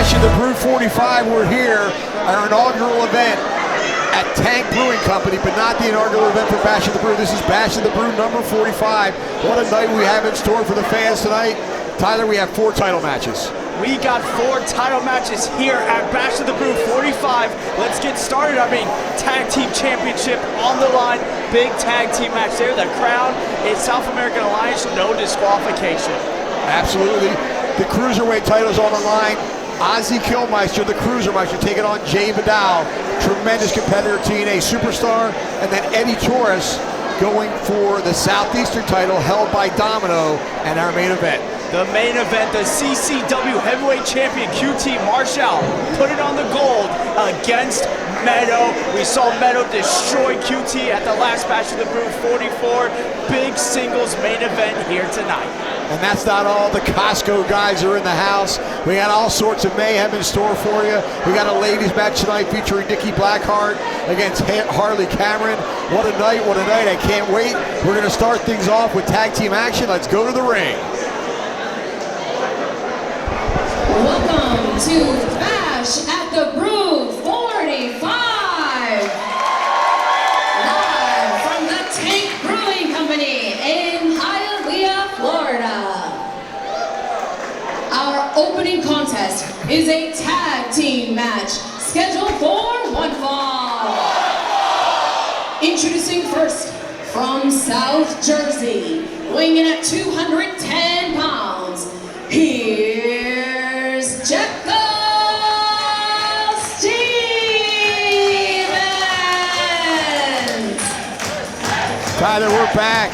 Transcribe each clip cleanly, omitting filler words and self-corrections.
Bash of the Brew 45. We're here, our inaugural event at Tank Brewing Company, but not the inaugural event for Bash of the Brew. This is Bash of the Brew number 45. What a night we have in store for the fans tonight. Tyler, we have 4 title matches. We got 4 title matches here at Bash of the Brew 45. Let's get started. I mean, tag team championship on the line. Big tag team match there. The crown is South American Alliance, no disqualification. Absolutely. The Cruiserweight title's on the line. Ozzy Killmeister, the Cruisermeister, taking on Jay Vidal. Tremendous competitor, TNA superstar. And then Eddie Torres going for the Southeastern title held by Domino, and our main event. The main event, the CCW Heavyweight Champion QT Marshall put it on the gold against Meto. We saw Meto destroy QT at the last Bash of the Brew 44. Big singles main event here tonight. And that's not all. The Costco guys are in the house. We got all sorts of mayhem in store for you. We got a ladies match tonight featuring Nikki Blackheart against Harley Cameron. What a night, what a night. I can't wait. We're going to start things off with tag team action. Let's go to the ring. Welcome to Bash at the Brew 45. Live from the Tank Brewing Company in Hialeah, Florida. Our opening contest is a tag team match scheduled for 1 fall. Introducing first from South Jersey, weighing in at 210 pounds. Here's Jackal Stevens. Tyler, we're back.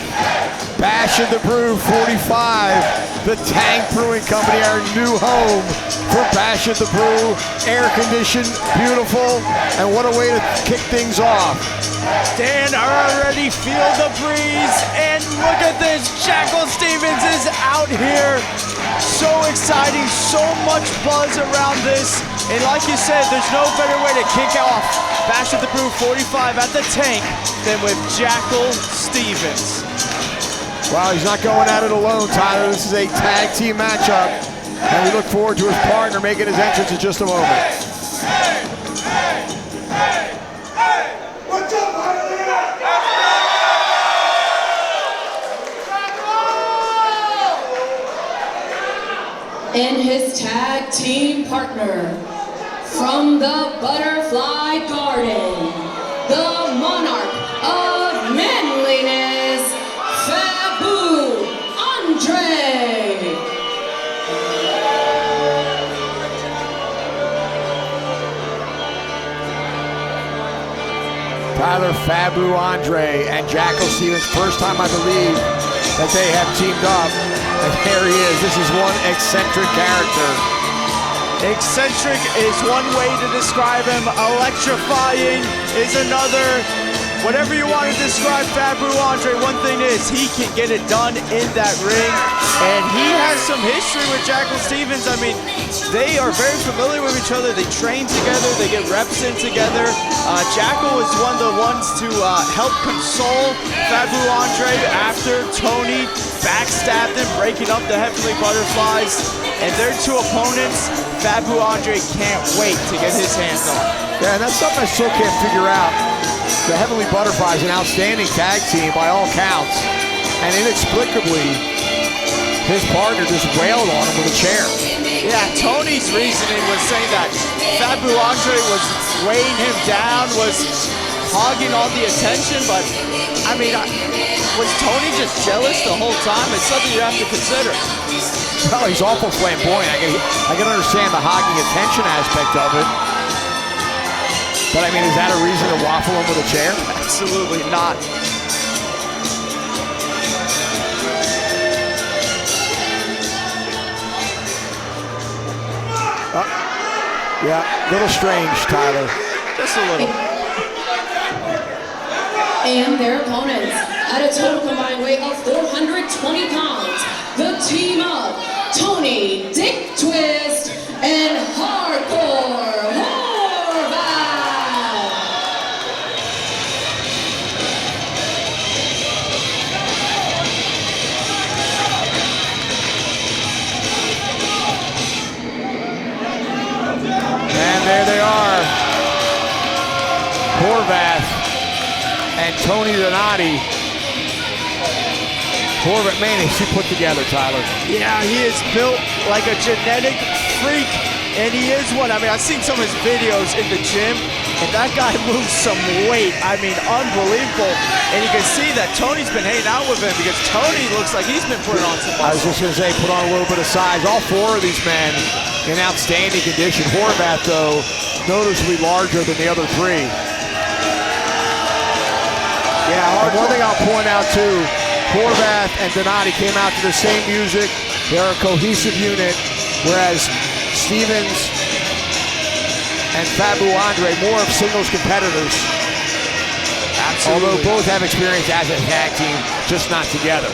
Bash of the Brew 45. The Tank Brewing Company, our new home for Bash of the Brew. Air conditioned, beautiful, and what a way to kick things off. Dan, I already feel the breeze, and look at this, Jackal Stevens is out here. So exciting, so much buzz around this, and like you said, there's no better way to kick off Bash of the Brew 45 at the Tank than with Jackal Stevens. Wow, he's not going at it alone, Tyler. This is a tag team matchup, and we look forward to his partner making his entrance in just a moment. Hey, hey, hey, hey, what's up, Harley? And his tag team partner from the Butterfly Garden, the Monarch of Manliness, Faboo, Andre. Tyler, Faboo, Andre, and Jackal Stevens. First time, I believe, that they have teamed up. And there he is. This is one eccentric character. Eccentric is one way to describe him. Electrifying is another. Whatever you want to describe Faboo Andre, one thing is he can get it done in that ring. And he has some history with Jackal Stevens. I mean, they are very familiar with each other. They train together. They get reps in together. Jackal is one of the ones to help console Faboo Andre after Tony backstabbed him, breaking up the Heavenly Butterflies. And their 2 opponents, Faboo Andre can't wait to get his hands on. Yeah, and that's something I still can't figure out. The Heavenly Butterflies, an outstanding tag team by all counts. And inexplicably, his partner just wailed on him with a chair. Yeah, Tony's reasoning was saying that Faboo Andre was weighing him down, was hogging all the attention, but I mean, was Tony just jealous the whole time? It's something you have to consider. Well, he's awful flamboyant. I can understand the hogging attention aspect of it. But I mean, is that a reason to waffle him with a chair? Absolutely not. Yeah, a little strange, Tyler. Just a little. And their opponents at a total combined weight of 420 pounds. The team of Tony, Dick Twist, and Hardcore and Tony Donati. Horvat, man, is he put together, Tyler? Yeah, he is built like a genetic freak, and he is one. I mean, I've seen some of his videos in the gym, and that guy moves some weight. I mean, unbelievable. And you can see that Tony's been hanging out with him because Tony looks like he's been putting on some muscle. I was just going to say, put on a little bit of size. All four of these men in outstanding condition. Horvat, though, noticeably larger than the other three. Yeah, one thing I'll point out, too, Horvat and Donati came out to the same music. They're a cohesive unit, whereas Stevens and Faboo Andre more of singles competitors. Absolutely. Although both have experience as a tag team, just not together.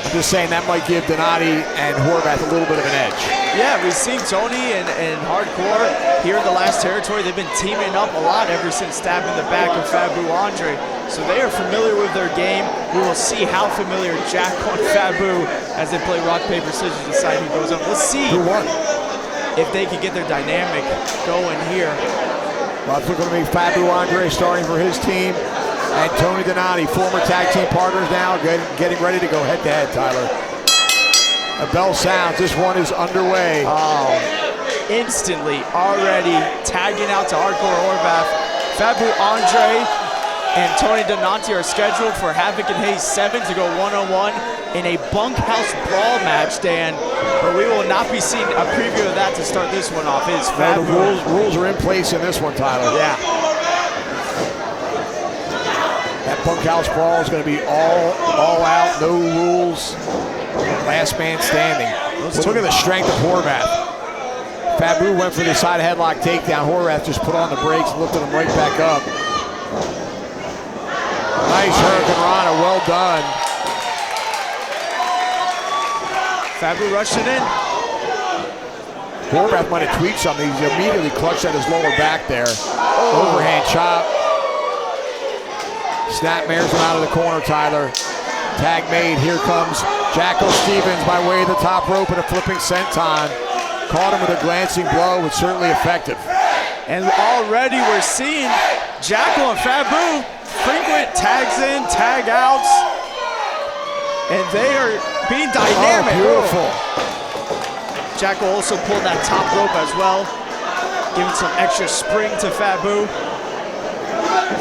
I'm just saying that might give Donati and Horvat a little bit of an edge. Yeah, we've seen Tony and Hardcore here in the last territory. They've been teaming up a lot ever since stabbing the back of Faboo Andre. So they are familiar with their game. We will see how familiar Jackal and Faboo as they play rock, paper, scissors, decide who goes up. Let's see if they can get their dynamic going here. Well, it's going to be Faboo Andre starting for his team, and Tony Donati, former tag team partners now, getting ready to go head-to-head, Tyler. A bell sounds. This one is underway. Oh, instantly already tagging out to Hardcore Horvat. Faboo Andre and Tony Donati are scheduled for Havoc and Hayes 7 to go one-on-one in a bunkhouse brawl match, Dan. But we will not be seeing a preview of that to start this one off. It is Faboo. The rules are in place in this one, Tyler. Yeah. That bunkhouse brawl is going to be all out, no rules. Last man standing. Look at the strength of Horvat. Faboo went for the side headlock takedown. Horvat just put on the brakes and lifted him right back up. Nice Hurricane Rana, well done. Faboo rushing in. Horvat might have tweaked something. He's immediately clutched at his lower back there. Overhand chop. Snapmares him out of the corner, Tyler. Tag made, here comes Jackal Stevens by way of the top rope and a flipping senton. Caught him with a glancing blow, was certainly effective. And already we're seeing Jackal and Faboo frequent tags in, tag outs, and they are being dynamic. Oh, beautiful. Jackal also pulled that top rope as well, giving some extra spring to Faboo.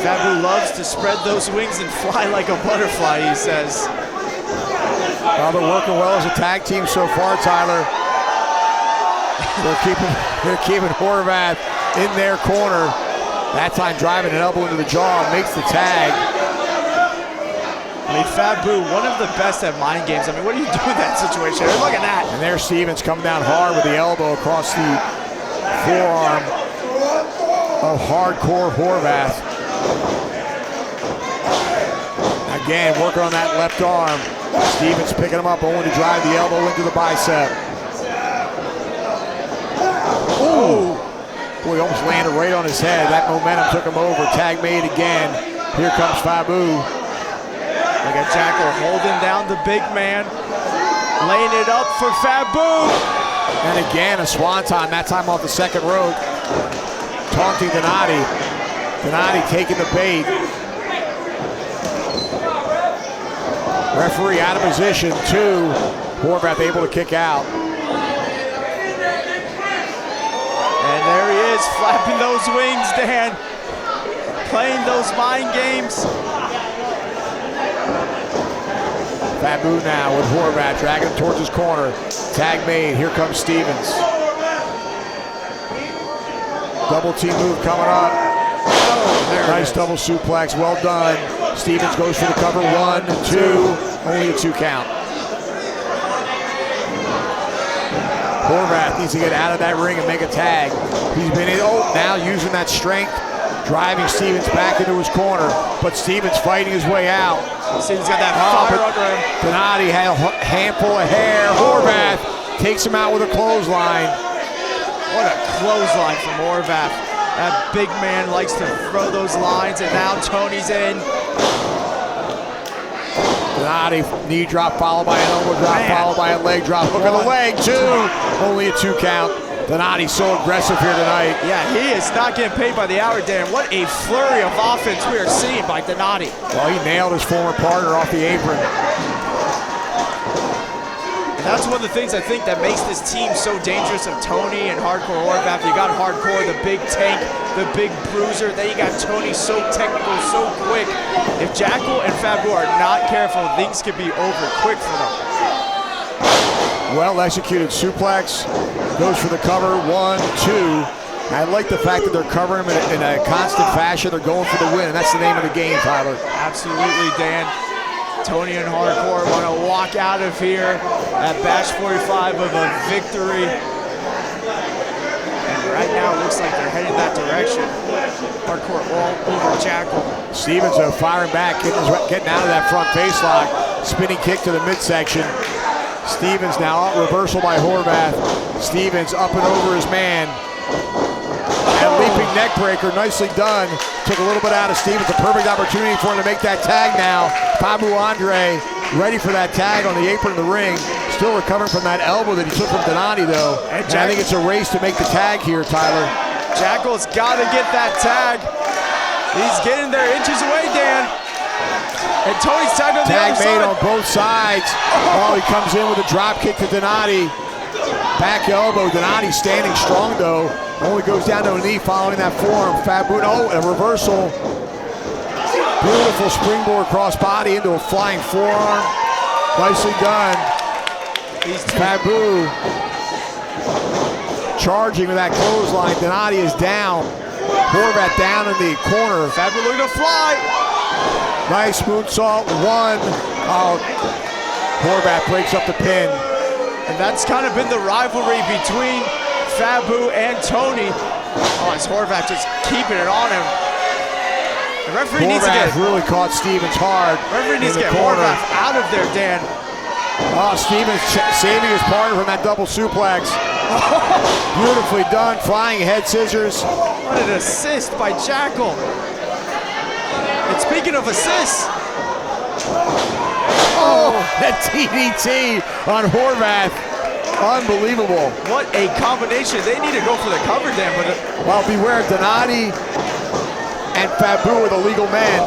Faboo loves to spread those wings and fly like a butterfly, he says. Well, they're working well as a tag team so far, Tyler. They're keeping Horvat in their corner. That time driving an elbow into the jaw, makes the tag. I mean, Faboo, one of the best at mind games. I mean, what do you do in that situation? Look at that. And there's Stevens coming down hard with the elbow across the forearm of Hardcore Horvat. Again, working on that left arm. Stevens picking him up, only to drive the elbow into the bicep. Ooh! Boy, he almost landed right on his head. That momentum took him over. Tag made again. Here comes Faboo. Look at Jackal holding down the big man. Laying it up for Faboo. And again, a swanton, that time off the second rope. Taunting Donati. Donati taking the bait. Referee out of position, 2. Horvat able to kick out. And there he is, flapping those wings, Dan. Playing those mind games. Faboo now with Horvat, dragging him towards his corner. Tag made, here comes Stevens. Double team move coming up. Nice double suplex, well done. Stevens goes for the cover, 1, 2, only a 2 count. Horvat needs to get out of that ring and make a tag. He's been in, now using that strength, driving Stevens back into his corner, but Stevens fighting his way out. Stevens got that fire under him. Donati had a handful of hair. Horvat takes him out with a clothesline. What a clothesline from Horvat. That big man likes to throw those lines, and now Tony's in. Donati, knee drop followed by an elbow drop, followed by a leg drop. Hook on the leg, 2. Only a 2 count. Donati's so aggressive here tonight. Yeah, he is not getting paid by the hour, Dan. What a flurry of offense we are seeing by Donati. Well, he nailed his former partner off the apron. And that's one of the things I think that makes this team so dangerous of Tony and Hardcore Horvath. You got Hardcore, the big tank, the big bruiser. Then you got Tony, so technical, so quick. If Jackal and Faboo are not careful, things could be over quick for them. Well executed suplex. Goes for the cover. 1, 2. I like the fact that they're covering him in a constant fashion. They're going for the win, and that's the name of the game, Tyler. Absolutely, Dan. Tony and Hardcore want to walk out of here at Batch 45 of a victory. And right now it looks like they're heading that direction. Hardcore all over Jackal. Stevens firing back, getting out of that front face lock. Spinning kick to the midsection. Stevens now up, reversal by Horvath. Stevens up and over his man. And leaping neck breaker, nicely done. Took a little bit out of Stevens, a perfect opportunity for him to make that tag now. Faboo Andre ready for that tag on the apron of the ring. Still recovering from that elbow that he took from Donati though. And I think it's a race to make the tag here, Tyler. Jackal's got to get that tag. He's getting there inches away, Dan. And Tony's tagged on the other side. Tag made on both sides. Oh, he comes in with a drop kick to Donati. Back elbow. Donati standing strong though. Only goes down to a knee following that forearm. Faboo, oh, a reversal. Beautiful springboard cross body into a flying forearm. Nicely done. Faboo charging with that clothesline. Donati is down. Horvath down in the corner. Faboo looking to fly. Nice moonsault, 1. Oh, Horvath breaks up the pin. And that's kind of been the rivalry between Faboo and Tony. Oh, it's Horvath just keeping it on him. The referee needs to get... really caught Stevens hard. Referee needs to get Horvath out of there, Dan. Oh, Stevens saving his partner from that double suplex. Beautifully done, flying head scissors. What an assist by Jackal. And speaking of assists. Oh, that DDT on Horvath. Unbelievable. What a combination. They need to go for the cover, Dan. But well, beware, Donati and Faboo are the legal men.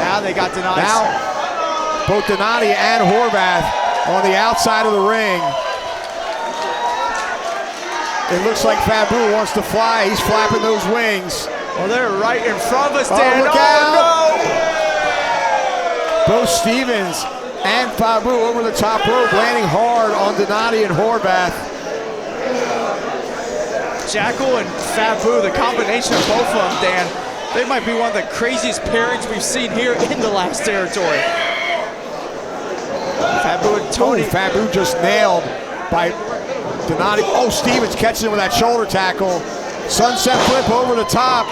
Now they got Donati. Now, both Donati and Horvath on the outside of the ring. It looks like Faboo wants to fly. He's flapping those wings. Well, they're right in front of us, Dan. Oh, look out. No! Both Stevens and Faboo over the top rope, landing hard on Donati and Horvath. Jackal and Faboo, the combination of both of them, Dan, they might be one of the craziest pairings we've seen here in the last territory. Faboo and Tony. Oh, Faboo just nailed by Donati. Oh, Stevens catches him with that shoulder tackle. Sunset flip over the top.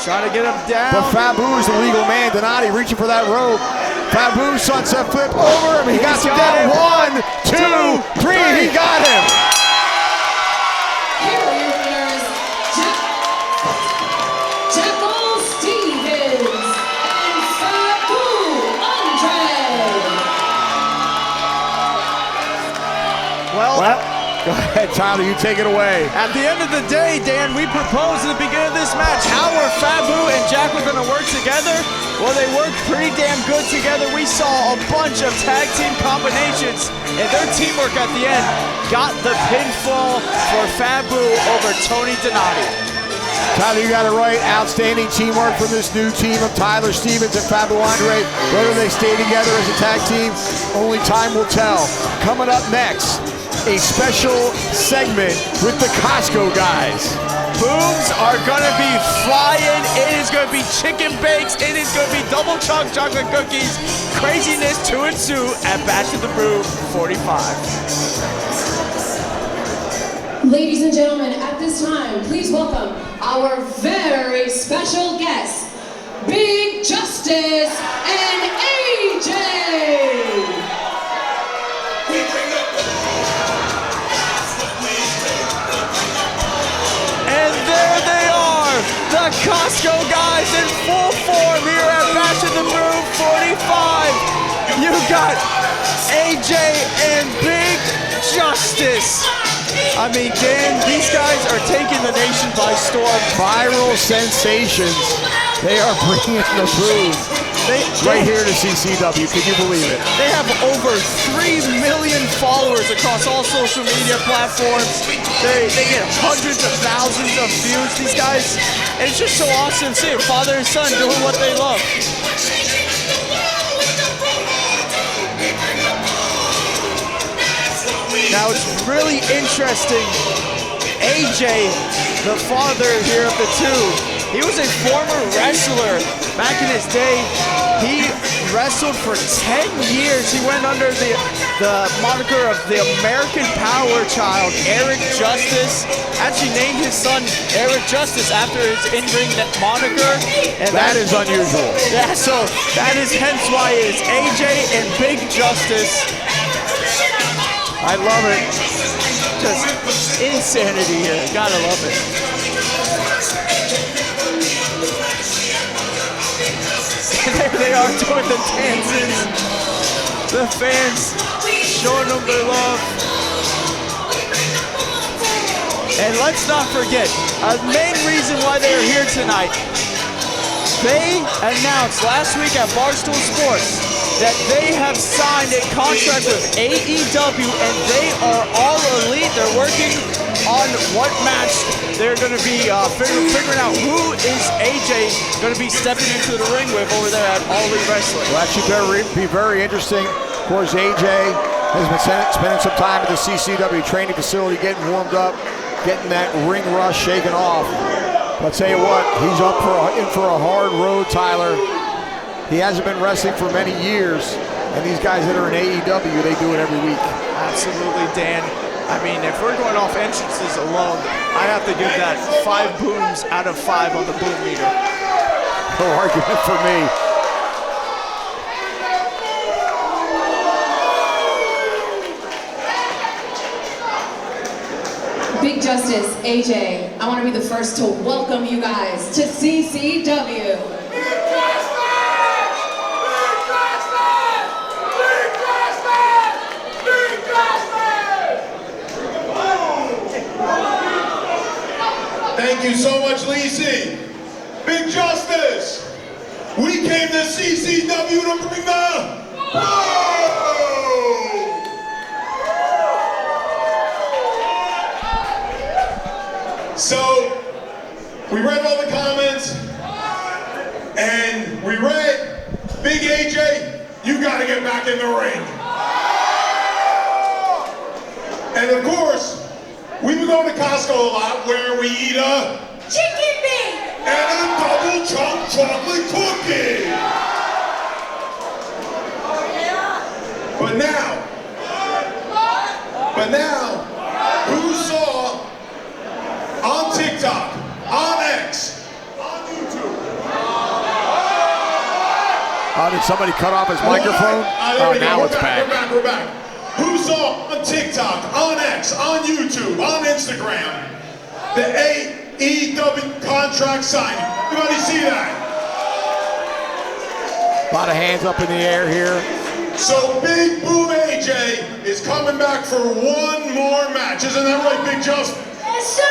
Trying to get him down. But Faboo is the legal man. Donati reaching for that rope. Faboo sunset flip over him. He got him down. 1, 2, 3. He got him. Here are your winners, Jackal Stevens and Faboo Andre. Well, go ahead, Tyler, you take it away. at the end of the day, Dan, we proposed at the beginning of this match, how are Faboo and Jackal going to work together? Well, they worked pretty damn good together. We saw a bunch of tag team combinations, and their teamwork at the end got the pinfall for Faboo over Tony Donati. Tyler, you got it right. Outstanding teamwork from this new team of Tyler Stevens and Faboo Andre. Whether they stay together as a tag team, only time will tell. Coming up next, a special segment with the Costco guys. Booms are gonna be flying. It is gonna be chicken bakes. It is gonna be double chunk chocolate cookies. Craziness to ensue at Batch of the Brew 45. Ladies and gentlemen, at this time, please welcome our very special guests, Big Justice and AJ. And there they are, the Costco guys in full form here at Batch of the Brew 45. You got AJ and Big Justice. I mean, Dan, these guys are taking the nation by storm. Viral sensations. They are bringing the Brew right here to CCW. Can you believe it? They have over 3 million followers across all social media platforms. They get hundreds of thousands of views, these guys. And it's just so awesome to see a father and son doing what they love. Now it's really interesting. AJ, the father here of the two, he was a former wrestler back in his day. He wrestled for 10 years. He went under the moniker of the American Power Child, Eric Justice. Actually named his son Eric Justice after his in-ring moniker. And that is unusual. Yeah, so that is hence why it's AJ and Big Justice. I love it. Just insanity here. Gotta love it. And there they are doing the dances. The fans showing them their love. And let's not forget, a main reason why they are here tonight. They announced last week at Barstool Sports that they have signed a contract with AEW and they are all elite. They're working on what match they're going to be figuring out who is AJ going to be stepping into the ring with over there at All Elite Wrestling. Well, actually be very interesting. Of course, AJ has been spending some time at the CCW training facility, getting warmed up, getting that ring rust shaken off. But tell you what, he's in for a hard road, Tyler. He hasn't been wrestling for many years, and these guys that are in AEW, they do it every week. Absolutely, Dan. I mean, if we're going off entrances alone, I have to give that 5 booms out of 5 on the boom meter. No argument for me. Big Justice, AJ, I want to be the first to welcome you guys to CCW. Thank you so much, Lacey. Big Justice. We came to CCW to bring the So, we read all the comments, and we read, Big AJ, you gotta get back in the ring. And of course, we've been going to Costco a lot where we eat a Chicken meat! and a double chunk chocolate cookie. But now, who saw on TikTok, on X, on YouTube? Did somebody cut off his microphone? Oh, now it's back. We're back. Who saw on TikTok, on X, on YouTube, on Instagram, the AEW contract signing? Everybody see that? A lot of hands up in the air here. So Big Boom AJ is coming back for one more match. Isn't that right, Big Justin? Yes, sir!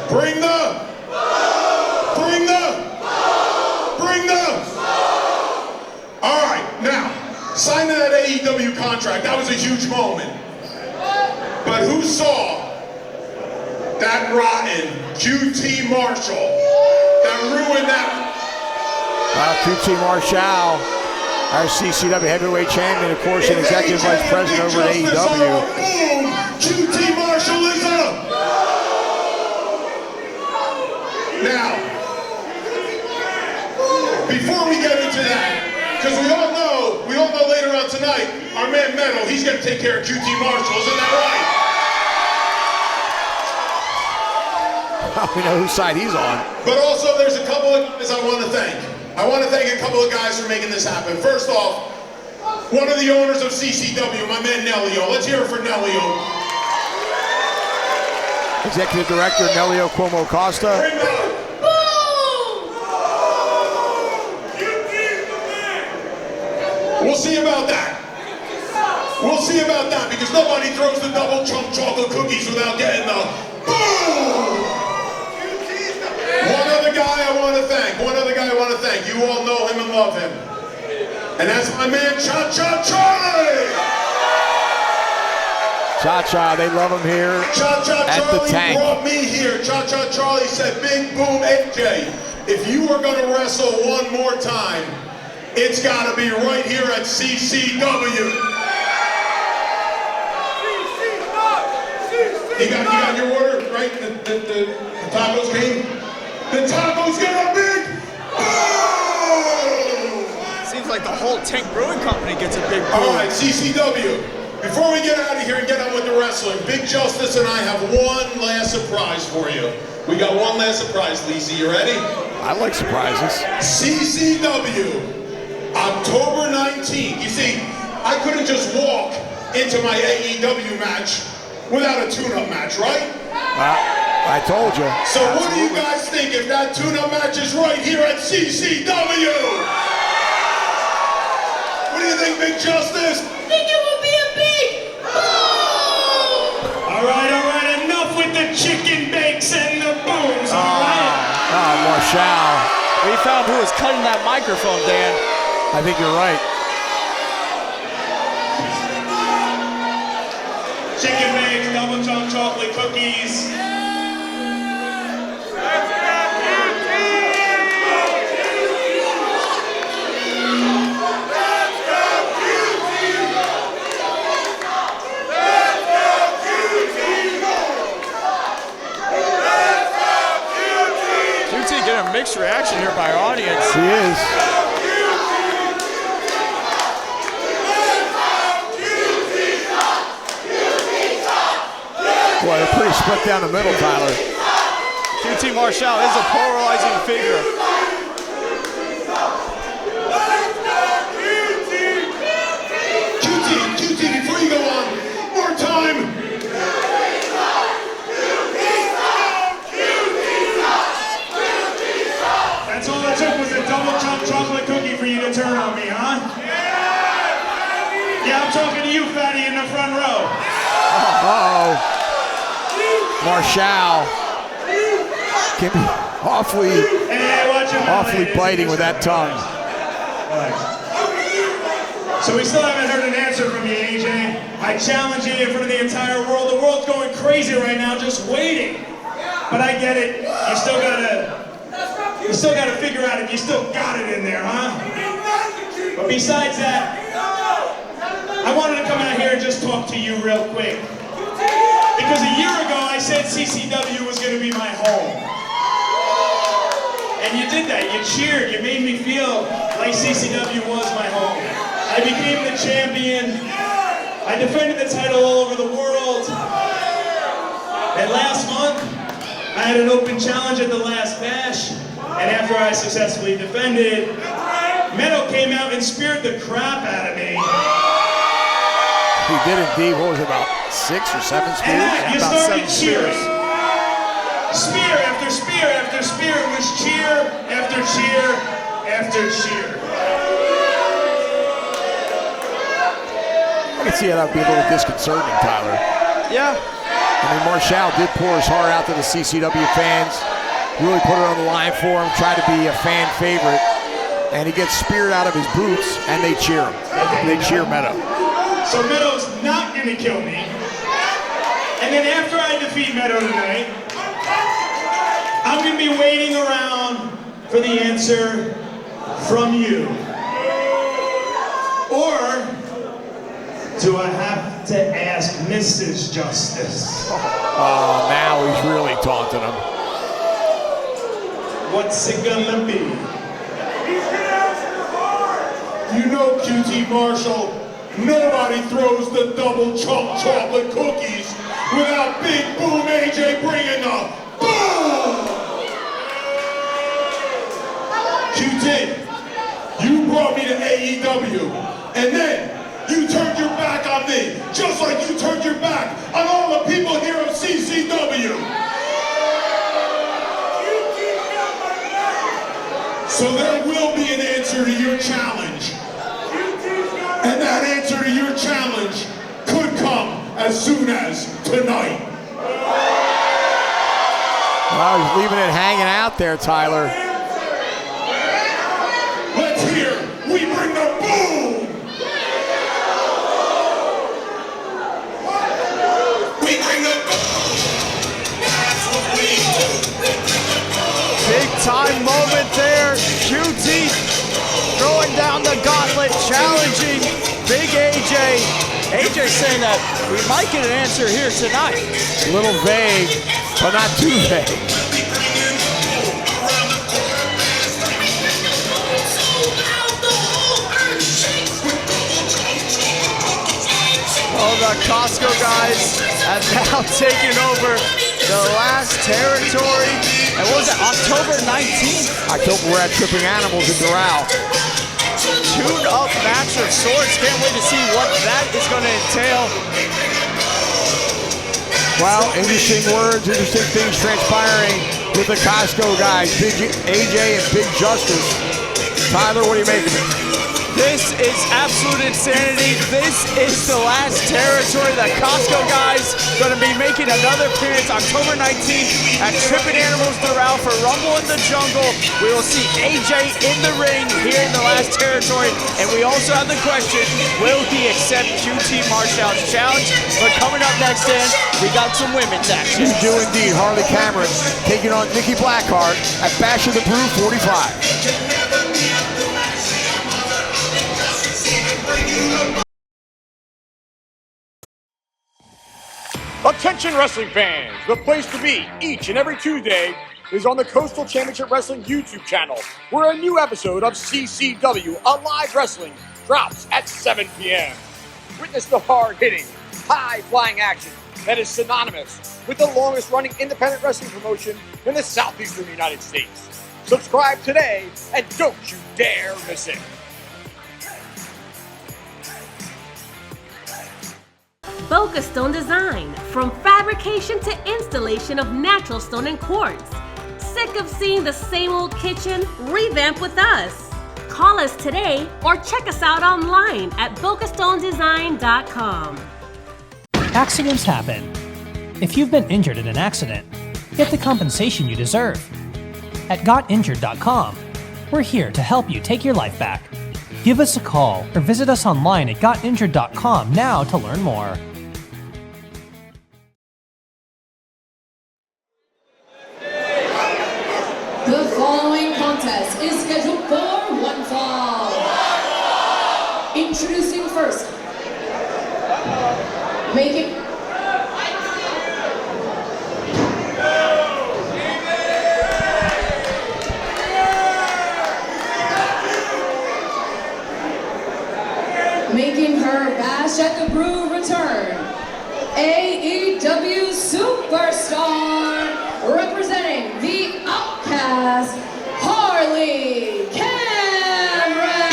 Bring the All right, now, signing that AEW contract, that was a huge moment. But who saw that rotten QT Marshall that ruined that? QT Marshall, our CCW heavyweight champion, of course, and executive vice president over at AEW. Boom, QT Marshall is up. Now, before we get into that, because we all know later on tonight, our man Meto, he's going to take care of QT Marshall, isn't that We know whose side he's on. right? But also, there's a couple of guys I want to thank. I want to thank a couple of guys for making this happen. First off, one of the owners of CCW, my man Nelio. Let's hear it for Nelio. Executive Director Nelio Cuomo Costa. Bring that. We'll see about that. We'll see about that because nobody throws the double chunk chocolate cookies without getting the boom. One other guy I want to thank. You all know him and love him. And that's my man, Cha-Cha Charlie. Cha-Cha, they love him here Cha-Cha at the Charlie tank. brought me here. Cha-Cha Charlie said, Big Boom AJ, if you are going to wrestle one more time, it's got to be right here at CCW. You got your order, right? The tacos came? The tacos get a big boom! Seems like the whole Tank Brewing Company gets a big boom. All right, CCW. Before we get out of here and get on with the wrestling, Big Justice and I have one last surprise for you. We got one last surprise, Lisa. You ready? I like surprises. CCW, October 19th. You see, I couldn't just walk into my AEW match without a tune-up match, right? I told you. So what do you guys think if that tune-up match is right here at CCW? What do you think, Big Justice? I think it will be a big boom! All right, enough with the chicken bakes and the booms, all right? Marshall. We found who was cutting that microphone, Dan. I think you're right. Chicken bakes, double chunk chocolate cookies. Getting a mixed reaction here by our audience. He is. Boy, they're pretty split down the middle, Tyler. QT Marshall is a polarizing figure. QT, before you go on, more time. That's all it took was a double chunk chocolate cookie for you to turn on me, huh? Yeah, I'm talking to you, fatty, in the front row. Uh-oh. Marshall can be awfully biting with that tongue. So we still haven't heard an answer from you, AJ. I challenge you in front of the entire world. The world's going crazy right now, just waiting. But I get it. You still gotta figure out if you still got it in there, huh? But besides that, I wanted to come out here and just talk to you real quick. Because a year ago I said CCW was gonna be my home. And you did that, you cheered, you made me feel like CCW was my home. I became the champion. I defended the title all over the world. And last month, I had an open challenge at the last bash. And after I successfully defended, Meto came out and speared the crap out of me. He did indeed. What was it, about 6 or 7 spears? And you About started 7 cheering. spears. Spear after spear after spear. It was cheer after cheer after cheer. I can see how that would be a little disconcerting, Tyler. Yeah. I mean, Marshall did pour his heart out to the CCW fans, really put it on the line for him, tried to be a fan favorite, and he gets speared out of his boots, and they cheer him. They cheer Meto. So Meto's not gonna kill me. And then after I defeat Meto tonight, I'm gonna be waiting around for the answer from you. Or do I have to ask Mrs. Justice? Oh, now he's really taunting him. What's it gonna be? You know, QT Marshall, nobody throws the double chunk chocolate cookies without Big Boom AJ bringing the boom! QT, you brought me to AEW, and then you turned your back on me, just like you turned your back on all the people here at CCW. So there will be an answer to your challenge. And that answer to your challenge as soon as tonight. Well, he's leaving it hanging out there, Tyler. Let's hear, we bring the boom! We bring the boom! That's what we do! We bring the boom! Big time moment there. QT throwing down the gauntlet, challenging Big AJ. AJ saying that we might get an answer here tonight. A little vague, but not too vague. Oh, the Costco guys have now taken over the last territory. And what was it, October 19th? October, we're at Tripping Animals in Doral. Tuned-up match of sorts. Can't wait to see what that is going to entail. Well, interesting words, interesting things transpiring with the Costco guys, Big AJ and Big Justice. Tyler, what do you make of it? This is absolute insanity. This is the last territory. The Costco guys going to be making another appearance October 19th at Trippin' Animals Doral for Rumble in the Jungle. We will see AJ in the ring here in the last territory. And we also have the question, will he accept QT Marshall's challenge? But coming up next, Dan, we got some women's action. You do indeed. Harley Cameron taking on Nikki Blackheart at Bash of the Brew 45. Attention wrestling fans, the place to be each and every Tuesday is on the Coastal Championship Wrestling YouTube channel, where a new episode of CCW Alive Wrestling drops at 7 p.m. Witness the hard-hitting, high-flying action that is synonymous with the longest-running independent wrestling promotion in the southeastern United States. Subscribe today and don't you dare miss it. Boca Stone Design, from fabrication to installation of natural stone and quartz. Sick of seeing the same old kitchen? Revamp with us. Call us today or check us out online at bocastonedesign.com. Accidents happen. If you've been injured in an accident, get the compensation you deserve. At gotinjured.com, we're here to help you take your life back. Give us a call or visit us online at gotinjured.com now to learn more. The following contest is scheduled for one fall. Introducing first, making her Bash at the Brew return, AEW Superstar, representing the Outcast, Harley Cameron.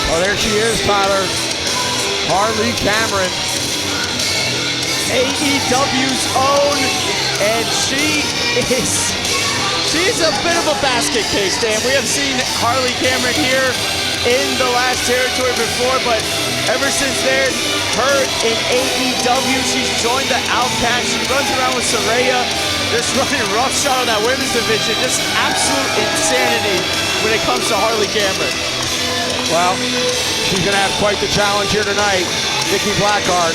Oh, there she is, Tyler. Harley Cameron. AEW's own, and she's a bit of a basket case, Dan. We have seen Harley Cameron here in the last territory before, but ever since then, her in AEW, she's joined the Outcast. She runs around with Saraya, just running roughshod on that women's division. Just absolute insanity when it comes to Harley Cameron. Well, she's going to have quite the challenge here tonight. Nikki Blackheart.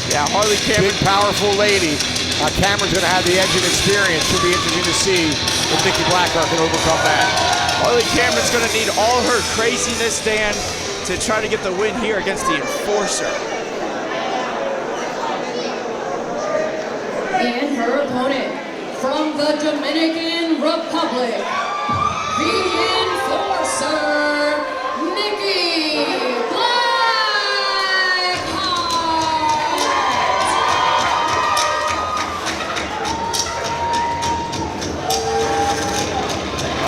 Yeah, Harley Cameron. Big, powerful lady. Cameron's going to have the edge and experience. Should be interesting to see if Nikki Blackheart can overcome that. Harley Cameron's going to need all her craziness, Dan, to try to get the win here against the Enforcer. And her opponent, from the Dominican Republic, the Enforcer, Nikki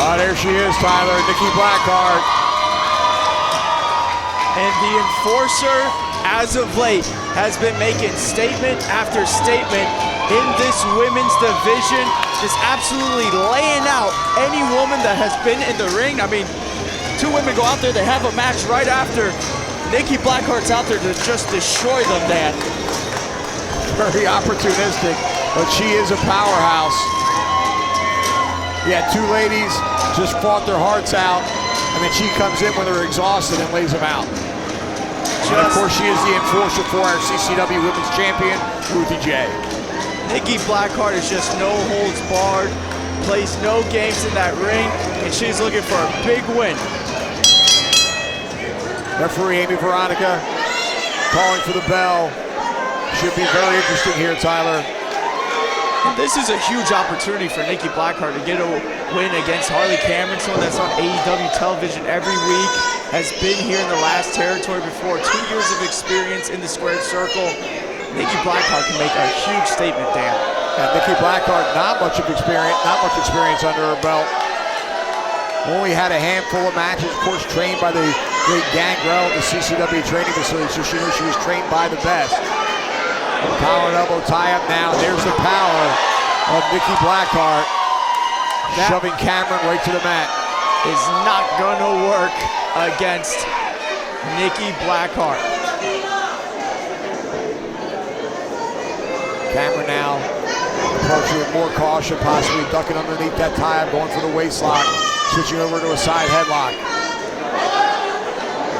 Oh, there she is, Tyler, Nikki Blackheart. And the Enforcer as of late, has been making statement after statement in this women's division, just absolutely laying out any woman that has been in the ring. I mean, two women go out there, they have a match right after. Nikki Blackheart's out there to just destroy them, Dan. Very opportunistic, but she is a powerhouse. Yeah, two ladies just fought their hearts out, and then she comes in when they're exhausted and lays them out. And of course, she is the enforcer for our CCW Women's Champion, Ruthie J. Nikki Blackheart is just no holds barred, plays no games in that ring, and she's looking for a big win. Referee Amy Veronica calling for the bell. Should be very interesting here, Tyler. And this is a huge opportunity for Nikki Blackheart to get a win against Harley Cameron, someone that's on AEW television every week, has been here in the last territory before, 2 years of experience in the squared circle. Nikki Blackheart can make a huge statement, Dan. And Nikki Blackheart, not much experience under her belt. Only had a handful of matches, of course, trained by the great Gangrel at the CCW training facility, so she knew she was trained by the best. Collar and elbow tie up now. There's the power of Nikki Blackheart, shoving Cameron right to the mat. Is not gonna work against Nikki Blackheart. Cameron now approaching with more caution, possibly ducking underneath that tie-up, going for the waist lock, switching over to a side headlock.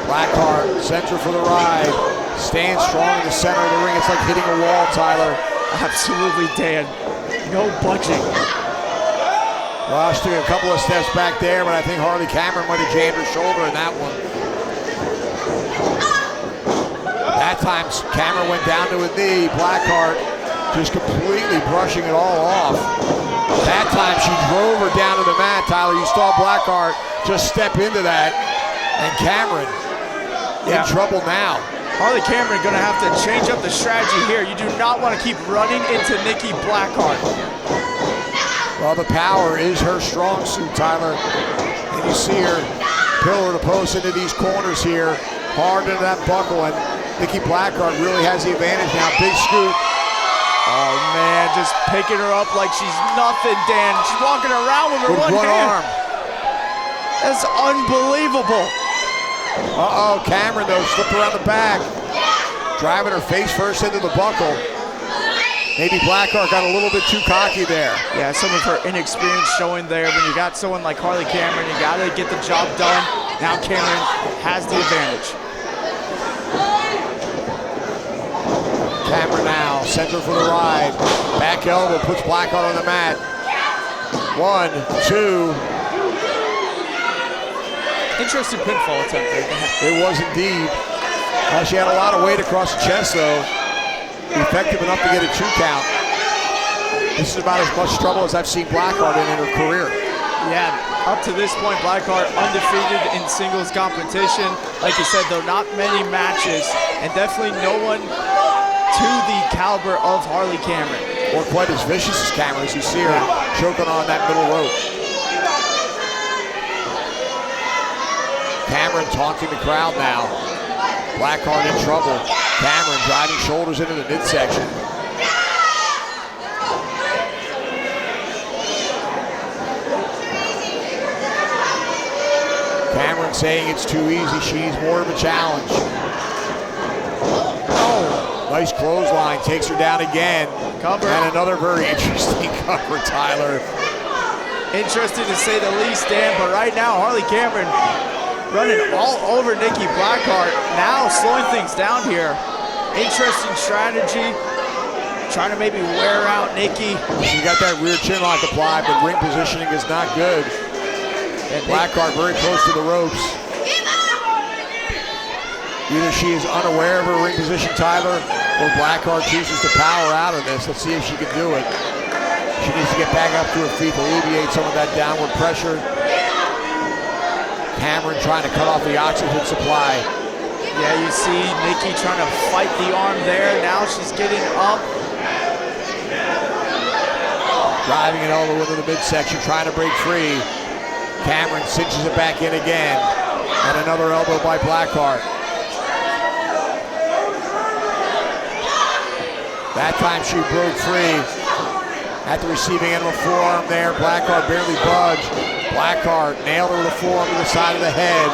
Blackheart sends her for the ride, staying strong in the center of the ring. It's like hitting a wall, Tyler. Absolutely, Dan. No budging. Well, she took a couple of steps back there, but I think Harley Cameron might have jammed her shoulder in that one. That time, Cameron went down to a knee. Blackheart just completely brushing it all off. That time, she drove her down to the mat, Tyler. You saw Blackheart just step into that, and Cameron in trouble now. Harley Cameron gonna have to change up the strategy here. You do not want to keep running into Nikki Blackheart. Well, the power is her strong suit, Tyler. And you see her pillar to post into these corners here, hard into that buckle, and Nikki Blackheart really has the advantage now. Big scoop. Oh man, just picking her up like she's nothing, Dan. She's walking around with her one hand. arm. That's unbelievable. Uh-oh, Cameron though slipped around the back, driving her face first into the buckle. Maybe Blackheart got a little bit too cocky there. Yeah, some of her inexperience showing there. When you got someone like Harley Cameron, you gotta get the job done. Now Cameron has the advantage. Cameron now, center for the ride. Back elbow, puts Blackheart on the mat. 1, 2. Interesting pinfall attempt there. It was indeed. She had a lot of weight across the chest though. Effective enough to get a 2 count. This is about as much trouble as I've seen Blackheart in her career. Yeah, up to this point, Blackheart undefeated in singles competition. Like you said, though, not many matches, and definitely no one to the caliber of Harley Cameron. Or quite as vicious as Cameron, as you see her choking on that middle rope. Cameron taunting the crowd now. Blackheart in trouble. Cameron driving shoulders into the midsection. Cameron saying it's too easy. She needs more of a challenge. Oh, nice clothesline. Takes her down again. Cover. And another very interesting cover, Tyler. Interesting to say the least, Dan, but right now, Harley Cameron running all over Nikki Blackheart. Now slowing things down here. Interesting strategy. Trying to maybe wear out Nikki. She got that rear chin lock applied, but ring positioning is not good. And Blackheart very close to the ropes. Either she is unaware of her ring position, Tyler, or Blackheart chooses to power out of this. Let's see if she can do it. She needs to get back up to her feet to alleviate some of that downward pressure. Cameron trying to cut off the oxygen supply. Yeah, you see Nikki trying to fight the arm there. Now she's getting up. Driving it all the way to the midsection, trying to break free. Cameron cinches it back in again. And another elbow by Blackheart. That time she broke free. At the receiving end of the forearm there, Blackheart barely budged. Blackheart nailed her with a forearm to the side of the head.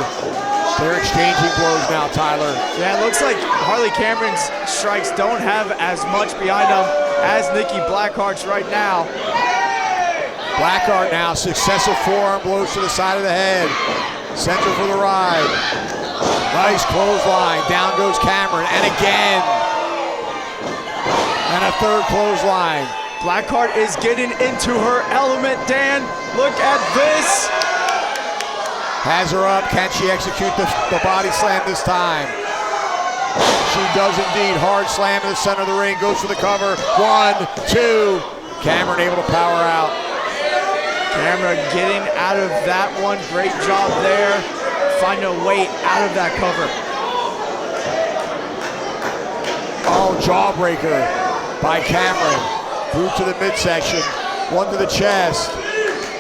They're exchanging blows now, Tyler. Yeah, it looks like Harley Cameron's strikes don't have as much behind them as Nikki Blackheart's right now. Blackheart now, successive forearm blows to the side of the head. Sends her for the ride. Nice clothesline. Down goes Cameron, and again. And a third clothesline. Blackheart is getting into her element, Dan. Look at this. Has her up. Can she execute the body slam this time? She does indeed. Hard slam in the center of the ring. Goes for the cover. 1, 2. Cameron able to power out. Cameron getting out of that one. Great job there. Finding a way out of that cover. Oh, jawbreaker by Cameron. Boot to the midsection. One to the chest.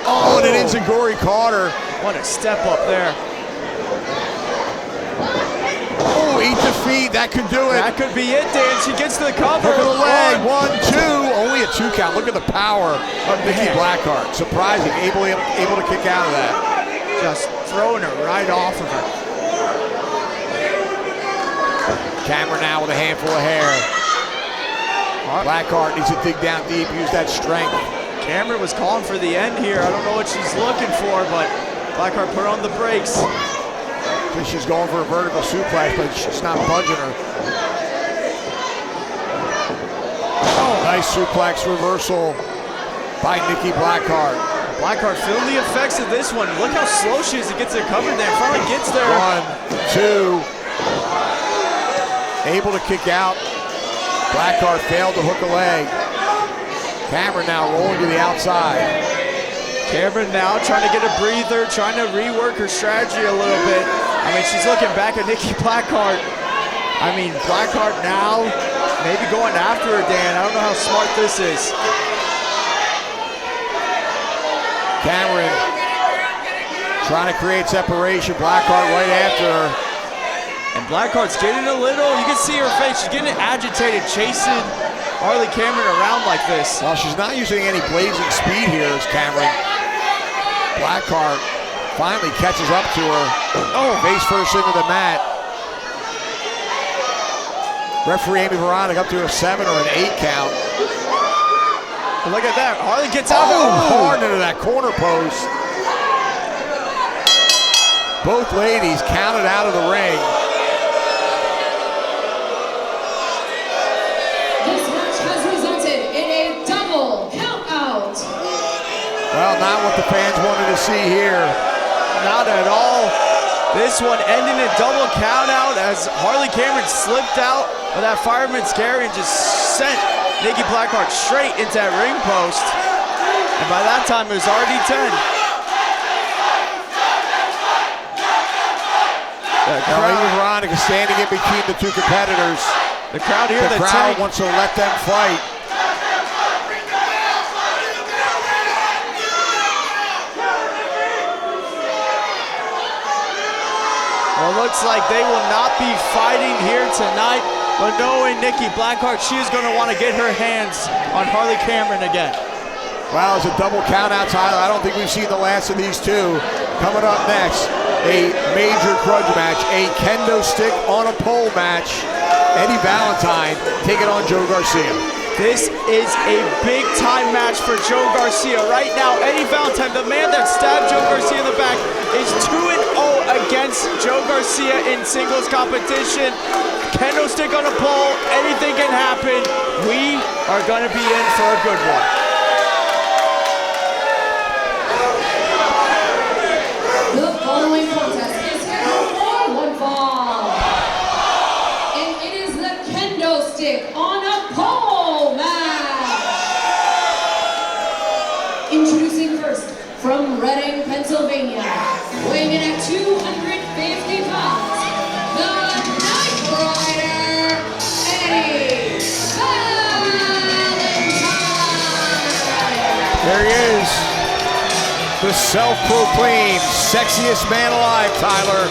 Oh, and an enziguri caught her. What a step up there. Oh, eat the feet. That could do it. That could be it, Dan. She gets to the cover. Look at the leg. 1, 2. Only a 2 count. Look at the power of Nikki Blackheart. Surprising. Able to kick out of that. Just throwing her right off of her. Cameron now with a handful of hair. Blackheart needs to dig down deep. Use that strength. Cameron was calling for the end here. I don't know what she's looking for, but Blackheart put on the brakes. She's going for a vertical suplex, but she's not budging her. Oh, nice suplex reversal by Nikki Blackheart. Blackheart feeling the effects of this one. Look how slow she is to get to the cover there. Finally gets there. 1, 2. Able to kick out. Blackheart failed to hook a leg. Cameron now rolling to the outside. Cameron now trying to get a breather, trying to rework her strategy a little bit. I mean, she's looking back at Nikki Blackheart. I mean, Blackheart now maybe going after her, Dan. I don't know how smart this is. Cameron trying to create separation. Blackheart right after her. And Blackheart's getting a little, you can see her face, she's getting agitated, chasing Harley Cameron around like this. Well, she's not using any blazing speed here as Cameron. Blackheart finally catches up to her. Oh, face first into the mat. Referee Amy Veronica up to a 7 or an 8 count. But look at that, Harley gets out hard into that corner post. Both ladies counted out of the ring. This match has resulted in a double count out. Well, not what the fans wanted to see here. Not at all. This one ending in double count out as Harley Cameron slipped out of that fireman's carry and just sent Nikki Blackheart straight into that ring post. And by that time, it was already 10. Amy Veronica standing in between the two competitors. The crowd here, the crowd wants to let them fight. Well, it looks like they will not be fighting here tonight, but knowing Nikki Blackheart, she is going to want to get her hands on Harley Cameron again. Well, it's a double count out, Tyler. I don't think we've seen the last of these two. Coming up next, a major grudge match, a kendo stick on a pole match. Eddie Valentine taking on Joe Garcia. This is a big-time match for Joe Garcia. Right now, Eddie Valentine, the man that stabbed Joe Garcia in the back, is 2-0 against Joe Garcia in singles competition. Kendo stick on a pole, anything can happen. We are going to be in for a good one. The following contest is scheduled for one fall. And it is the kendo stick on a pole match. Introducing first, from Reading, Pennsylvania, weighing in at 250 pounds, the Night Rider, Eddie Valentine. There he is. The self-proclaimed sexiest man alive, Tyler.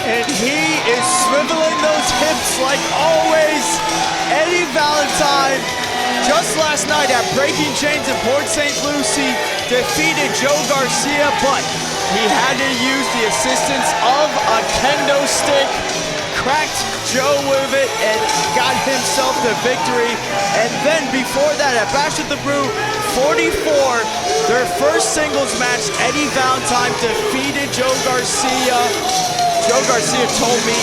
And he is swiveling those hips like always. Eddie Valentine just last night at Breaking Chains in Port St. Lucie, defeated Joe Garcia, but he had to use the assistance of a kendo stick, cracked Joe with it, and got himself the victory. And then before that, at Bash at the Brew 44, their first singles match, Eddie Valentine defeated Joe Garcia. Joe Garcia told me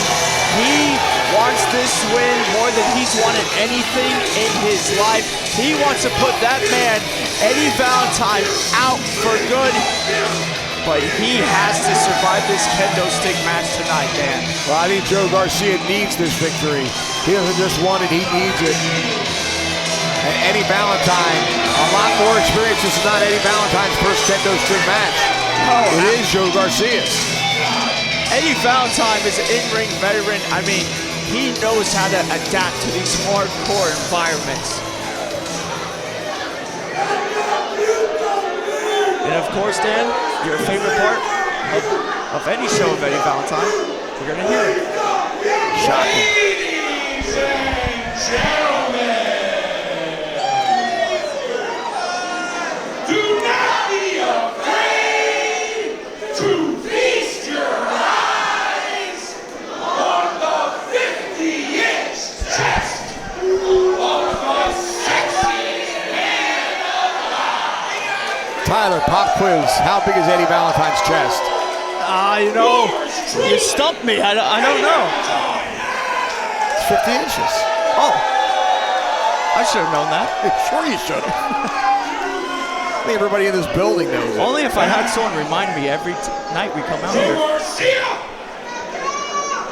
he wants this win more than he's wanted anything in his life. He wants to put that man, Eddie Valentine, out for good. But he has to survive this kendo stick match tonight, man. Well, I think Joe Garcia needs this victory. He doesn't just want it, he needs it. And Eddie Valentine, a lot more experience. This is not Eddie Valentine's first kendo stick match. It is Joe Garcia's. Eddie Valentine is an in-ring veteran. I mean, he knows how to adapt to these hardcore environments. And of course, Dan, your favorite part of any show of Eddie Valentine, we're gonna hear it. Shocking. Ladies and gentlemen, do not be afraid to feast your eyes on the 50-inch chest of the sexiest man alive. Tyler, pop quiz. How big is Eddie Valentine's chest? You know, you stumped me. I don't know. It's 50 inches. Oh, I should have known that. Sure you should have. I think everybody in this building knows it. Only if I had someone remind me every night we come out here. Garcia,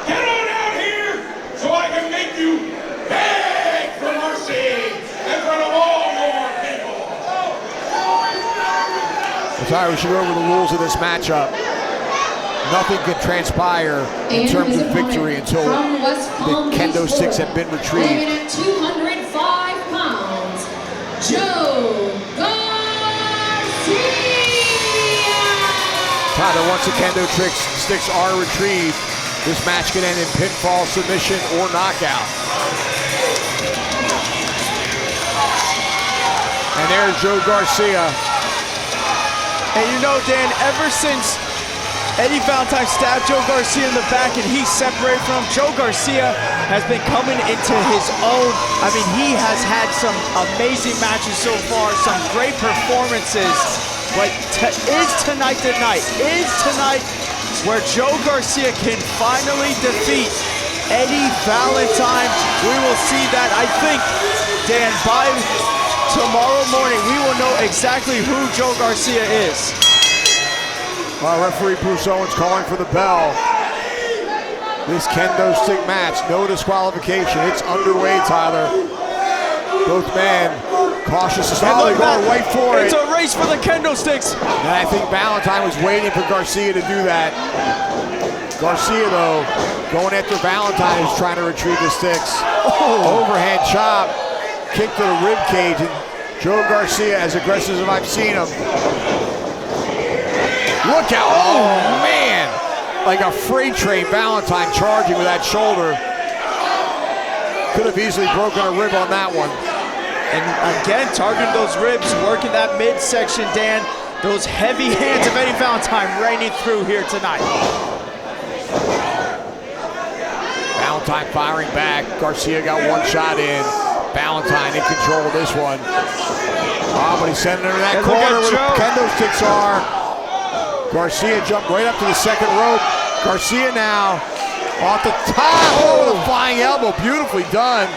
get on out here so I can make you beg for mercy in front of all more people. Well, Tyler, we should go over the rules of this matchup. Nothing can transpire in terms of victory until the kendo sticks have been retrieved. Weighing at 205 pounds, Joe Garcia. Tyler, once the kendo sticks are retrieved, this match can end in pinfall, submission, or knockout. And there's Joe Garcia. And you know, Dan, ever since Eddie Valentine stabbed Joe Garcia in the back and he separated from him, Joe Garcia has been coming into his own. I mean, he has had some amazing matches so far, some great performances. But is tonight the night? Is tonight where Joe Garcia can finally defeat Eddie Valentine? We will see that, I think, Dan, by tomorrow morning, we will know exactly who Joe Garcia is. Referee Bruce Owens calling for the bell. This kendo stick match, no disqualification. It's underway, Tyler. Both men cautious. Oh, they're going right for it. It's a race for the kendo sticks. And I think Valentine was waiting for Garcia to do that. Garcia, though, going after Valentine, who's trying to retrieve the sticks. Overhand chop, kick to the rib cage, and Joe Garcia, as aggressive as I've seen him. Look out, oh man! Like a freight train, Valentine charging with that shoulder. Could have easily broken a rib on that one. And again, targeting those ribs, working that midsection, Dan. Those heavy hands of Eddie Valentine raining through here tonight. Valentine firing back. Garcia got one shot in. Valentine in control of this one. Oh, but he's sending it to that corner where the kendo sticks are. Garcia jumped right up to the second rope. Garcia now off the top. Oh, the flying elbow. Beautifully done.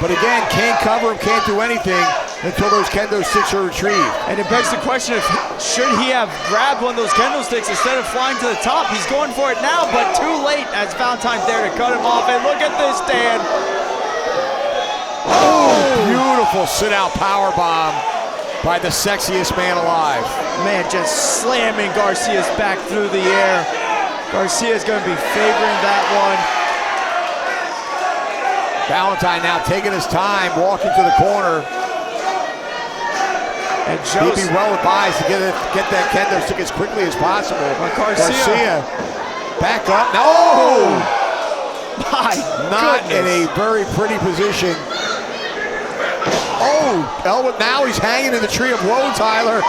But again, can't cover him, can't do anything until those kendo sticks are retrieved. And it begs the question of, should he have grabbed one of those kendo sticks instead of flying to the top? He's going for it now, but too late as Valentine's there to cut him off. And look at this, Dan. Oh, beautiful sit-out powerbomb by the sexiest man alive. Man, just slamming Garcia's back through the air. Garcia's going to be favoring that one. Valentine now taking his time, walking to the corner. And he'd be well advised to get that kendo stick as quickly as possible. Garcia back up. No! My Not goodness. in a very pretty position. Oh, Now he's hanging in the tree of woe, Tyler.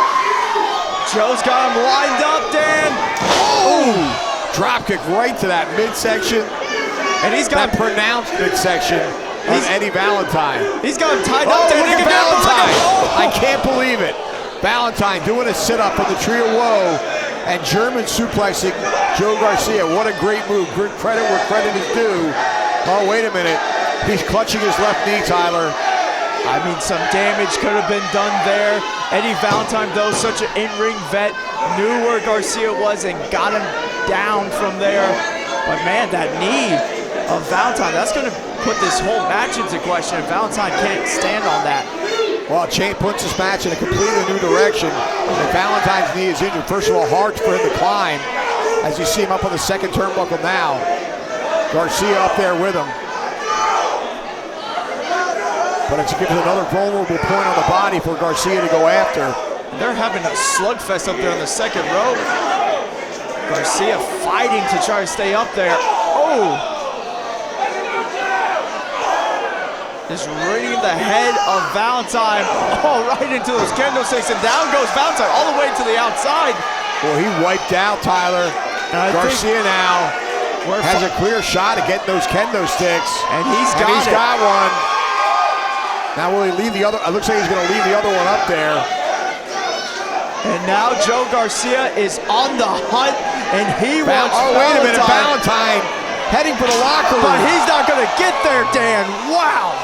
Joe's got him lined up, Dan. Oh! Drop kick right to that midsection. And he's got that pronounced midsection of Eddie Valentine. He's got him tied up. Look at Valentine. I can't believe it. Valentine doing a sit-up on the tree of woe and German suplexing Joe Garcia. What a great move. Good credit where credit is due. Oh, wait a minute. He's clutching his left knee, Tyler. I mean, some damage could have been done there. Eddie Valentine, though, such an in-ring vet, knew where Garcia was and got him down from there. But man, that knee of Valentine, that's going to put this whole match into question. Valentine can't stand on that. Well, Chain puts this match in a completely new direction. And Valentine's knee is injured. First of all, hard for him to climb. As you see him up on the second turnbuckle now. Garcia up there with him. But it gives another vulnerable point on the body for Garcia to go after. They're having a slugfest up there on the second row. Garcia fighting to try to stay up there. Oh! Just ringing the head of Valentine. Oh, right into those kendo sticks, and down goes Valentine all the way to the outside. Well, he wiped out Tyler. Garcia now has a clear shot at getting those kendo sticks. And he's got one. Now will he leave the other? It looks like he's going to leave the other one up there. And now Joe Garcia is on the hunt, and he wants Valentine. Wait a minute, Valentine heading for the locker room. But he's not going to get there, Dan. Wow.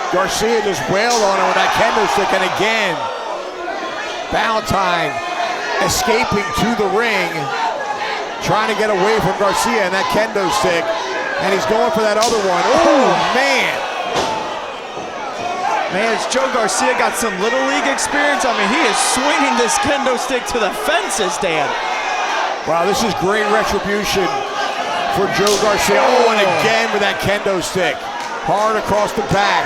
Garcia just wailed on him with that kendo stick, and again, Valentine escaping to the ring, trying to get away from Garcia and that kendo stick, and he's going for that other one. Oh, man. Man, Joe Garcia got some Little League experience. I mean, he is swinging this kendo stick to the fences, Dan. Wow, this is great retribution for Joe Garcia. Oh, and again with that kendo stick. Hard across the back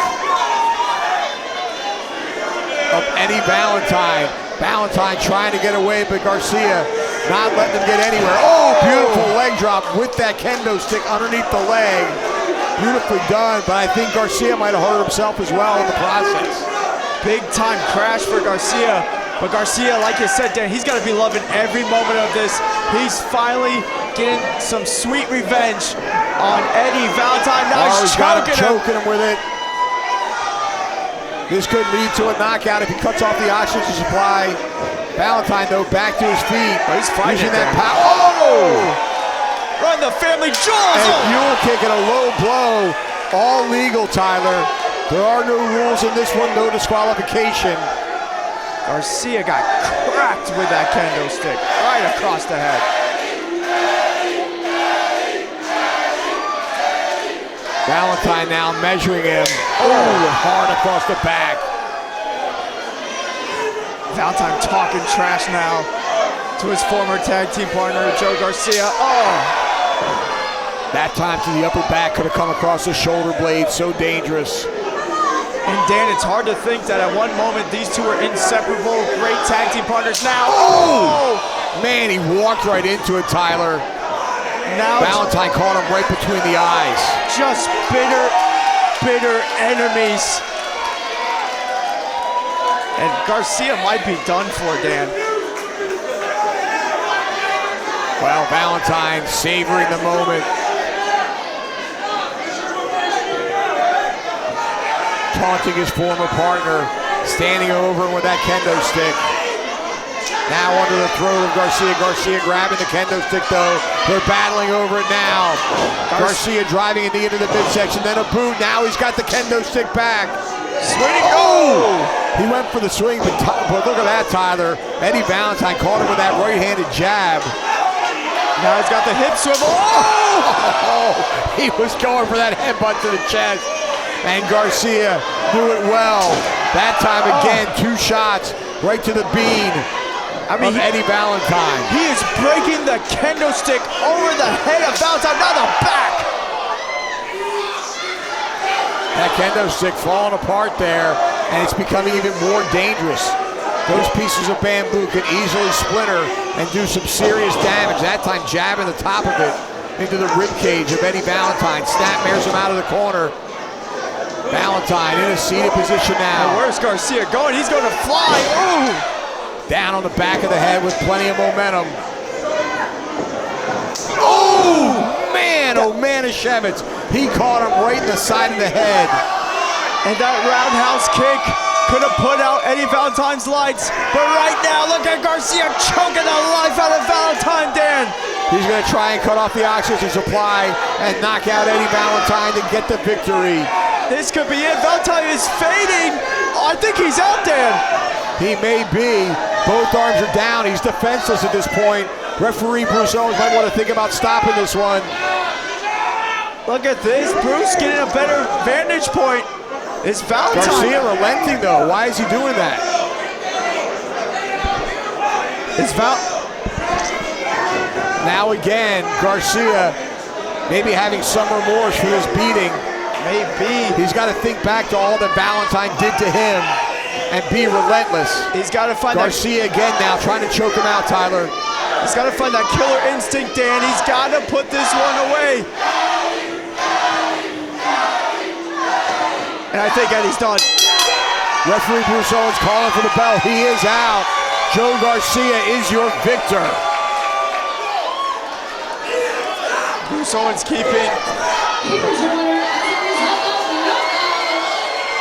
of Eddie Valentine. Valentine trying to get away, but Garcia not letting him get anywhere. Oh, beautiful leg drop with that kendo stick underneath the leg. Beautifully done, but I think Garcia might have hurt himself as well in the process. Big time crash for Garcia. But Garcia, like you said, Dan, he's got to be loving every moment of this. He's finally getting some sweet revenge on Eddie Valentine. Now he's choking him with it. This could lead to a knockout if he cuts off the oxygen supply. Valentine, though, back to his feet. But he's fighting using that power. Oh! Run the family jewels! And mule kick and a low blow. All legal, Tyler. There are no rules in this one, no disqualification. Garcia got cracked with that kendo stick right across the head. Valentine now measuring him. Oh, hard across the back. Valentine talking trash now to his former tag team partner, Joe Garcia. Oh! That time to the upper back, could have come across the shoulder blade, so dangerous. And Dan, it's hard to think that at one moment these two are inseparable, great tag team partners. Now, oh! Man, he walked right into it, Tyler. Now Valentine caught him right between the eyes. Just bitter enemies. And Garcia might be done for, Dan. Well, Valentine savoring the moment. Taunting his former partner, standing over him with that kendo stick. Now under the throat of Garcia. Garcia grabbing the kendo stick, though. They're battling over it now. Garcia driving a knee into the midsection, then a boot. Now he's got the kendo stick back. Swinging. Oh! He went for the swing, but look at that, Tyler. Eddie Valentine caught him with that right-handed jab. Now he's got the hip swivel. Oh! He was going for that headbutt to the chest. And Garcia knew it well. That time again, 2 shots right to the bean. Of Eddie Valentine. He is breaking the kendo stick over the head of Valentine, now the back. That kendo stick falling apart there, and it's becoming even more dangerous. Those pieces of bamboo can easily splinter and do some serious damage. That time jabbing the top of it into the rib cage of Eddie Valentine. Snapmares him out of the corner. Valentine in a seated position now. And where's Garcia going? He's going to fly. Ooh! Down on the back of the head with plenty of momentum. Oh, man, Shevitz. He caught him right in the side of the head. And that roundhouse kick could have put out Eddie Valentine's lights. But right now, look at Garcia choking the life out of Valentine, Dan. He's going to try and cut off the oxygen supply and knock out Eddie Valentine to get the victory. This could be it. Valentine is fading. Oh, I think he's out, Dan. He may be. Both arms are down. He's defenseless at this point. Referee Bruce Owens might want to think about stopping this one. Look at this. Bruce getting a better vantage point. It's Valentine. Garcia relenting, though. Why is he doing that? It's Now again, Garcia maybe having some remorse for this beating. Maybe. He's got to think back to all that Valentine did to him and be relentless. He's got to find Garcia again now, trying to choke him out, Tyler. He's got to find that killer instinct, Dan. He's got to put this one away. And I think Eddie's done. Referee Bruce Owens calling for the bell. He is out. Joe Garcia is your victor. Bruce Owens keeping. Here's your winner as a result of knockout,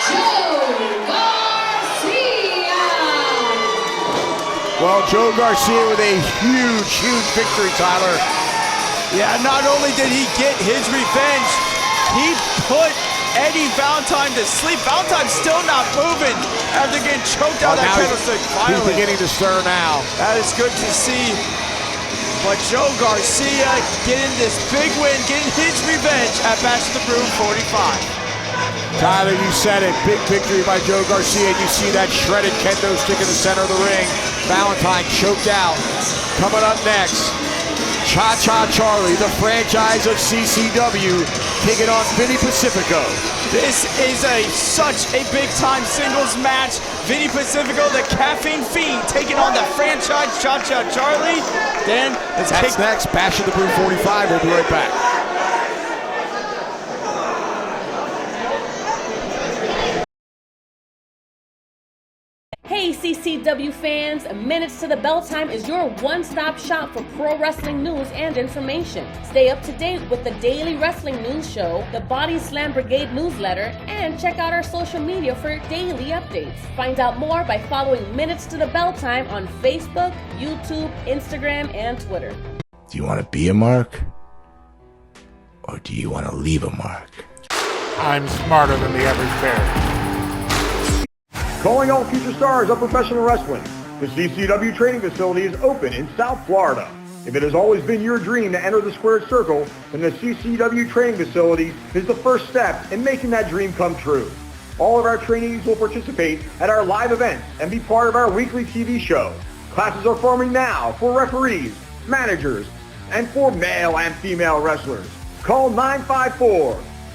Joe Garcia. Well, Joe Garcia with a huge, huge victory, Tyler. Yeah, not only did he get his revenge, he put Eddie Valentine to sleep. Valentine's still not moving after getting choked out of that candlestick. He's beginning to stir now. That is good to see. But Joe Garcia getting this big win, getting his revenge at Bash the Brew 45. Tyler, you said it. Big victory by Joe Garcia. You see that shredded kendo stick in the center of the ring. Valentine choked out. Coming up next, Cha-Cha Charlie, the franchise of CCW, taking on Vinny Pacifico. This is such a big-time singles match. Vinny Pacifico, the caffeine fiend, taking on the franchise Cha-Cha Charlie. Then that's next. Bash of the Brew 45. We'll be right back. Hey CCW fans, Minutes to the Bell Time is your one-stop shop for pro wrestling news and information. Stay up to date with the daily wrestling news show, the Body Slam Brigade newsletter, and check out our social media for daily updates. Find out more by following Minutes to the Bell Time on Facebook, YouTube, Instagram, and Twitter. Do you want to be a mark? Or do you want to leave a mark? I'm smarter than the average bear. Calling all future stars of professional wrestling. The CCW training facility is open in South Florida. If it has always been your dream to enter the squared circle, then the CCW training facility is the first step in making that dream come true. All of our trainees will participate at our live events and be part of our weekly TV show. Classes are forming now for referees, managers, and for male and female wrestlers. Call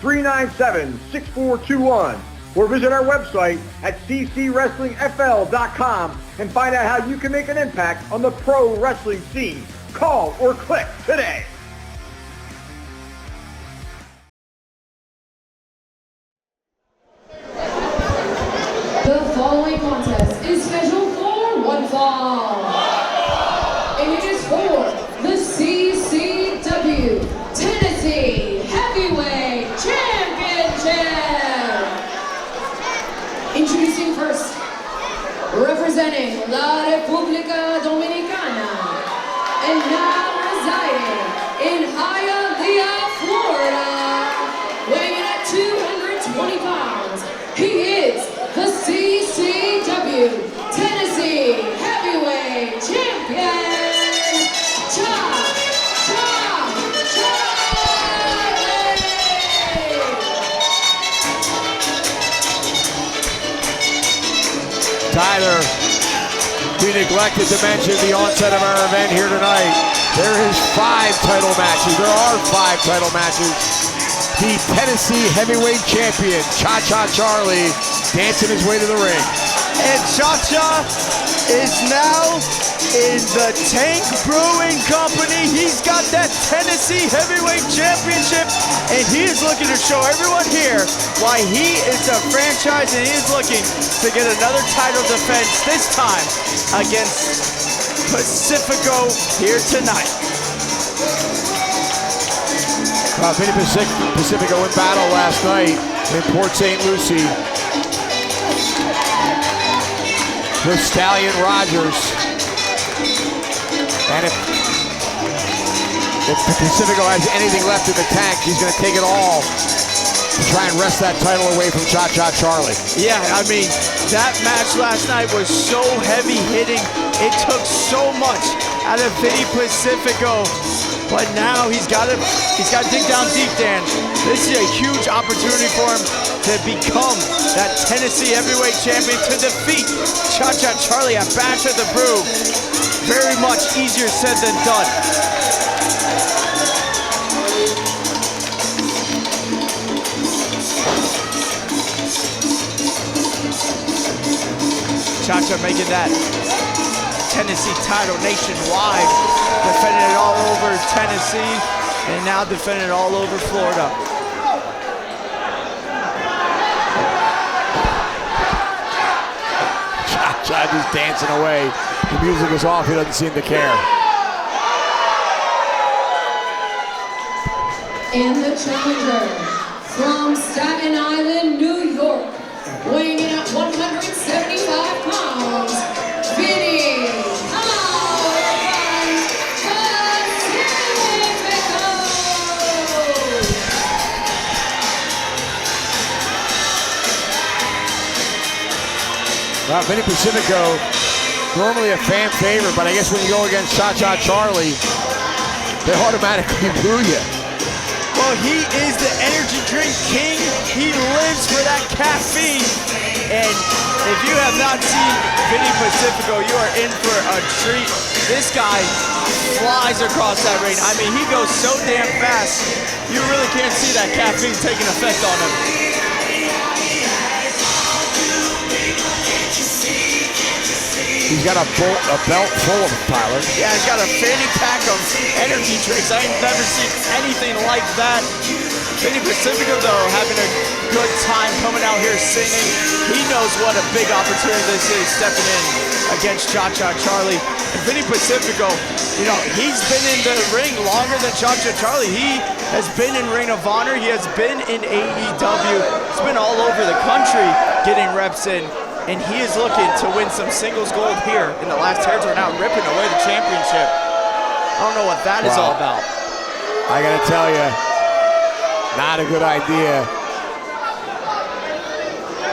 954-397-6421 or visit our website at ccwrestlingfl.com and find out how you can make an impact on the pro wrestling scene. Call or click today. The following contest is scheduled for one fall. And it is for the CCW Tennessee Heavyweight Championship. Introducing first, representing La República Dominicana, and now residing in Hialeah, Florida, weighing in at 220 pounds, he is the CCW Tennessee Heavyweight Champion, Cha-Cha Tyler, we neglected to mention the onset of our event here tonight. There is 5 title matches. There are 5 title matches. The Tennessee Heavyweight Champion, Cha-Cha Charlie, dancing his way to the ring. And Cha-Cha is now in the Tank Brewing Company. He's got that Tennessee Heavyweight Championship, and he is looking to show everyone here why he is a franchise, and he is looking to get another title defense, this time against Pacifico here tonight. Vinny Pacifico in battle last night in Port St. Lucie with Stallion Rogers. And if Pacifico has anything left in the tank, he's going to take it all to try and wrest that title away from Cha-Cha Charlie. Yeah, I mean, that match last night was so heavy hitting. It took so much out of Vinny Pacifico. But now he's got to dig down deep, Dan. This is a huge opportunity for him to become that Tennessee Heavyweight Champion, to defeat Cha-Cha Charlie at Bash at the Brew. Very much easier said than done. Cha-Cha making that Tennessee title nationwide, defending it all over Tennessee, and now defending it all over Florida. Cha-Cha just dancing away. The music is off, he doesn't seem to care. And the challenger from Staten Island, New York, weighing in at 175 pounds, Vinny Pacifico. Well, Vinny Pacifico, normally a fan favorite, but I guess when you go against Cha-Cha Charlie, they automatically boo you. Well, he is the energy drink king. He lives for that caffeine. And if you have not seen Vinny Pacifico, you are in for a treat. This guy flies across that ring. I mean, he goes so damn fast, you really can't see that caffeine taking effect on him. He's got a belt full of them, Tyler. Yeah, he's got a fanny pack of energy drinks. I ain't never seen anything like that. Vinny Pacifico, though, having a good time coming out here singing. He knows what a big opportunity this is, stepping in against Cha-Cha Charlie. And Vinny Pacifico, you know, he's been in the ring longer than Cha-Cha Charlie. He has been in Ring of Honor. He has been in AEW. He's been all over the country getting reps in. And he is looking to win some singles gold here in the last territory, now ripping away the championship. I don't know what that is all about. I gotta tell you, not a good idea.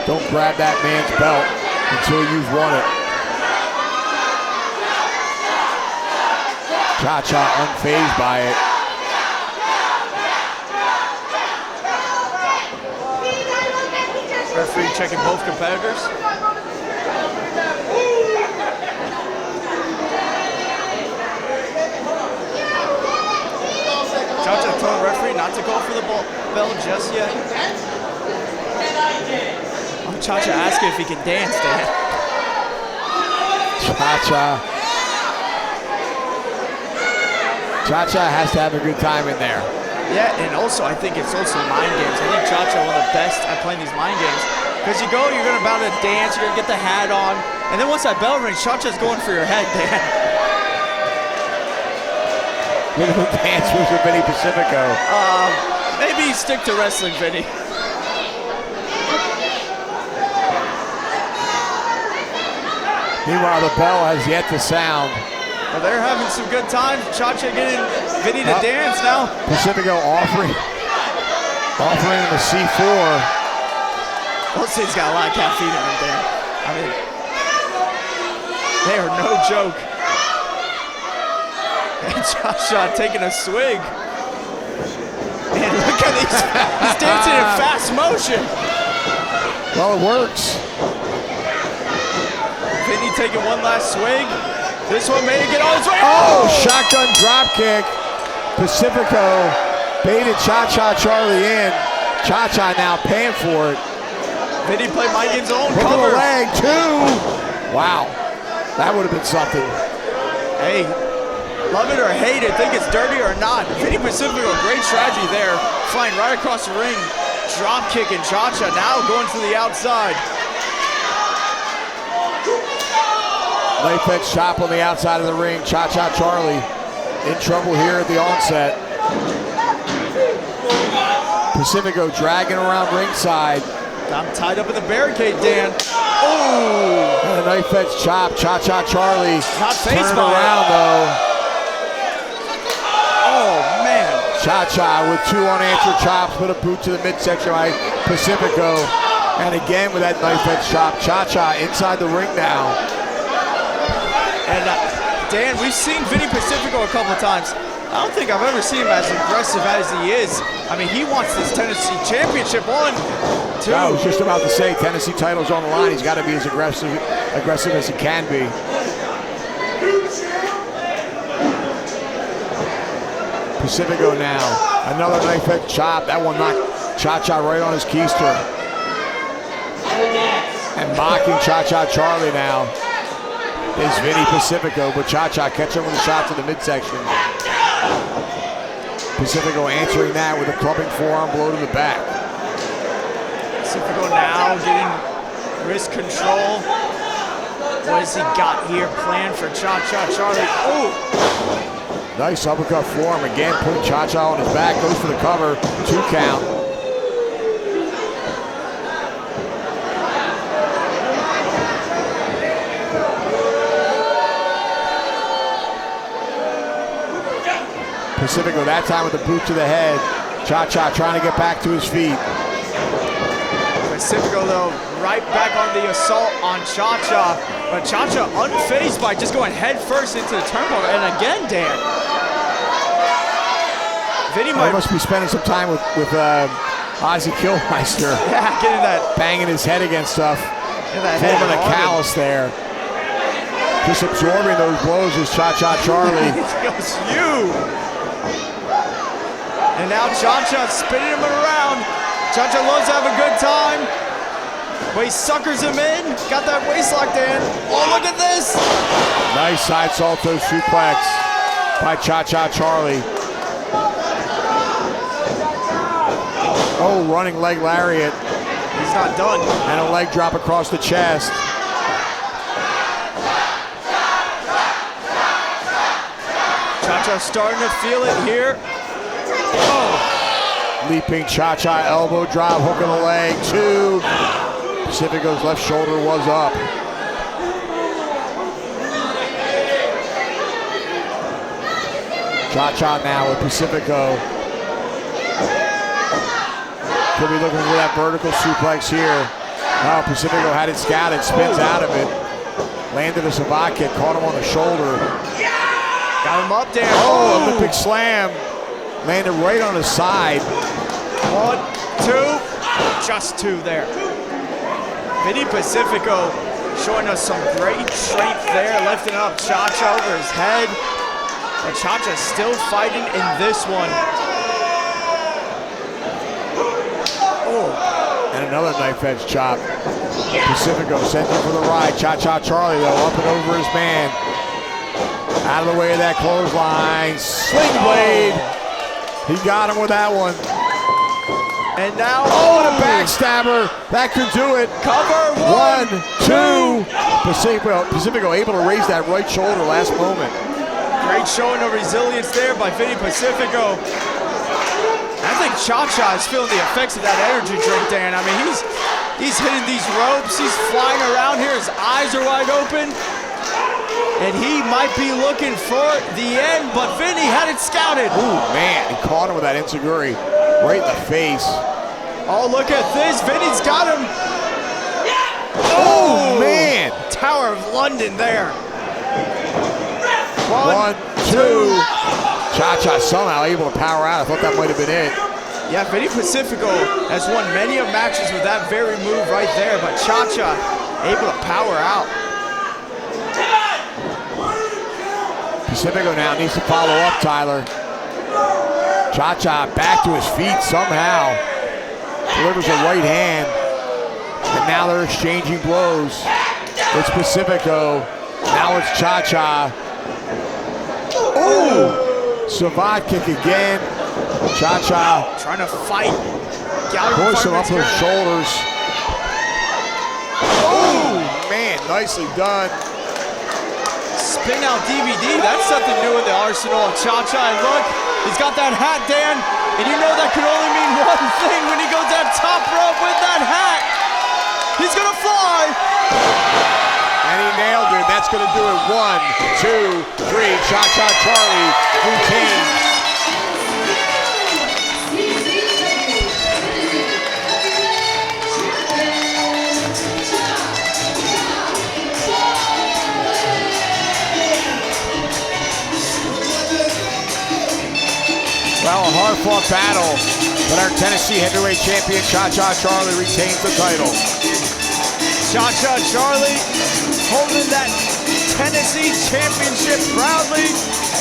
Don't grab that man's belt until you've won it. Cha-Cha unfazed by it. Referee checking both competitors. Cha-Cha told referee not to go for the bell just yet. Oh, Cha-Cha asking if he can dance, Dan. Cha-Cha has to have a good time in there. Yeah, and also I think it's also mind games. I think Cha-Cha one of the best at playing these mind games. Because you go, you're gonna about to dance, you're gonna get the hat on, and then once that bell rings, Cha-Cha's going for your head, Dan. Look at the dance moves with Vinny Pacifico. Maybe stick to wrestling, Vinny. Meanwhile, the bell has yet to sound. Well, they're having some good times. Cha-Cha getting Vinny to dance now. Pacifico offering him a C4. Those things got a lot of caffeine in them, Dan. I mean, they are no joke. And Cha-Cha taking a swig. And look at these, he's dancing in fast motion. Well, it works. Vinny taking one last swig. This one made it get on his way. Oh, shotgun drop kick. Pacifico baited Cha-Cha Charlie in. Cha-Cha now paying for it. Vinny played mind games alone. Hook Cover. of the leg, 2. Wow, that would have been something. Hey, love it or hate it, think it's dirty or not. Vinny Pacifico, great strategy there. Flying right across the ring. Drop kick and Cha-Cha now going to the outside. Knife edge chop on the outside of the ring. Cha-Cha Charlie in trouble here at the onset. Pacifico dragging around ringside. I'm tied up in the barricade, Dan. Oh! And a knife edge chop. Cha-Cha Charlie Not faced turned by around though. Oh, man. Cha-Cha with 2 unanswered chops, put a boot to the midsection by Pacifico. And again with that knife edge chop. Cha-Cha inside the ring now. And Dan, we've seen Vinny Pacifico a couple of times. I don't think I've ever seen him as aggressive as he is. I mean, he wants this Tennessee championship. 1, 2. I was just about to say, Tennessee title's on the line. He's got to be as aggressive as he can be. Pacifico now, another knife edge chop. That one knocked Cha-Cha right on his keister. And mocking Cha-Cha Charlie now is Vinny Pacifico, but Cha-Cha catching with a shot to the midsection. Pacifico answering that with a clubbing forearm blow to the back. Pacifico now getting wrist control. What has he got here planned for Cha-Cha Charlie? Oh! Nice uppercut forearm again, putting Cha-Cha on his back, goes for the cover, 2 count. Pacifico that time with the boot to the head. Cha-Cha trying to get back to his feet. Pacifico though, right back on the assault on Cha-Cha. But Cha-Cha unfazed by just going head first into the turnbuckle. And again, Dan. Vinny must be spending some time with Ozzy Killmeister. Yeah, getting that. Banging his head against stuff. Forming a callus there. Just absorbing those blows is Cha-Cha Charlie. It's you. And now Cha-Cha spinning him around. Cha-Cha loves to have a good time. But he suckers him in. Got that waist locked in. Oh, look at this. Nice side salto suplex by Cha-Cha Charlie. Oh, running leg lariat. He's not done. And a leg drop across the chest. Cha-Cha starting to feel it here. Oh. Leaping Cha-Cha elbow drop, hook of the leg, 2. Pacifico's left shoulder was up. Cha-Cha now with Pacifico. Could be looking for that vertical suplex here. No, Pacifico had it scouted, spins out of it. Landed a savate kick, caught him on the shoulder. Got him up there. Oh, Olympic slam. Landed right on his side. 1, 2, just 2 there. Vinny Pacifico showing us some great strength there, lifting up Cha-Cha over his head. But Cha-Cha's still fighting in this one. Oh. And another knife edge chop. Pacifico sent him for the ride. Cha-Cha Charlie though, up and over his man. Out of the way of that clothesline. Sling blade. He got him with that one. And now, oh, and a backstabber. That could do it. Cover. 1, 2. Pacifico able to raise that right shoulder last moment. Great showing of resilience there by Vinny Pacifico. I think Cha-Cha is feeling the effects of that energy drink, Dan. I mean, he's hitting these ropes. He's flying around here. His eyes are wide open. And he might be looking for the end, but Vinny had it scouted. Ooh, man, he caught him with that enziguri right in the face. Oh, look at this. Vinny's got him. Oh, man. Tower of London there. 1, 2. Cha-Cha somehow able to power out. I thought that might have been it. Yeah, Vinny Pacifico has won many of matches with that very move right there, but Cha-Cha able to power out. Pacifico now needs to follow up, Tyler. Cha-Cha back to his feet somehow. Delivers a right hand. And now they're exchanging blows. It's Pacifico. Now it's Cha-Cha. Oh! Savate kick again. Cha-Cha. Trying to fight. Push him up those shoulders. Oh, man, nicely done. Spin out DVD. That's something new in the arsenal of Cha-Cha. And look, he's got that hat, Dan. And you know that could only mean one thing when he goes that top rope with that hat. He's gonna fly. And he nailed it. That's gonna do it. 1, 2, 3. Cha-Cha Charlie retains. Well, a hard-fought battle, but our Tennessee heavyweight champion, Cha-Cha Charlie, retains the title. Cha-Cha Charlie holding that Tennessee championship proudly,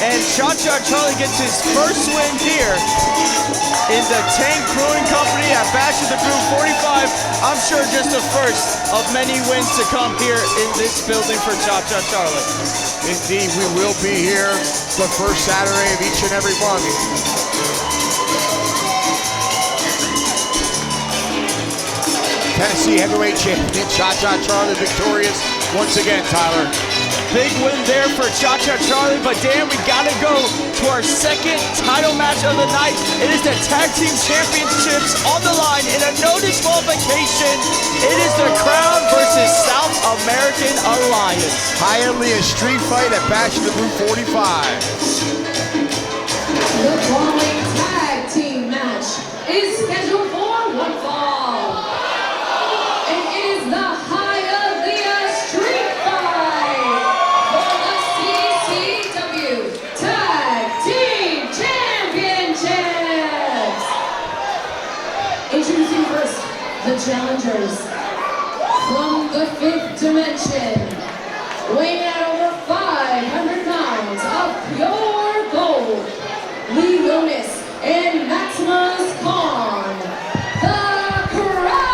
and Cha-Cha Charlie gets his first win here in the Tank Brewing Company at Bash of the Brew 45. I'm sure just the first of many wins to come here in this building for Cha-Cha Charlie. Indeed, we will be here the first Saturday of each and every month. Tennessee heavyweight champion Cha-Cha Charlie victorious once again, Tyler. Big win there for Cha-Cha Charlie, but Dan, we gotta go to our second title match of the night. It is the Tag Team Championships on the line in a no disqualification. It is the Crown versus South American Alliance. Highly a street fight at Bash of the Brew 45. The following tag team match is scheduled for one fall. And it is the Hialeah Street Fight for the CCW Tag Team Championships. Introducing first, the challengers from the 5th dimension, weighing at over 500 pounds of pure gold. Lee Lonis and Maximus Khan, the Crown!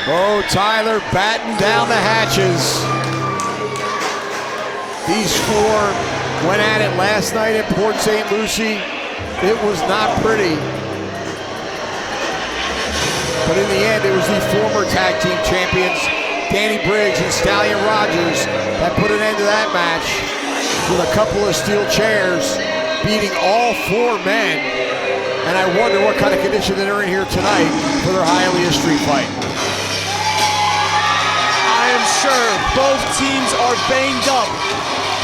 Oh, Tyler batting down the hatches. These four went at it last night at Port St. Lucie. It was not pretty. But in the end, it was the former tag team champions, Danny Briggs and Stallion Rogers, that put an end to that match with a couple of steel chairs, beating all four men. And I wonder what kind of condition they're in here tonight for their Hialeah street fight. I am sure both teams are banged up,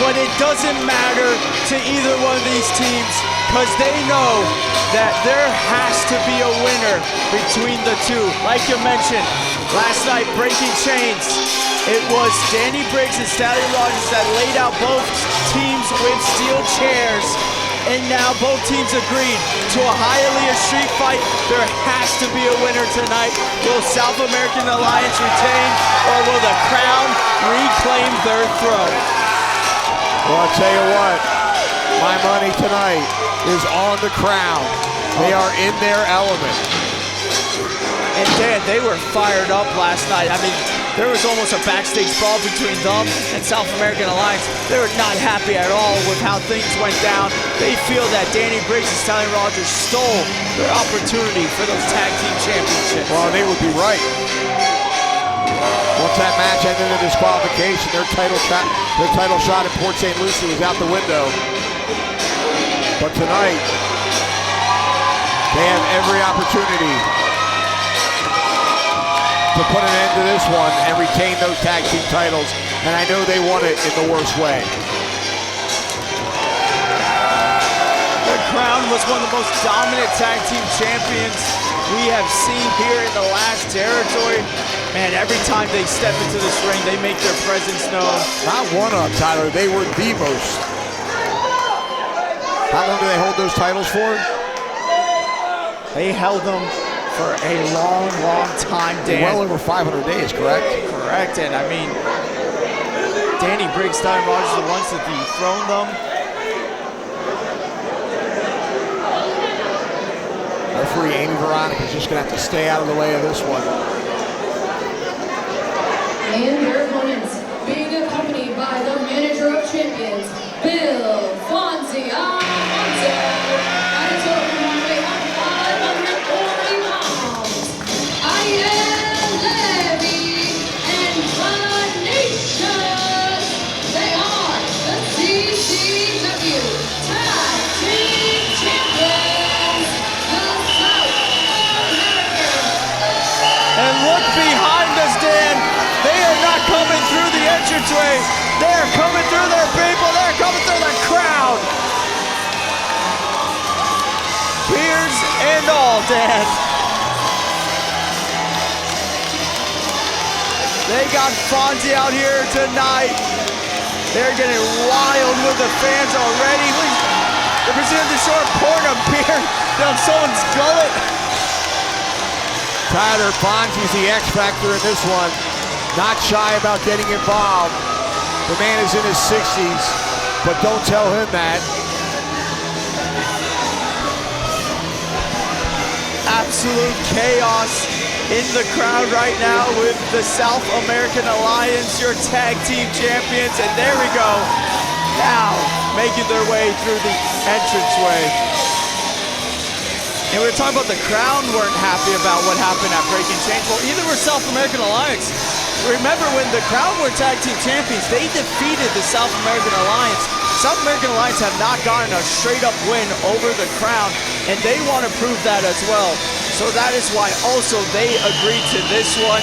but it doesn't matter to either one of these teams because they know that there has to be a winner between the two. Like you mentioned, last night, breaking chains. It was Danny Briggs and Stallion Rogers that laid out both teams with steel chairs. And now both teams agreed to a Hialeah street fight. There has to be a winner tonight. Will South American Alliance retain, or will the Crown reclaim their throne? Well, I'll tell you what, my money tonight is on the Crown. They are in their element. And Dan, they were fired up last night. I mean, there was almost a backstage brawl between them and South American Alliance. They were not happy at all with how things went down. They feel that Danny Briggs and Stallion Rogers stole their opportunity for those tag team championships. Well, they would be right. Once that match ended in disqualification, their title shot at Port St. Lucie was out the window. But tonight, they have every opportunity to put an end to this one and retain those tag team titles. And I know they want it in the worst way. The Crown was one of the most dominant tag team champions we have seen here in the last territory. Man, every time they step into this ring, they make their presence known. Not one of, Tyler, they were the most. How long do they hold those titles for? They held them for a long, long time, Dan. Well over 500 days, correct? Correct, and I mean, Danny Briggs, Stallion Rogers, the ones that dethroned them. Referee Amy Veronica's just going to have to stay out of the way of this one. And their opponents being accompanied by the manager of champions, Bill Fonzie Alonso, at a total combined weight of 540 pounds. I am Levy and Vinicius. They are the CCW Tag Team Champions, the South American. And look behind us, Dan. They are not coming through the entranceway. They are coming through their people. They're coming through the crowd. Beers and all, Dan. They got Fonzie out here tonight. They're getting wild with the fans already. They're presenting the short pouring a beer down someone's gullet. Tyler, Fonzie's the X factor in this one. Not shy about getting involved. The man is in his 60s, but don't tell him that. Absolute chaos in the crowd right now with the South American Alliance, your tag team champions, and there we go. Now making their way through the entranceway. And we were talking about the crowd weren't happy about what happened at Breaking Change. Well, either were South American Alliance. Remember when the Crown were tag team champions, they defeated the South American Alliance. South American Alliance have not gotten a straight up win over the Crown, and they want to prove that as well. So that is why also they agreed to this one.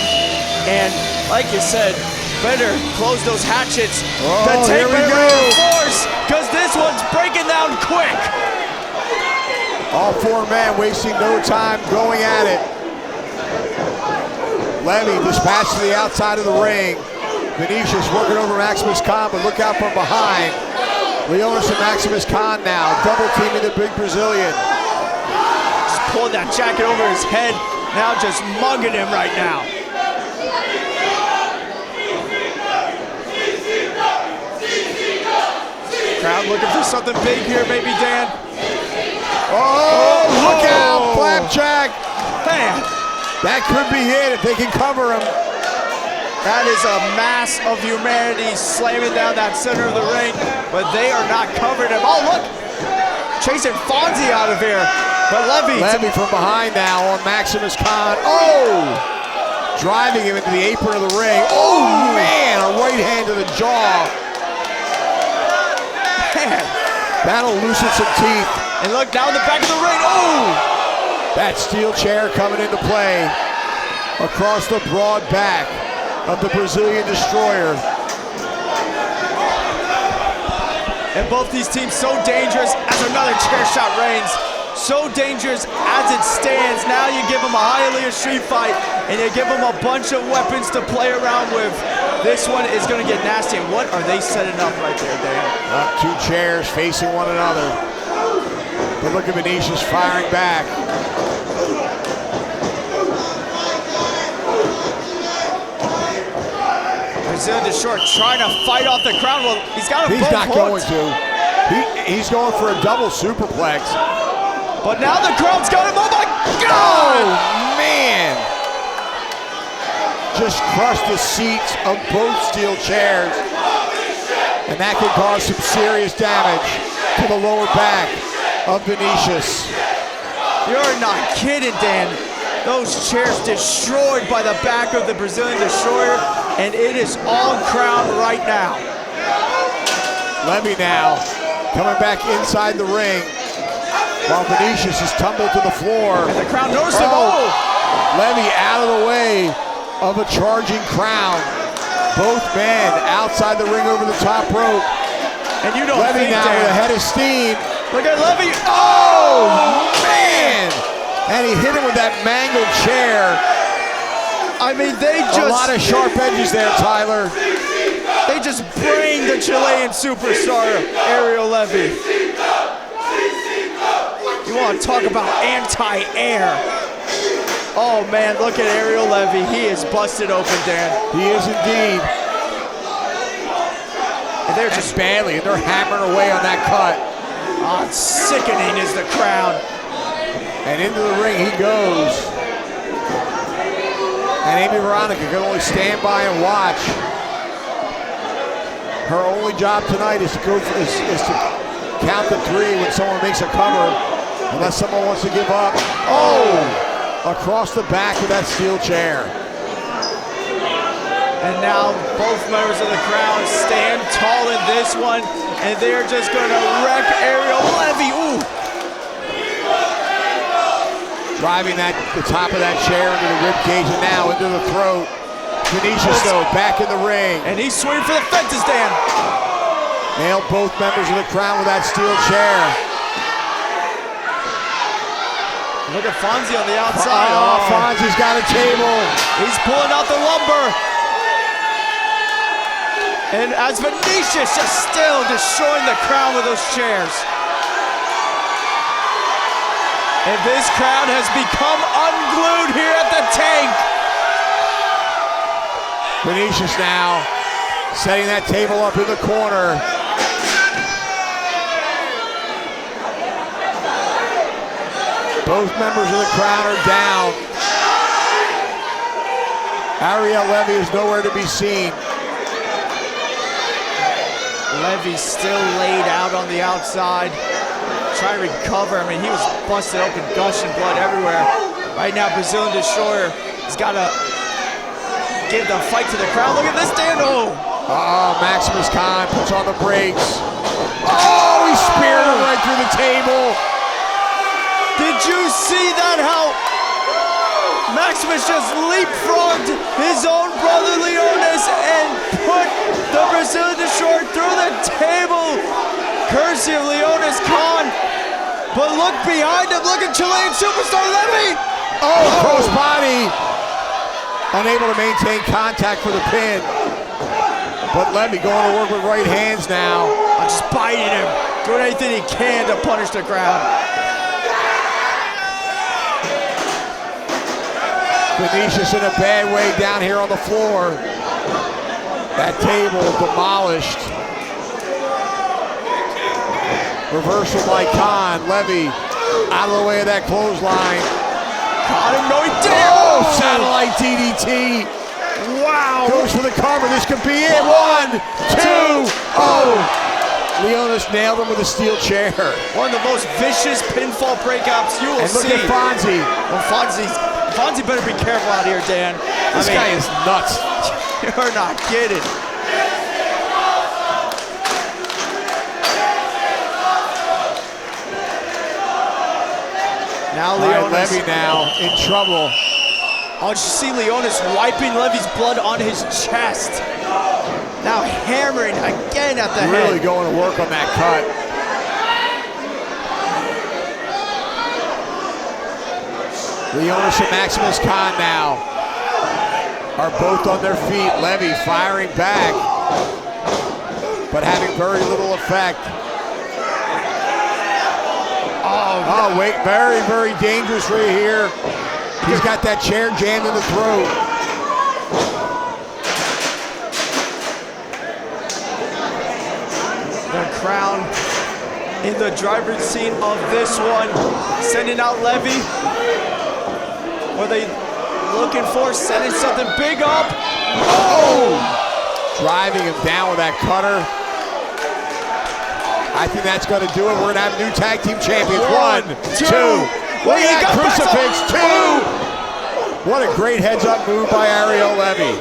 And like you said, better close those hatchets. The tape better reinforce, because this one's breaking down quick. All four men wasting no time going at it. Levy dispatched to the outside of the ring. Vinicius working over Maximus Khan, but look out from behind. Leonis and Maximus Khan now, double teaming the big Brazilian. Just pulled that jacket over his head, now just mugging him right now. Crowd looking for something big here, maybe, Dan. Oh, look out, Flapjack. Man. That could be it if they can cover him. That is a mass of humanity slamming down that center of the ring, but they are not covering him. Oh, look! Chasing Fonzie out of here, but Levy from behind now on Maximus Khan. Oh! Driving him into the apron of the ring. Oh, man, a right hand to the jaw. Man. That'll loosen some teeth. And look, down the back of the ring. Oh! That steel chair coming into play across the broad back of the Brazilian Destroyer. And both these teams so dangerous as another chair shot reigns. So dangerous as it stands. Now you give them a Hialeah street fight and you give them a bunch of weapons to play around with. This one is going to get nasty. And what are they setting up right there, Dan? Two chairs facing one another. But look at Vinicius firing back. Brazilian Destroyer trying to fight off the crowd. Well, he's got him both not hooked. going to. He's going for a double superplex. But now the crowd's got him. Oh my God! Oh man! Just crushed the seats of both steel chairs. And that could cause some serious damage to the lower back of Vinicius. You're not kidding, Dan. Those chairs destroyed by the back of the Brazilian Destroyer, and it is on Crown right now. Levy now coming back inside the ring while Vinicius is tumbled to the floor. And the Crown noticed him. Oh! Levy out of the way of a charging Crown. Both men outside the ring over the top rope. And you don't Levy think, now Dan, with a head of steam. look at Levy. Oh, man! And he hit him with that mangled chair. I mean, they just... A lot of sharp edges there, Tyler. They just brained the Chilean superstar, Ariel Levy. You want to talk about anti-air. Oh, man, look at Ariel Levy. He is busted open, Dan. He is indeed. And they're just badly, and they're hammering away on that cut. Oh, it's sickening is the crowd. And into the ring he goes. And Amy Veronica can only stand by and watch. Her only job tonight is to count to 3 when someone makes a cover, unless someone wants to give up. Oh! Across the back with that steel chair. And now both members of the crowd stand tall in this one, and they're just going to wreck Ariel Levy. Ooh! Driving the top of that chair into the rib cage and now into the throat. Canisius though back in the ring. And he's swinging for the fences, Dan. Nailed both members of the crowd with that steel chair. Look at Fonzie on the outside. Oh, Fonzie's got a table. He's pulling out the lumber. And as Vinicius just still destroying the crowd with those chairs. And this crowd has become unglued here at the tank. Vinicius now setting that table up in the corner. Both members of the crowd are down. Ariel Levy is nowhere to be seen. Levy's still laid out on the outside. Trying to recover. I mean, he was busted open, gushing blood everywhere. Right now, Brazilian Destroyer has got to give the fight to the crowd. Look at this, Dan. Oh! Maximus Khan puts on the brakes. Oh, he speared him right through the table. Did you see that? How Maximus just leapfrogged his own brother Leonis and put the Brazilian Destroyer through the table. Courtesy of Leonis Khan. But look behind him. Look at Chilean superstar Levy. Oh, cross body. Unable to maintain contact for the pin. But Levy going to work with right hands now. Just biting him. Doing anything he can to punish the crowd. Vinicius in a bad way down here on the floor. That table demolished. Reversal by Khan. Levy out of the way of that clothesline. Caught him, no he did! Oh, satellite DDT. Wow. Goes for the cover, this could be it. 1, 2, oh. Leonis nailed him with a steel chair. One of the most vicious pinfall breakups you will see. And look at Fonzie. Well, Fonzie better be careful out here, Dan. This guy is nuts. You're not kidding. Now Leonis. Levy now in trouble. Oh, did you see Leonis wiping Levy's blood on his chest? Now hammering again at the head. Really going to work on that cut. Leonis and Maximus Khan now are both on their feet. Levy firing back, but having very little effect. Oh, wait, very, very dangerous right here. He's got that chair jammed in the throat. The crowd in the driver's seat of this one, sending out Levy. What are they looking for? Setting something big up. Oh! Driving him down with that cutter. I think that's going to do it. We're going to have new tag team champions. 1, 2. Look at that crucifix. 2. What a great heads-up move by Ariel Levy.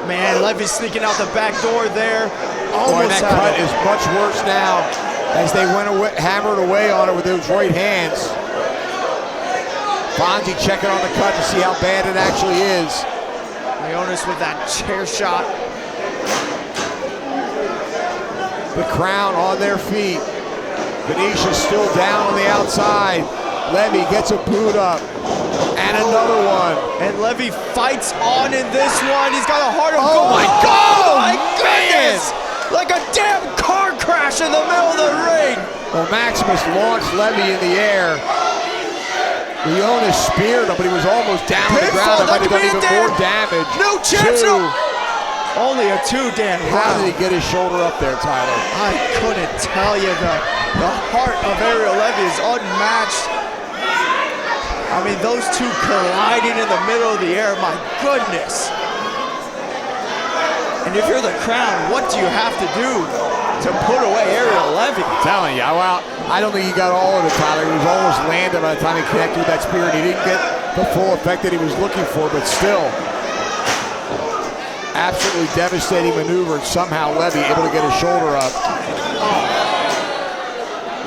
Man, Levy's sneaking out the back door there. Boy, that cut is much worse now as they went away, hammered away on it with those right hands. Fonzie checking on the cut to see how bad it actually is. Leonis with that chair shot. The crowd on their feet. Vinicius still down on the outside. Levy gets a boot up. And another one. And Levy fights on in this one. He's got a heart of gold. My God! Oh my goodness! Like a damn car crash in the middle of the ring. Well, Maximus launched Levy in the air. Leonis speared him, but he was almost down on the ground. That might have done even more damage. No chance. Only a 2, Dan. How did he get his shoulder up there, Tyler? I couldn't tell you. The heart of Ariel Levy is unmatched. I mean, those two colliding in the middle of the air, my goodness. And if you're the Crown, what do you have to do to put away Ariel Levy? I'm telling you, well, I don't think he got all of it, Tyler. He was almost landed by the time he connected with that spear, and he didn't get the full effect that he was looking for, but still, absolutely devastating maneuver, and somehow Levy able to get his shoulder up.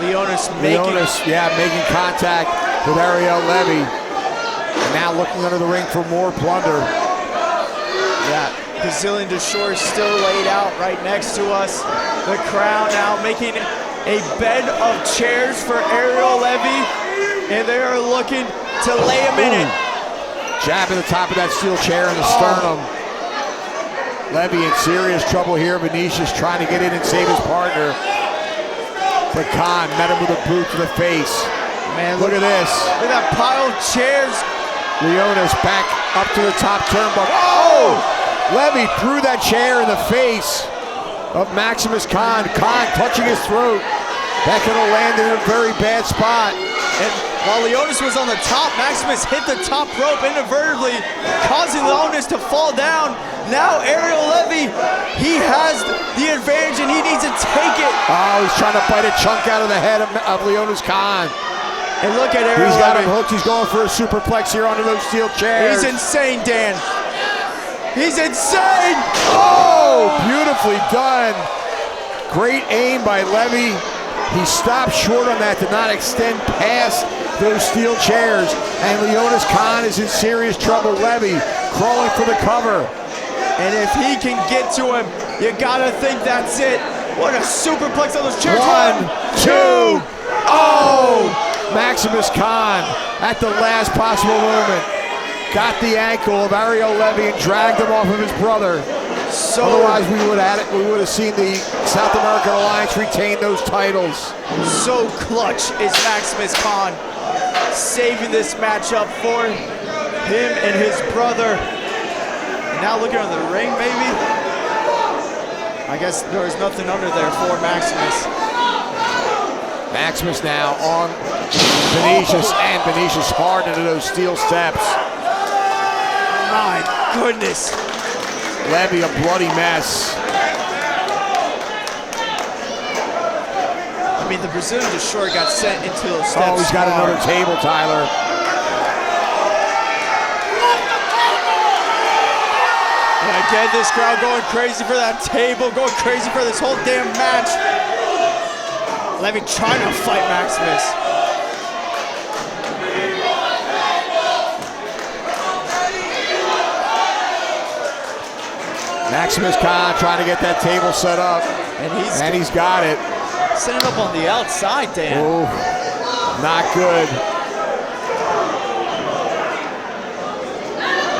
Leonis making contact with Ariel Levy. And now looking under the ring for more plunder. Yeah, Brazilian Deshore still laid out right next to us. The Crown now making a bed of chairs for Ariel Levy, and they are looking to lay him in it. Jab at the top of that steel chair in the sternum. Levy in serious trouble here. Vinicius trying to get in and save his partner. But Khan met him with a boot to the face. Man, look at this. Look at that pile of chairs. Leonis back up to the top turnbuckle. Oh! Levy threw that chair in the face of Maximus Khan. Khan clutching his throat. That could have landed in a very bad spot. And while Leonis was on the top, Maximus hit the top rope inadvertently, causing Leonis to fall down. Now Ariel Levy, he has the advantage and he needs to take it. Oh, he's trying to bite a chunk out of the head of Leonis Khan. And look at Ariel Levy. He's got him hooked. He's going for a superplex here onto those steel chairs. He's insane, Dan. He's insane! Oh, beautifully done. Great aim by Levy. He stopped short on that, did not extend past those steel chairs. And Leonis Khan is in serious trouble. Levy crawling for the cover. And if he can get to him, you gotta think that's it. What a superplex on those chairs. 1, 2, oh! Maximus Khan at the last possible moment got the ankle of Ariel Levy and dragged him off of his brother. So otherwise, we would have seen the South American Alliance retain those titles. So clutch is Maximus Khan, saving this matchup for him and his brother. And now looking on the ring, maybe. I guess there was nothing under there for Maximus. Maximus now on Vinicius, and Vinicius hard into those steel steps. My goodness. Levy a bloody mess. I mean, the Brazilian Deshore got sent into those steps. Oh, he's got another table, Tyler. And again, this crowd going crazy for that table, going crazy for this whole damn match. Levy trying to fight Maximus. Maximus Khan trying to get that table set up, and he's got it. Set it up on the outside, Dan. Oh, not good.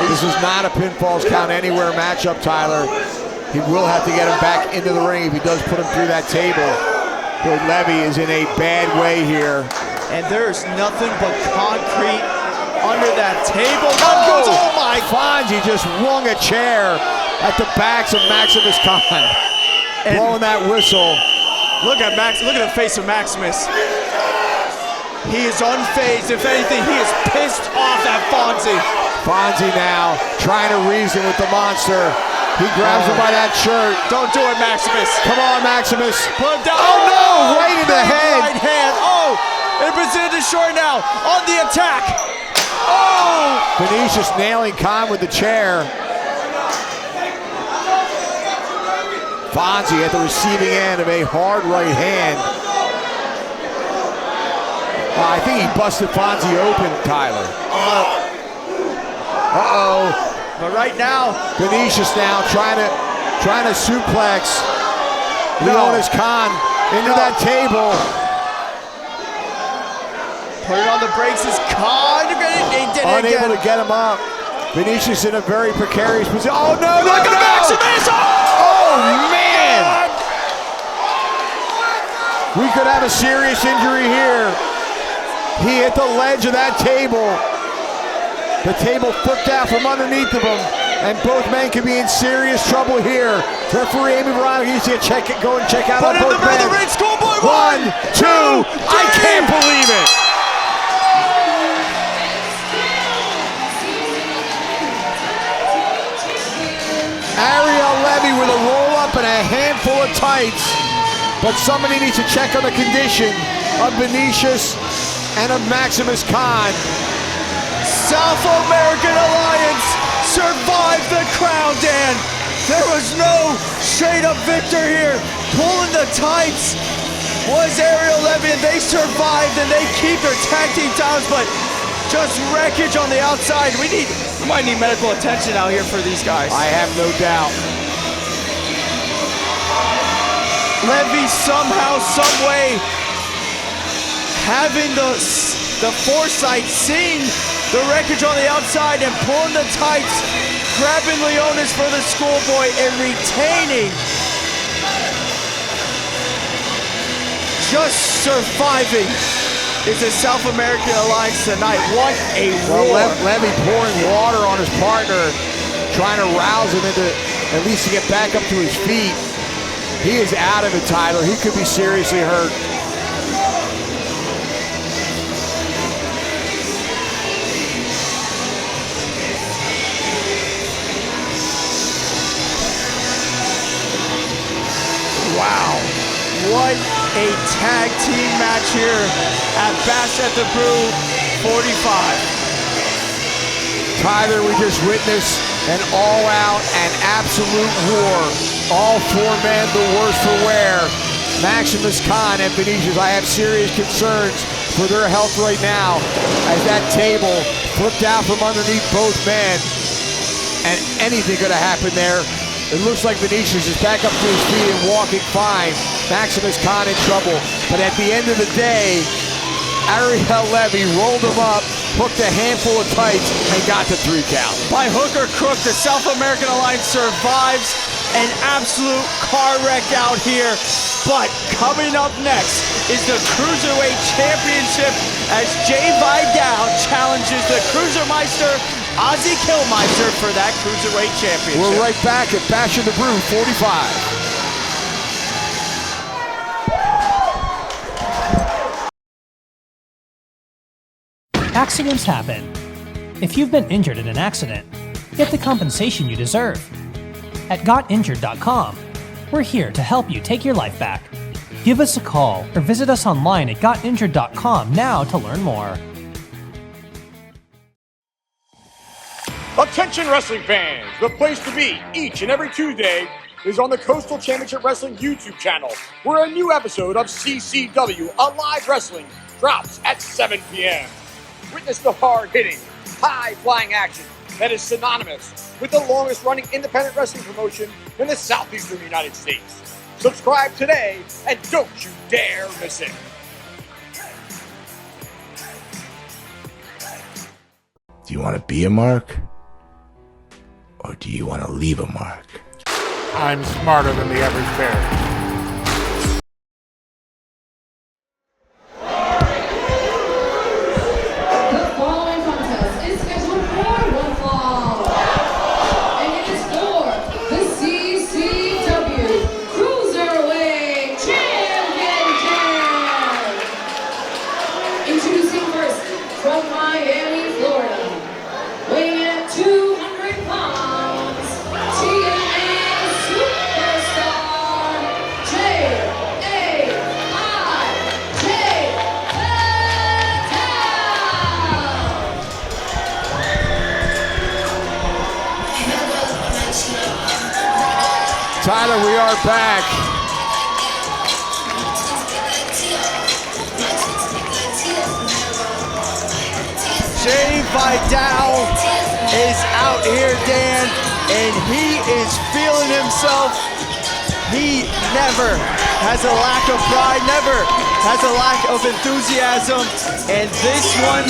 This is not a pinfalls count anywhere matchup, Tyler. He will have to get him back into the ring if he does put him through that table. But Levy is in a bad way here. And there's nothing but concrete under that table. Oh my! Fonzie just wrung a chair at the backs of Maximus Khan. Blowing that whistle. Look at Max. Look at the face of Maximus. He is unfazed. If anything, he is pissed off at Fonzie. Fonzie now trying to reason with the monster. He grabs him by that shirt. Don't do it, Maximus. Come on, Maximus. Put him down. Oh no! Right in the head. Right hand. Oh! And Brazilian Deshore now on the attack. Oh! Vinicius nailing Khan with the chair. Fonzie at the receiving end of a hard right hand. I think he busted Fonzie open, Tyler. Uh-oh. But right now, Vinicius now trying to suplex Leonis Khan into that table. Put it on the brakes is Khan. Unable to get him up. Vinicius in a very precarious position. Oh no! Look at Maximus! Oh man! We could have a serious injury here. He hit the ledge of that table. The table flipped out from underneath of him, and both men could be in serious trouble here. Referee Amy Veronica needs to go and check out on both men. 1, 2, I can't believe it! Levy with a roll-up and a handful of tights. But somebody needs to check on the condition of Vinicius and of Maximus Khan. South American Alliance survived the crown, Dan. There was no straight-up victor here. Pulling the tights was Ariel Levy, and they survived, and they keep their tag team titles, but just wreckage on the outside. We might need medical attention out here for these guys. I have no doubt. Levy somehow, someway, having the foresight, seeing the wreckage on the outside and pulling the tights, grabbing Leonis for the schoolboy and retaining. Just surviving is the South American Alliance tonight. What a war. Levy pouring water on his partner, trying to rouse him into at least to get back up to his feet. He is out of it, Tyler. He could be seriously hurt. Wow. What a tag team match here at Bash at the Brew 45. Tyler, we just witnessed an all-out and absolute war. All four men, the worse for wear. Maximus Khan and Vinicius, I have serious concerns for their health right now as that table flipped out from underneath both men. And anything could have happened there. It looks like Vinicius is back up to his feet and walking fine. Maximus Khan in trouble. But at the end of the day, Ariel Levy rolled him up, hooked a handful of tights, and got the 3 count. By hook or crook, the South American Alliance survives an absolute car wreck out here. But coming up next is the Cruiserweight Championship as Jay Vidal challenges the Cruisermeister, Ozzy Killmeister, for that Cruiserweight Championship. We're right back at Bash of the Brew 45. Accidents happen. If you've been injured in an accident, get the compensation you deserve. At GotInjured.com, we're here to help you take your life back. Give us a call or visit us online at GotInjured.com now to learn more. Attention wrestling fans, the place to be each and every Tuesday is on the Coastal Championship Wrestling YouTube channel, where a new episode of CCW, A Live Wrestling, drops at 7 p.m. Witness the hard-hitting, high-flying action that is synonymous with the longest-running independent wrestling promotion in the southeastern United States. Subscribe today and don't you dare miss it. Do you want to be a mark? Or do you want to leave a mark? I'm smarter than the average bear. Tyler, we are back. Jay Vidal is out here, Dan, and he is feeling himself. He never has a lack of pride, never has a lack of enthusiasm, and this one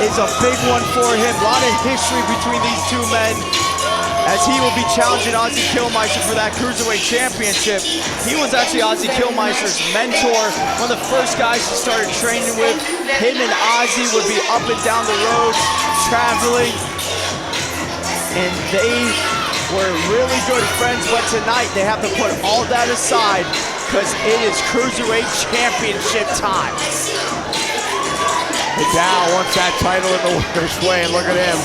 is a big one for him. A lot of history between these two men, as he will be challenging Ozzy Killmeister for that Cruiserweight Championship. He was actually Ozzy Killmeister's mentor, one of the first guys he started training with. Him and Ozzy would be up and down the road, traveling, and they were really good friends, but tonight they have to put all that aside because it is Cruiserweight Championship time. Vidal wants that title in the winner's way, and look at him.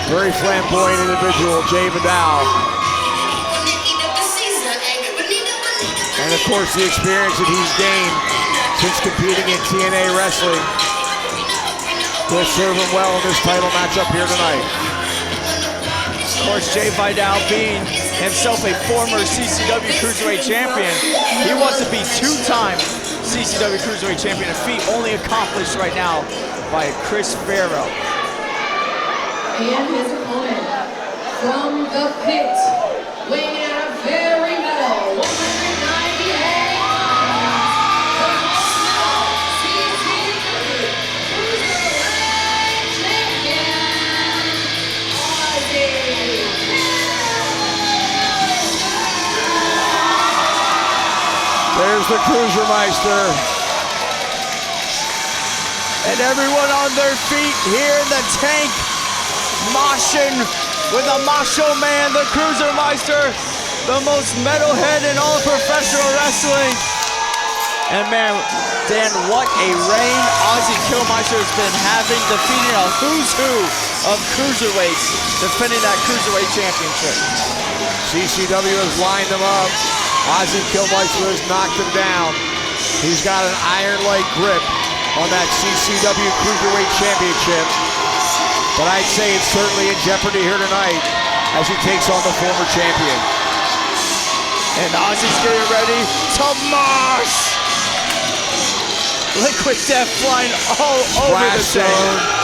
Very flamboyant individual, Jay Vidal. And of course, the experience that he's gained since competing in TNA wrestling will serve him well in this title matchup here tonight. Of course, Jay Vidal being himself a former CCW Cruiserweight champion, he wants to be two-time CCW Cruiserweight champion, a feat only accomplished right now by Chris Farrow. And his opponent from the pit, weighing out a very metal 198 There's the Cruisermeister. And everyone on their feet here in the tank, moshing with a macho man, the Cruisermeister, the most metalhead in all professional wrestling. And man, Dan, what a reign Ozzy Killmeister has been having, defeating a who's who of cruiserweights, defending that Cruiserweight championship. CCW has lined them up. Ozzy Killmeister has knocked him down. He's got an iron-like grip on that CCW Cruiserweight Championship. But I'd say it's certainly in jeopardy here tonight as he takes on the former champion. And Ozzy's getting ready to mosh! Liquid Death flying all over the tank.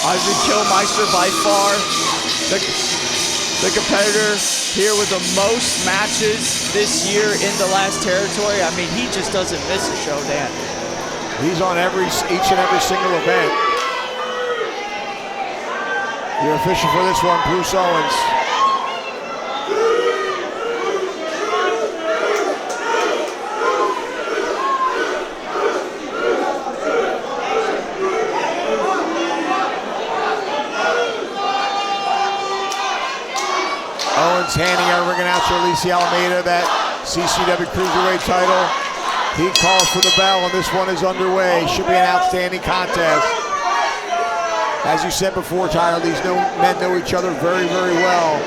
Ozzy Killmeister by far the competitor here with the most matches this year in the last territory. I mean, he just doesn't miss a show, Dan. He's on each and every single event. Your official for this one, Bruce Owens. Owens handing our ring announcer Alicia Almeida that CCW Cruiserweight title. He calls for the bell, and this one is underway. Should be an outstanding contest. As you said before, Tyler, these men know each other very, very well.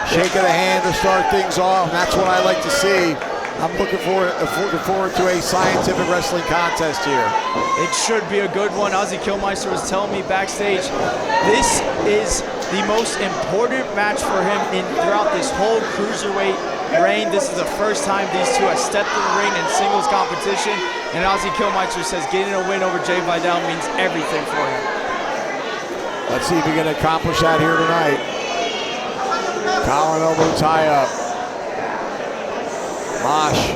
Shake of the hand to start things off, and that's what I like to see. I'm looking forward to a scientific wrestling contest here. It should be a good one. Ozzy Killmeister was telling me backstage, this is the most important match for him throughout this whole Cruiserweight reign. This is the first time these two have stepped in the ring in singles competition, and Ozzy Killmeister says getting a win over Jay Vidal means everything for him. Let's see if he can accomplish that here tonight. Collar and elbow tie up. Mosh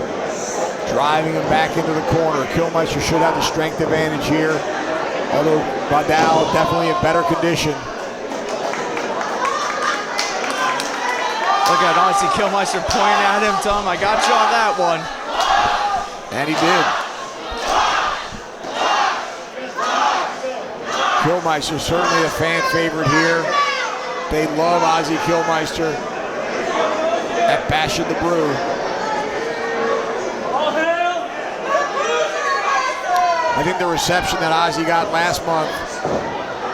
driving him back into the corner. Killmeister should have the strength advantage here, although Vidal definitely in better condition. Look at Ozzy Killmeister pointing at him, telling him, I got you on that one. And he did. Killmeister certainly a fan favorite here. They love Ozzy Killmeister at Bash at the Brew. I think the reception that Ozzy got last month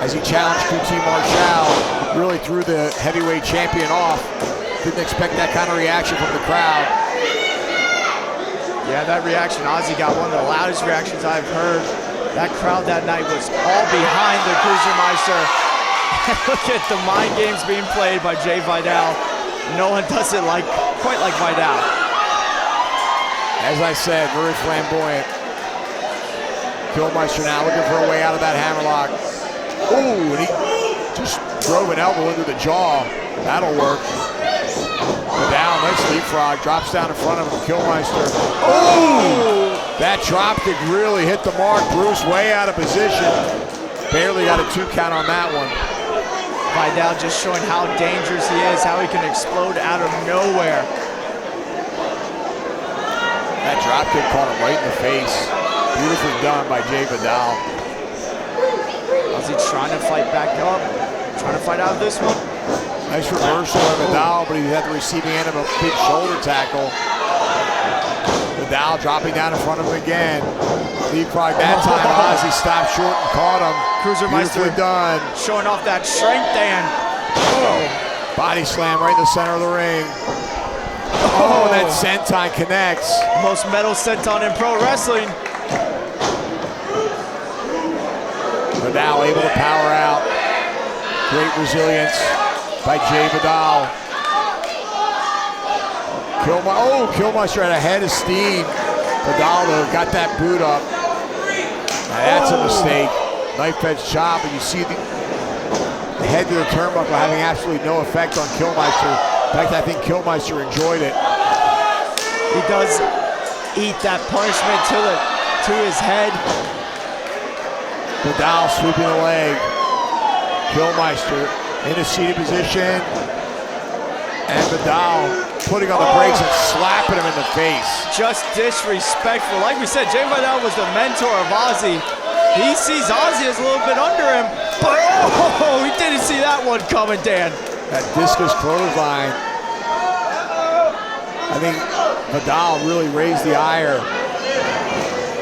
as he challenged QT Marshall really threw the heavyweight champion off. Didn't expect that kind of reaction from the crowd. Yeah, that reaction, Ozzy got one of the loudest reactions I've heard. That crowd that night was all behind the Cruisermeister. Look at the mind games being played by Jay Vidal. No one does it quite like Vidal. As I said, very flamboyant. Killmeister now looking for a way out of that hammerlock. Ooh, and he just drove an elbow into the jaw. That'll work. Down, nice leapfrog, drops down in front of him, Killmeister. Ooh! That drop kick really hit the mark. Bruce way out of position. Barely got a 2 count on that one. Vidal just showing how dangerous he is, how he can explode out of nowhere. That drop kick caught him right in the face. Beautifully done by Jay Vidal. Ozzy trying to fight back up, trying to fight out of this one. Nice reversal of Vidal, but he's at the receiving end of a big shoulder tackle. Vidal dropping down in front of him again. Leapfrog that time. Ozzy stopped short and caught him. Cruisermeister done. showing off that strength, Dan. Oh. Body slam right in the center of the ring. Oh, and that senton connects. Most metal senton in pro wrestling. Vidal able to power out. Great resilience by Jay Vidal. Killmeister had a head of steam. Vidal though got that boot up. Now that's a mistake. Knife edge chop, and you see the head to the turnbuckle having absolutely no effect on Killmeister. In fact, I think Killmeister enjoyed it. He does eat that punishment to his head. Vidal sweeping the leg. Killmeister in a seated position. And Vidal putting on the brakes and slapping him in the face. Just disrespectful. Like we said, Jay Vidal was the mentor of Ozzy. He sees Ozzy as a little bit under him, but he didn't see that one coming, Dan. That discus clothesline. I think Vidal really raised the ire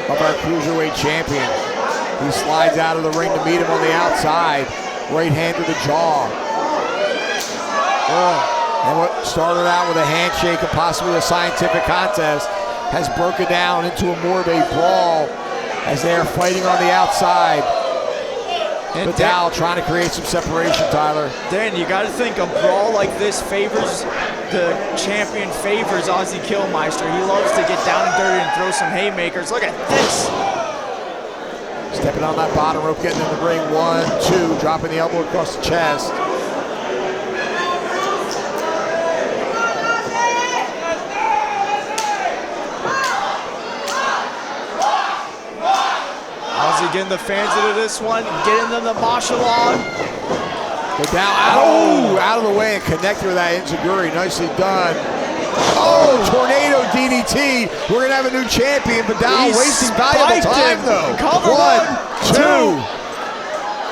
of our Cruiserweight champion. He slides out of the ring to meet him on the outside. Right hand to the jaw. And what started out with a handshake and possibly a scientific contest has broken down into a more of a brawl as they are fighting on the outside. And Vidal trying to create some separation, Tyler. Dan, you got to think a brawl like this favors the champion, favors Ozzy Killmeister. He loves to get down and dirty and throw some haymakers. Look at this. Stepping on that bottom rope, getting in the ring. 1, 2, dropping the elbow across the chest. Ozzy getting the fans into this one, getting them the martial on. Vidal out of the way and connected with that enziguri. Nicely done. Oh, tornado DDT. We're going to have a new champion. Vidal wasting valuable time, though. 1, 2.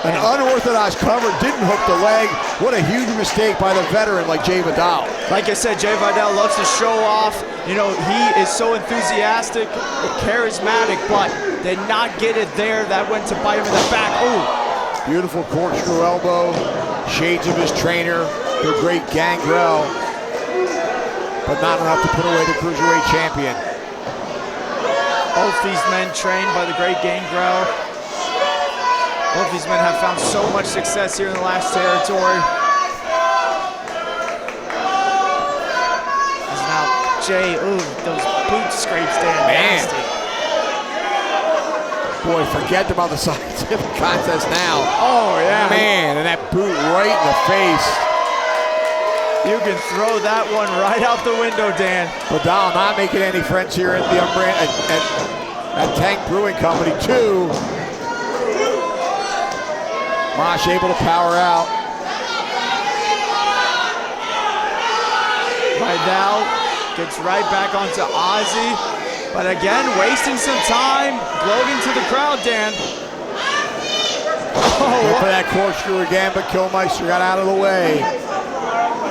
An unorthodox cover, didn't hook the leg. What a huge mistake by the veteran like Jay Vidal. Like I said, Jay Vidal loves to show off. You know, he is so enthusiastic, charismatic, but did not get it there. That went to bite him in the back. Oh, beautiful corkscrew elbow. Shades of his trainer, the great Gangrel. But not enough to put away the Cruiserweight champion. Both these men trained by the great Gangrel. Both these men have found so much success here in the last territory. As now Jay, those boot scrapes, Dan, nasty. Boy, forget about the scientific contest now. Oh, yeah. Man, and that boot right in the face. You can throw that one right out the window, Dan. Vidal not making any friends here at the at Tank Brewing Company. 2. Mosh able to power out. Vidal gets right back onto Ozzy. But again, wasting some time, gloating to the crowd, Dan. Look for that corkscrew again, but Killmeister got out of the way.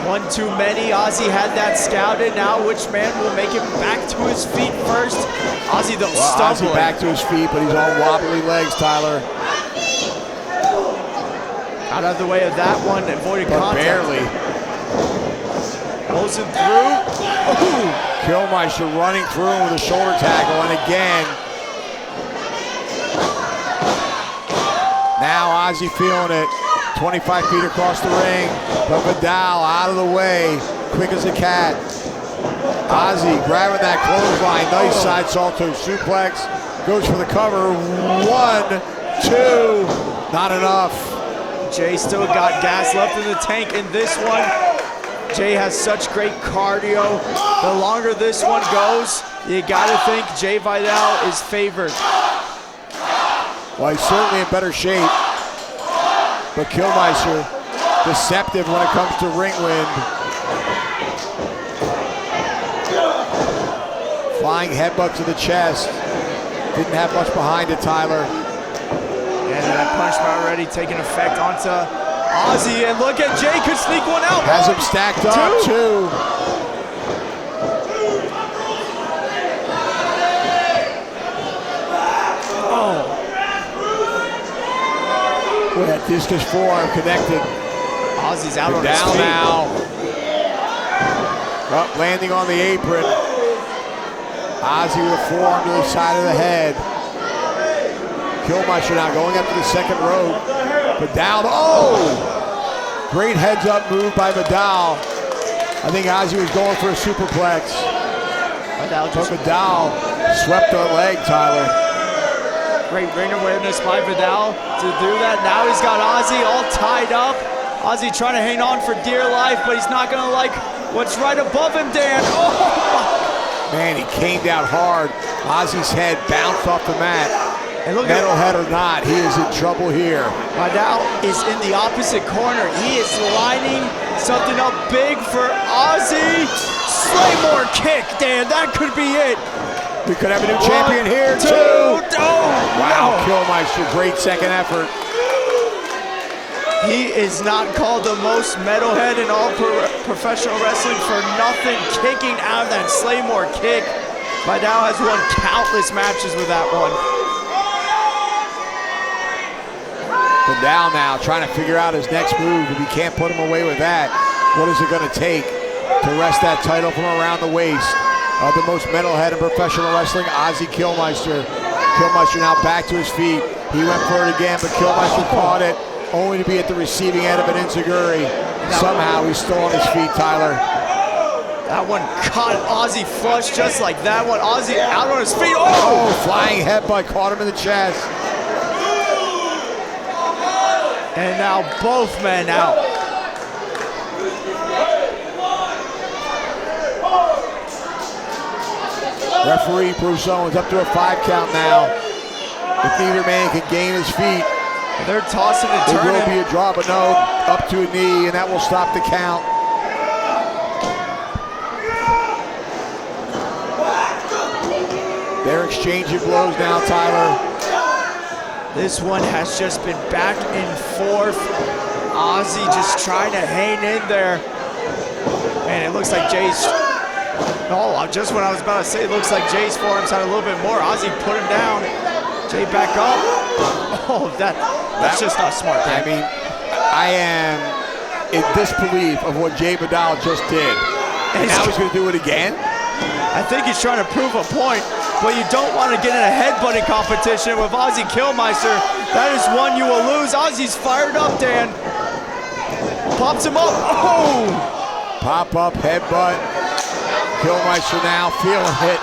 One too many. Ozzy had that scouted. Now which man will make him back to his feet first? Ozzy though stumbling. Ozzy back to his feet, but he's on wobbly legs, Tyler. Out of the way of that one, avoided contact. Barely. Pulls him through. Ooh. Killmeister running through him with a shoulder tackle, and again. Now Ozzy feeling it. 25 feet across the ring, but Vidal out of the way, quick as a cat. Ozzy grabbing that clothesline, nice side salto suplex, goes for the cover. 1, 2, not enough. Jay still got gas left in the tank in this one. Jay has such great cardio. The longer this one goes, you gotta think Jay Vidal is favored. Well, he's certainly in better shape, but Killmeister, deceptive when it comes to ring wind. Flying headbutt to the chest. Didn't have much behind it, Tyler. And that punishment already taking effect onto Ozzy, and look at Jay could sneak one out. Has him stacked up, 2. discus forearm connected. Ozzy's out on his down feet. now. Up, landing on the apron. Ozzy with a forearm to the side of the head. Killmeister now going up to the second rope. But down, oh! Great heads-up move by Vidal. I think Ozzy was going for a superplex. But Vidal swept the leg, Tyler. Great ring awareness by Vidal to do that. Now he's got Ozzy all tied up. Ozzy trying to hang on for dear life, but he's not gonna like what's right above him, Dan. Oh! Man, he came down hard. Ozzy's head bounced off the mat. And look Metalhead or not, he is in trouble here. Vidal is in the opposite corner. He is lining something up big for Ozzy. Slaymore kick, Dan. That could be it. We could have a new champion here, two. too. Oh, wow, no. Killmeister, great second effort. He is not called the most metalhead in all professional wrestling for nothing. Kicking out of that Slaymore kick. Vidal has won countless matches with that one. Vidal now trying to figure out his next move. If he can't put him away with that, what is it going to take to wrest that title from around the waist of the most metalhead in professional wrestling, Ozzy Killmeister. Killmeister now back to his feet. He went for it again, but Killmeister caught it, only to be at the receiving end of an enziguri. Somehow he's still on his feet, Tyler. That one caught Ozzy flush just like that one. Ozzy out on his feet. Oh! Flying headbutt caught him in the chest. And now both men out. Referee Bruce Owens up to a 5 count now. If neither man can gain his feet, they're tossing and turning. It will be a draw, but no, up to a knee, and that will stop the count. They're exchanging blows now, Tyler. This one has just been back and forth. Ozzy just trying to hang in there. Man, it looks like Jay's... Oh, just what I was about to say, it looks like Jay's forearms had a little bit more. Ozzy put him down. Jay back up. Oh, that's just not smart, man. I mean, I am in disbelief of what Jay Vidal just did. And now he's going to do it again? I think he's trying to prove a point, but you don't want to get in a headbutting competition with Ozzy Killmeister. That is one you will lose. Ozzy's fired up, Dan. Pops him up. Oh! Pop up, headbutt. Killmeister now feeling it.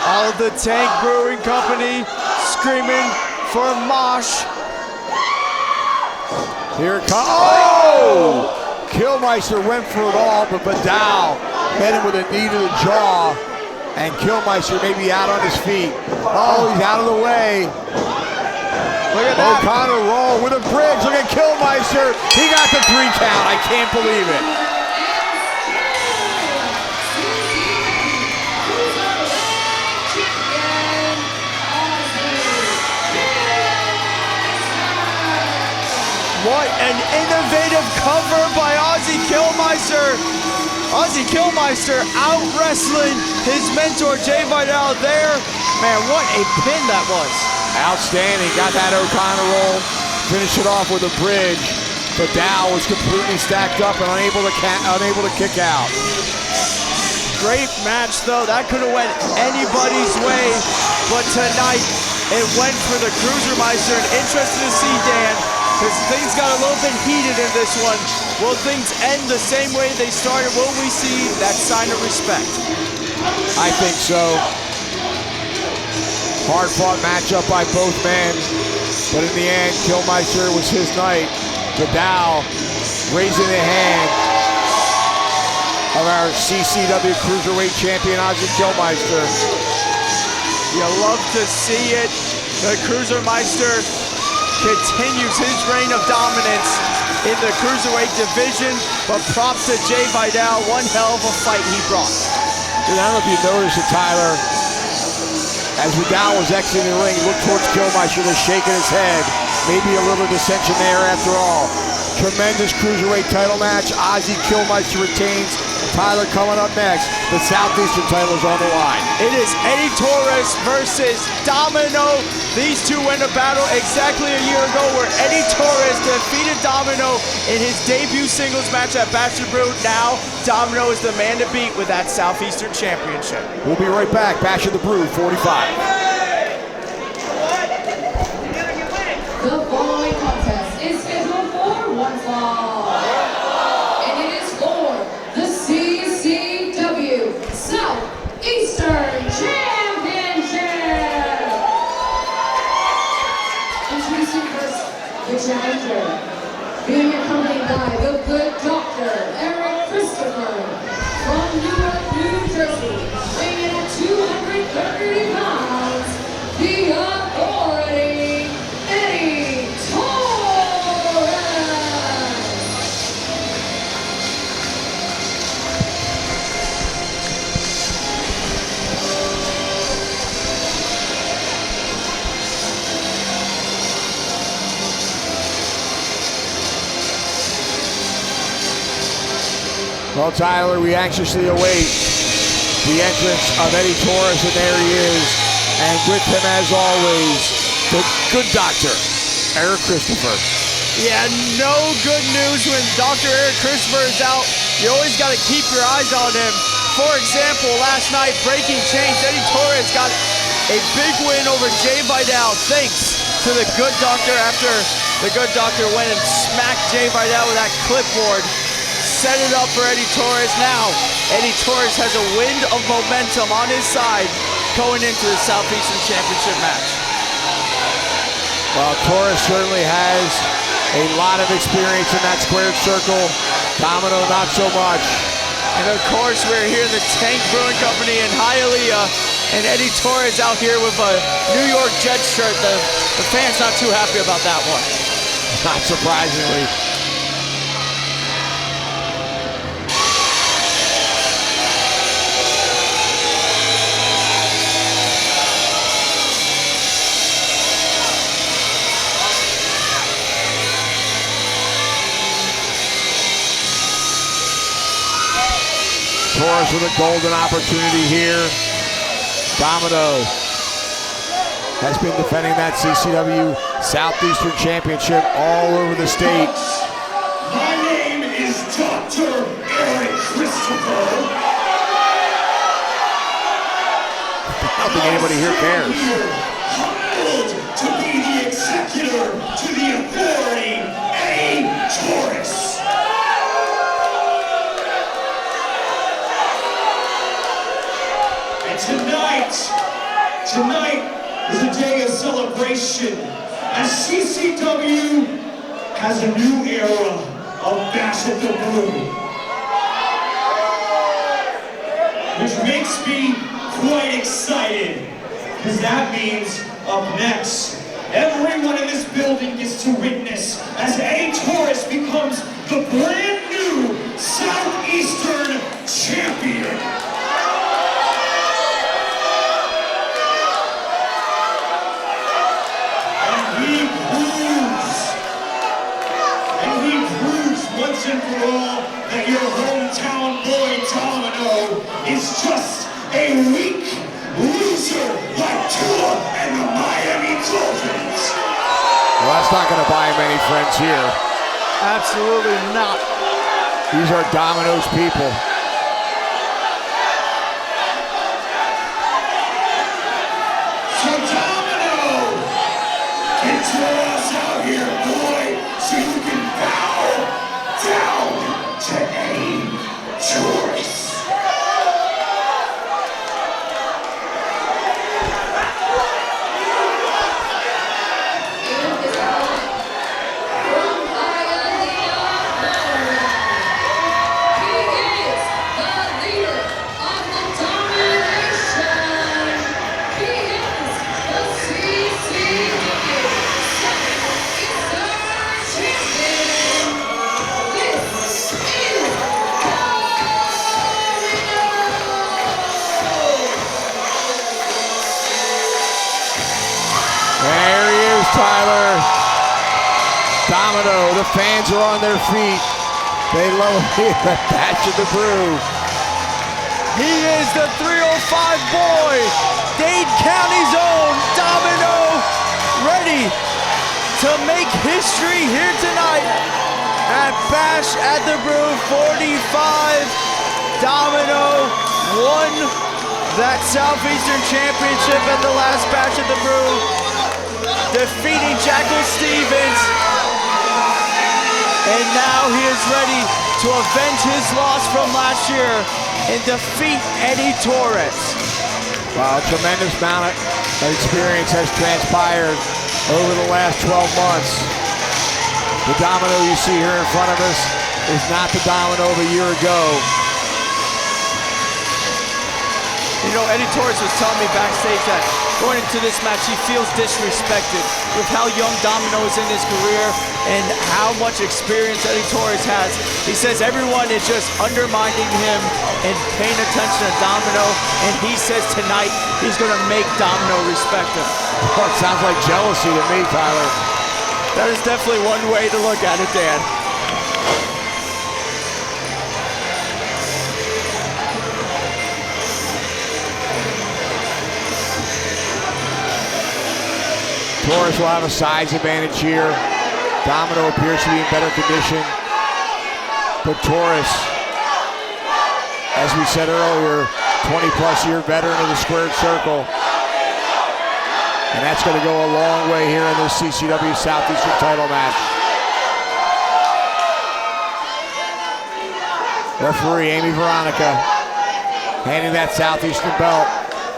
All of the Tank Brewing Company screaming for a mosh. Here it comes. Oh! Killmeister went for it all, but Vidal hit him with a knee to the jaw. And Killmeister may be out on his feet. Oh, he's out of the way. Look at that. O'Connor roll with a bridge. Look at Killmeister. He got the 3 count. I can't believe it. What an innovative cover by Ozzy Killmeister. Ozzy Killmeister out wrestling his mentor Jay Vidal there. Man, what a pin that was. Outstanding. Got that O'Connor roll. Finish it off with a bridge. Vidal was completely stacked up and unable to kick out. Great match though. That could have went anybody's way, but tonight it went for the Cruisermeister. And interested to see, Dan, because things got a little bit heated in this one. Will things end the same way they started? Will we see that sign of respect? I think so. Hard-fought matchup by both men, but in the end, Killmeister was his night. Vidal raising the hand of our CCW Cruiserweight Champion, Ozzy Killmeister. You love to see it. The Cruisermeister continues his reign of dominance in the Cruiserweight division, but props to Jay Vidal. One hell of a fight he brought. Dude, I don't know if you noticed it, Tyler. As Vidal was exiting the ring, he looked towards Killmeister, just shaking his head. Maybe a little dissension there after all. Tremendous Cruiserweight title match. Ozzy Killmeister retains Tyler, coming up next, the Southeastern title is on the line. It is Eddie Torres versus Domino. These two went a battle exactly a year ago where Eddie Torres defeated Domino in his debut singles match at Bachelor Brew. Now, Domino is the man to beat with that Southeastern Championship. We'll be right back. Bash of the Brew 45. The following contest is scheduled for one fall. And it is for the CCW Southeastern Championship. Introducing first the challenger, being accompanied by the good doctor, Eric Christopher, from Newark, New Jersey, weighing in at 230 pounds, the authority, Eddie Torres. Well, Tyler, we anxiously await the entrance of Eddie Torres, and there he is. And with him, as always, the good doctor, Eric Christopher. Yeah, no good news when Dr. Eric Christopher is out. You always got to keep your eyes on him. For example, last night, breaking chains, Eddie Torres got a big win over Jay Vidal thanks to the good doctor after the good doctor went and smacked Jay Vidal with that clipboard. Set it up for Eddie Torres. Now, Eddie Torres has a wind of momentum on his side going into the Southeastern Championship match. Well, Torres certainly has a lot of experience in that squared circle. Domino, not so much. And of course, we're here in the Tank Brewing Company in Hialeah, and Eddie Torres out here with a New York Jets shirt. The fans not too happy about that one. Not surprisingly. Torres with a golden opportunity here. Domino has been defending that CCW Southeastern Championship all over the state. My name is Dr. Eric Christopher. I don't think anybody here cares. Humbled to be the executor to the authority, Eddie Torres. Tonight is a day of celebration as CCW has a new era of Bash at the Brew, which makes me quite excited, because that means up next, everyone in this building gets to witness as Eddie Torres becomes the brand new Southeastern Champion. Once and for all, that your hometown boy Domino is just a weak loser like Tua and the Miami Dolphins. Well, that's not going to buy him any friends here. Absolutely not. These are Domino's people. So Domino, get your ass out here, boy, so you can bow down to Eddie Torres. Tyler. Domino, the fans are on their feet. They love it here at Bash of the Brew. He is the 305 boy, Dade County's own Domino, ready to make history here tonight at Bash at the Brew 45. Domino won that Southeastern Championship at the last Bash at the Brew, defeating Jackal Stevens. And now he is ready to avenge his loss from last year and defeat Eddie Torres. Wow, a tremendous amount of experience has transpired over the last 12 months. The Domino you see here in front of us is not the Domino of a year ago. You know, Eddie Torres was telling me backstage that going into this match, he feels disrespected with how young Domino is in his career and how much experience Eddie Torres has. He says everyone is just undermining him and paying attention to Domino, and he says tonight he's gonna make Domino respect him. Oh, it sounds like jealousy to me, Tyler. That is definitely one way to look at it, Dan. Torres will have a size advantage here. Domino appears to be in better condition. But Torres, as we said earlier, 20-plus year veteran of the squared circle. And that's going to go a long way here in this CCW Southeastern title match. Referee Amy Veronica handing that Southeastern belt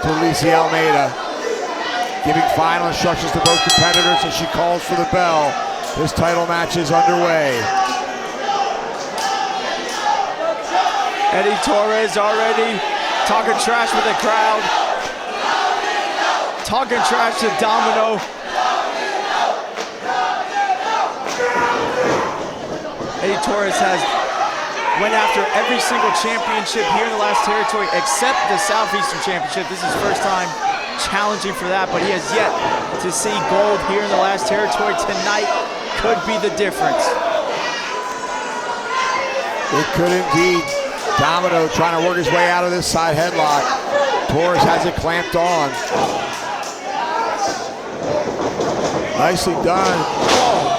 to Lisa Almeida, giving final instructions to both competitors as she calls for the bell. This title match is underway. Eddie Torres already talking trash with the crowd. Talking trash to Domino. Eddie Torres went after every single championship here in the last territory except the Southeastern Championship. This is his first time challenging for that, but he has yet to see gold here in the last territory. Tonight could be the difference. It could indeed. Domino trying to work his way out of this side headlock. Torres has it clamped on. Nicely done.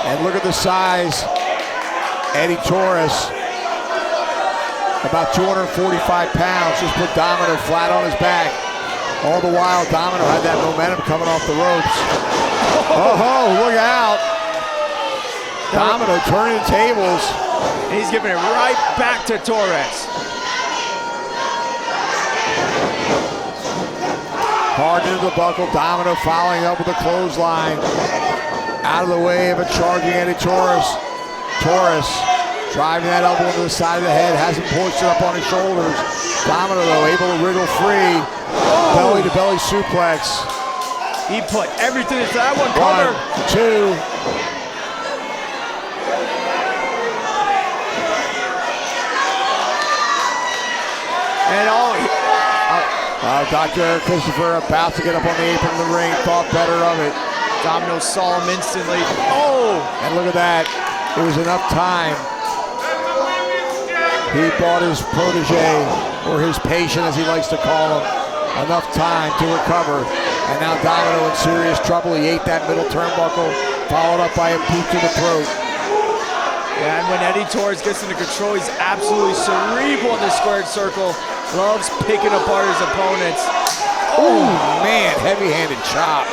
And look at the size. Eddie Torres, about 245 pounds, just put Domino flat on his back. All the while, Domino had that momentum coming off the ropes. Oh, look out. Domino turning the tables. And he's giving it right back to Torres. Hard into the buckle. Domino following up with a clothesline. Out of the way of a charging Eddie Torres. Torres driving that elbow into the side of the head. Has him hoisted up on his shoulders. Domino, though, able to wriggle free. Belly to belly suplex. He put everything into that one. Cover. 1, 2. And Dr. Christopher about to get up on the apron of the ring. Thought better of it. Domino saw him instantly. Oh! And look at that. It was enough time. He bought his protege, or his patient as he likes to call him, enough time to recover. And now Domino in serious trouble. He ate that middle turnbuckle, followed up by a boot to the throat. Yeah, and when Eddie Torres gets into control, he's absolutely cerebral in the squared circle. Loves picking apart his opponents. Oh, man, heavy-handed chop.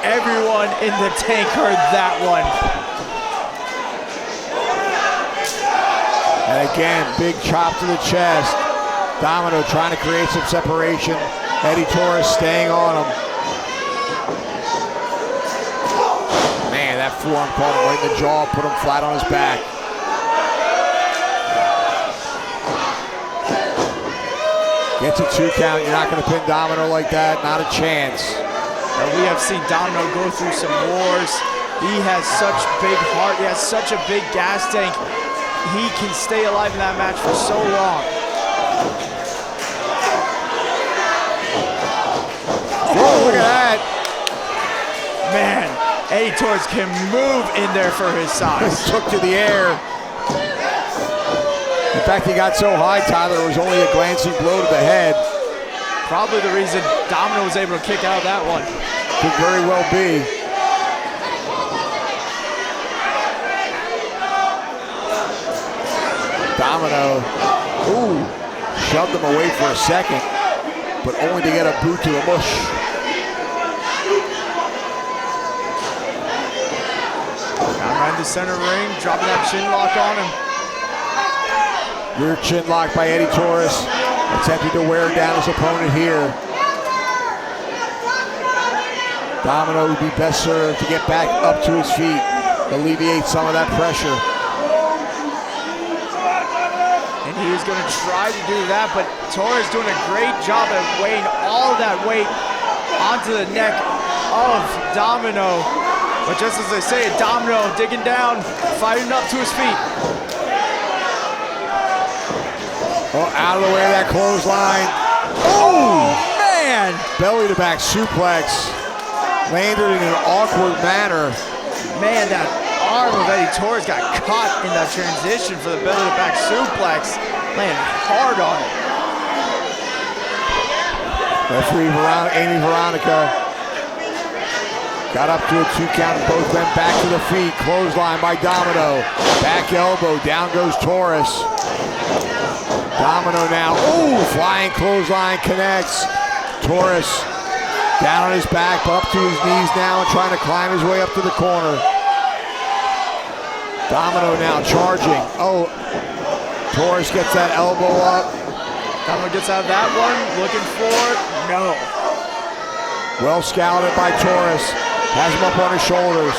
Everyone in the tank heard that one. And again, big chop to the chest. Domino trying to create some separation. Eddie Torres staying on him. Man, that forearm caught him right in the jaw, put him flat on his back. Gets a 2 count. You're not going to pin Domino like that. Not a chance. We have seen Domino go through some wars. He has such big heart. He has such a big gas tank. He can stay alive in that match for so long. Oh, look at that. Man, Eddie Torres can move in there for his size. Took to the air. In fact, he got so high, Tyler, it was only a glancing blow to the head. Probably the reason Domino was able to kick out of that one. Could very well be. Domino, shoved him away for a second, but only to get a boot to the mush. Down around the center ring, dropping that chin lock on him. Rear chin lock by Eddie Torres, attempting to wear down his opponent here. Domino would be best served to get back up to his feet, alleviate some of that pressure. And he was going to try to do that, but Torres doing a great job at weighing all of that weight onto the neck of Domino. But just as they say, Domino digging down, fighting up to his feet. Oh, out of the way of that clothesline. Oh, man! Belly to back suplex. Landed in an awkward manner. Man, that arm of Eddie Torres got caught in that transition for the belly to back suplex. Landed hard on it. Referee Amy Veronica got up to a 2 count and both went back to the feet. Clothesline by Domino. Back elbow, down goes Torres. Domino now, flying clothesline connects. Torres down on his back, but up to his knees now and trying to climb his way up to the corner. Domino now charging. Torres gets that elbow up. Domino gets out of that one, looking for it. No. Well scouted by Torres. Has him up on his shoulders.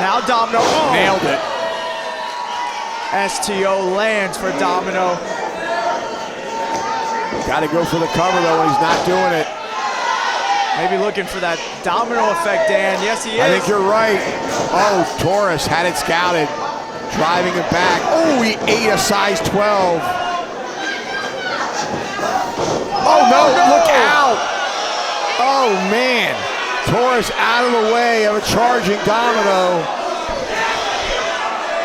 Now Domino. Nailed it. STO lands for Domino. Got to go for the cover though when he's not doing it. Maybe looking for that domino effect, Dan. Yes, he is. I think you're right. Torres had it scouted. Driving it back. He ate a size 12. No, look out. Oh, man. Torres out of the way of a charging Domino.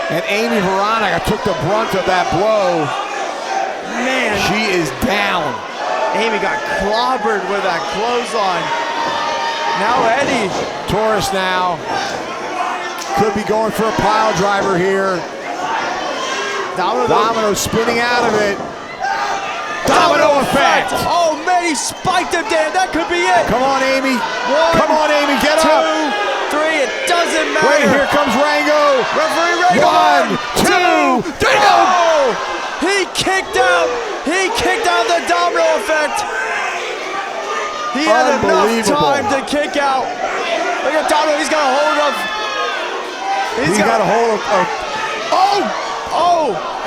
And Amy Veronica took the brunt of that blow. Man. She is down. Amy got clobbered with that clothesline. Now Eddie. Torres now could be going for a pile driver here. Domino spinning out of it. Domino effect. Oh man, he spiked him, Dan. That could be it. Come on, Amy. Come on, Amy. Get two, up. 3. It doesn't matter. Wait, here comes Rango. Referee Rango. 1, 2, 3. Oh! He kicked out. He kicked out the domino effect. He had enough time to kick out. Look at Domino. He's got a hold of. He's got a hold of.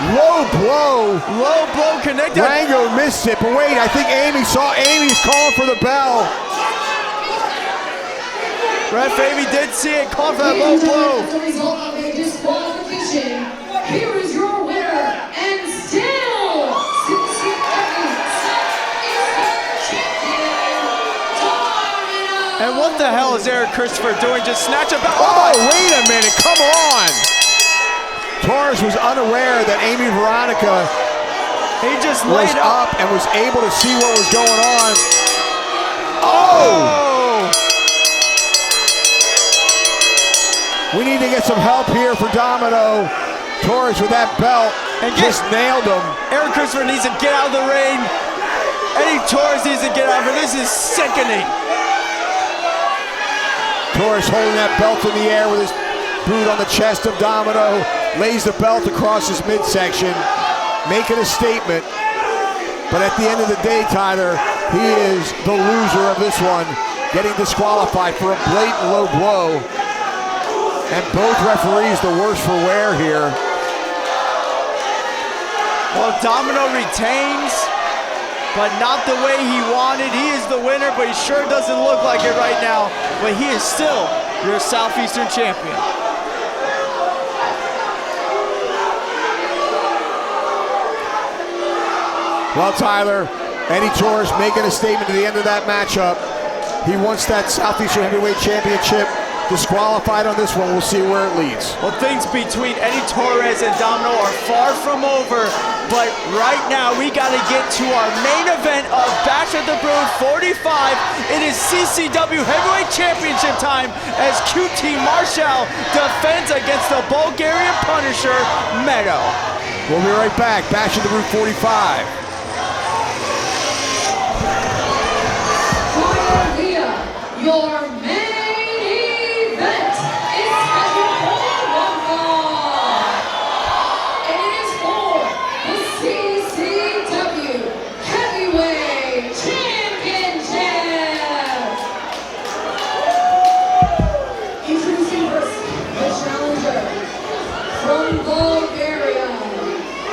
Low blow. Low blow connected. Rango missed it, but wait, I think Amy's calling for the bell. Ref Amy did see it, called for that low blow. As a result of a disqualification, here is your winner and still And what the hell is Eric Christopher doing? Just snatch a belt. Wait a minute, come on. Torres was unaware that Amy Veronica was up and was able to see what was going on. We need to get some help here for Domino. Torres with that belt and just nailed him. Eric Christopher needs to get out of the ring. Eddie Torres needs to get out of it. This is sickening. Torres holding that belt in the air with his boot on the chest of Domino. Lays the belt across his midsection, making a statement. But at the end of the day, Tyler, he is the loser of this one, getting disqualified for a blatant low blow. And both referees the worse for wear here. Well, Domino retains, but not the way he wanted. He is the winner, but he sure doesn't look like it right now. But he is still your Southeastern champion. Well, Tyler, Eddie Torres making a statement at the end of that matchup. He wants that Southeastern Heavyweight Championship disqualified on this one. We'll see where it leads. Well, things between Eddie Torres and Domino are far from over, but right now we got to get to our main event of Bash at the Brew 45. It is CCW Heavyweight Championship time as QT Marshall defends against the Bulgarian Punisher, Meto. We'll be right back. Bash at the Brew 45. Your main event is scheduled for one fall. It is for the CCW Heavyweight Championship. Introducing first, the challenger from Bulgaria,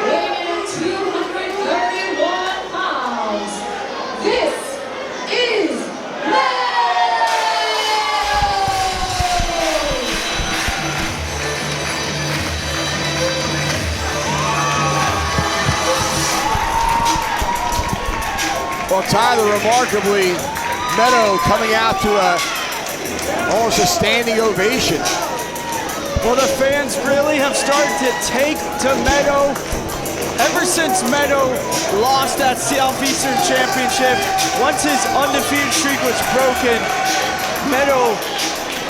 weighing in at 231 pounds. This is Well, Tyler, remarkably, Meto coming out to almost a standing ovation. Well, the fans really have started to take to Meto ever since Meto lost that Southeastern Championship. Once his undefeated streak was broken, Meto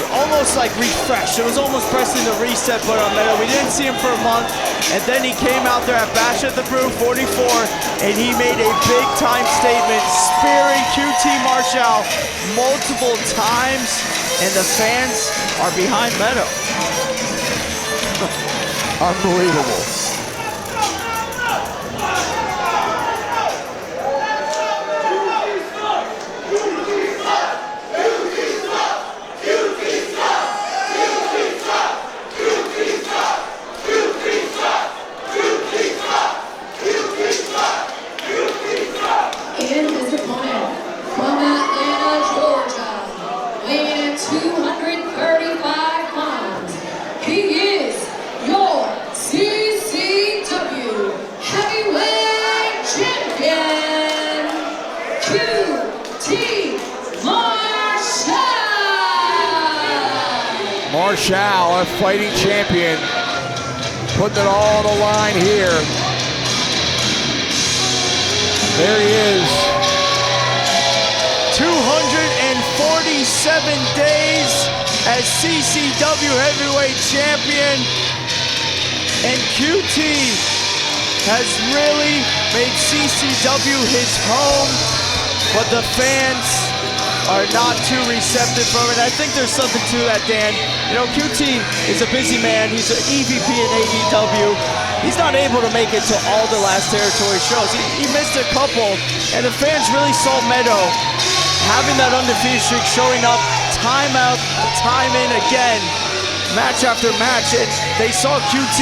almost like refreshed. It was almost pressing the reset button on Meto. We didn't see him for a month, and then he came out there at Bash at the Brew 44, and he made a big time statement, spearing QT Marshall multiple times, and the fans are behind Meto. Unbelievable. Marshall, our fighting champion, putting it all on the line here. There he is. 247 days as CCW Heavyweight Champion, and QT has really made CCW his home, but the fans are not too receptive from it. I think there's something to that, Dan. You know, QT is a busy man. He's an EVP in AEW. He's not able to make it to all the last territory shows. He missed a couple, and the fans really saw Meto having that undefeated streak, showing up time out, time in again, match after match, and they saw QT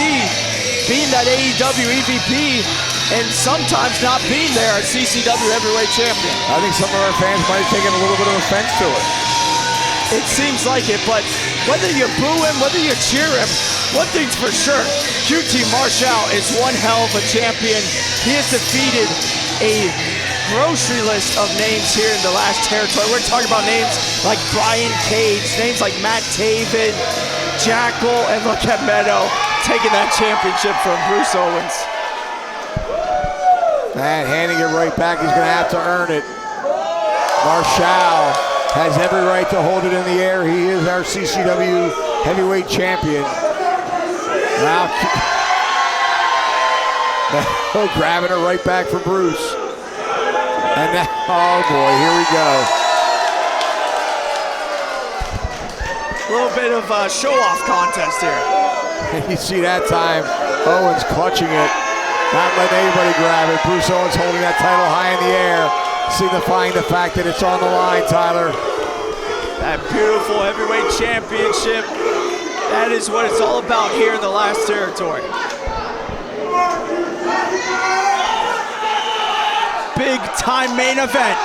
being that AEW EVP and sometimes not being there as CCW Heavyweight Champion. I think some of our fans might have taken a little bit of offense to it. It seems like it, but whether you boo him, whether you cheer him, one thing's for sure, QT Marshall is one hell of a champion. He has defeated a grocery list of names here in the last territory. We're talking about names like Brian Cage, names like Matt Taven, Jackal, and look at Meto taking that championship from Bruce Owens. And handing it right back, he's going to have to earn it. Marshall has every right to hold it in the air. He is our CCW Heavyweight Champion. Now, grabbing it right back from Bruce. And now, oh boy, here we go. A little bit of a show-off contest here. You see that time, Owens clutching it, not letting anybody grab it. Bruce Owens holding that title high in the air, signifying the fact that it's on the line, Tyler. That beautiful heavyweight championship, that is what it's all about here in the last territory. Big time main event.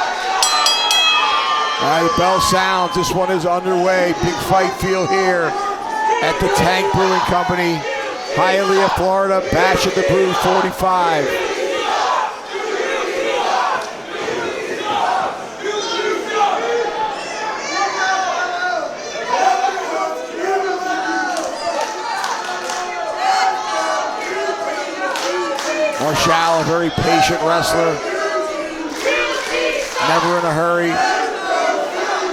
All right, the bell sounds. This one is underway. Big fight feel here at the Tank Brewing Company, Hialeah, Florida. Bash at the Brew 45. Marshall, a very patient wrestler. Never in a hurry.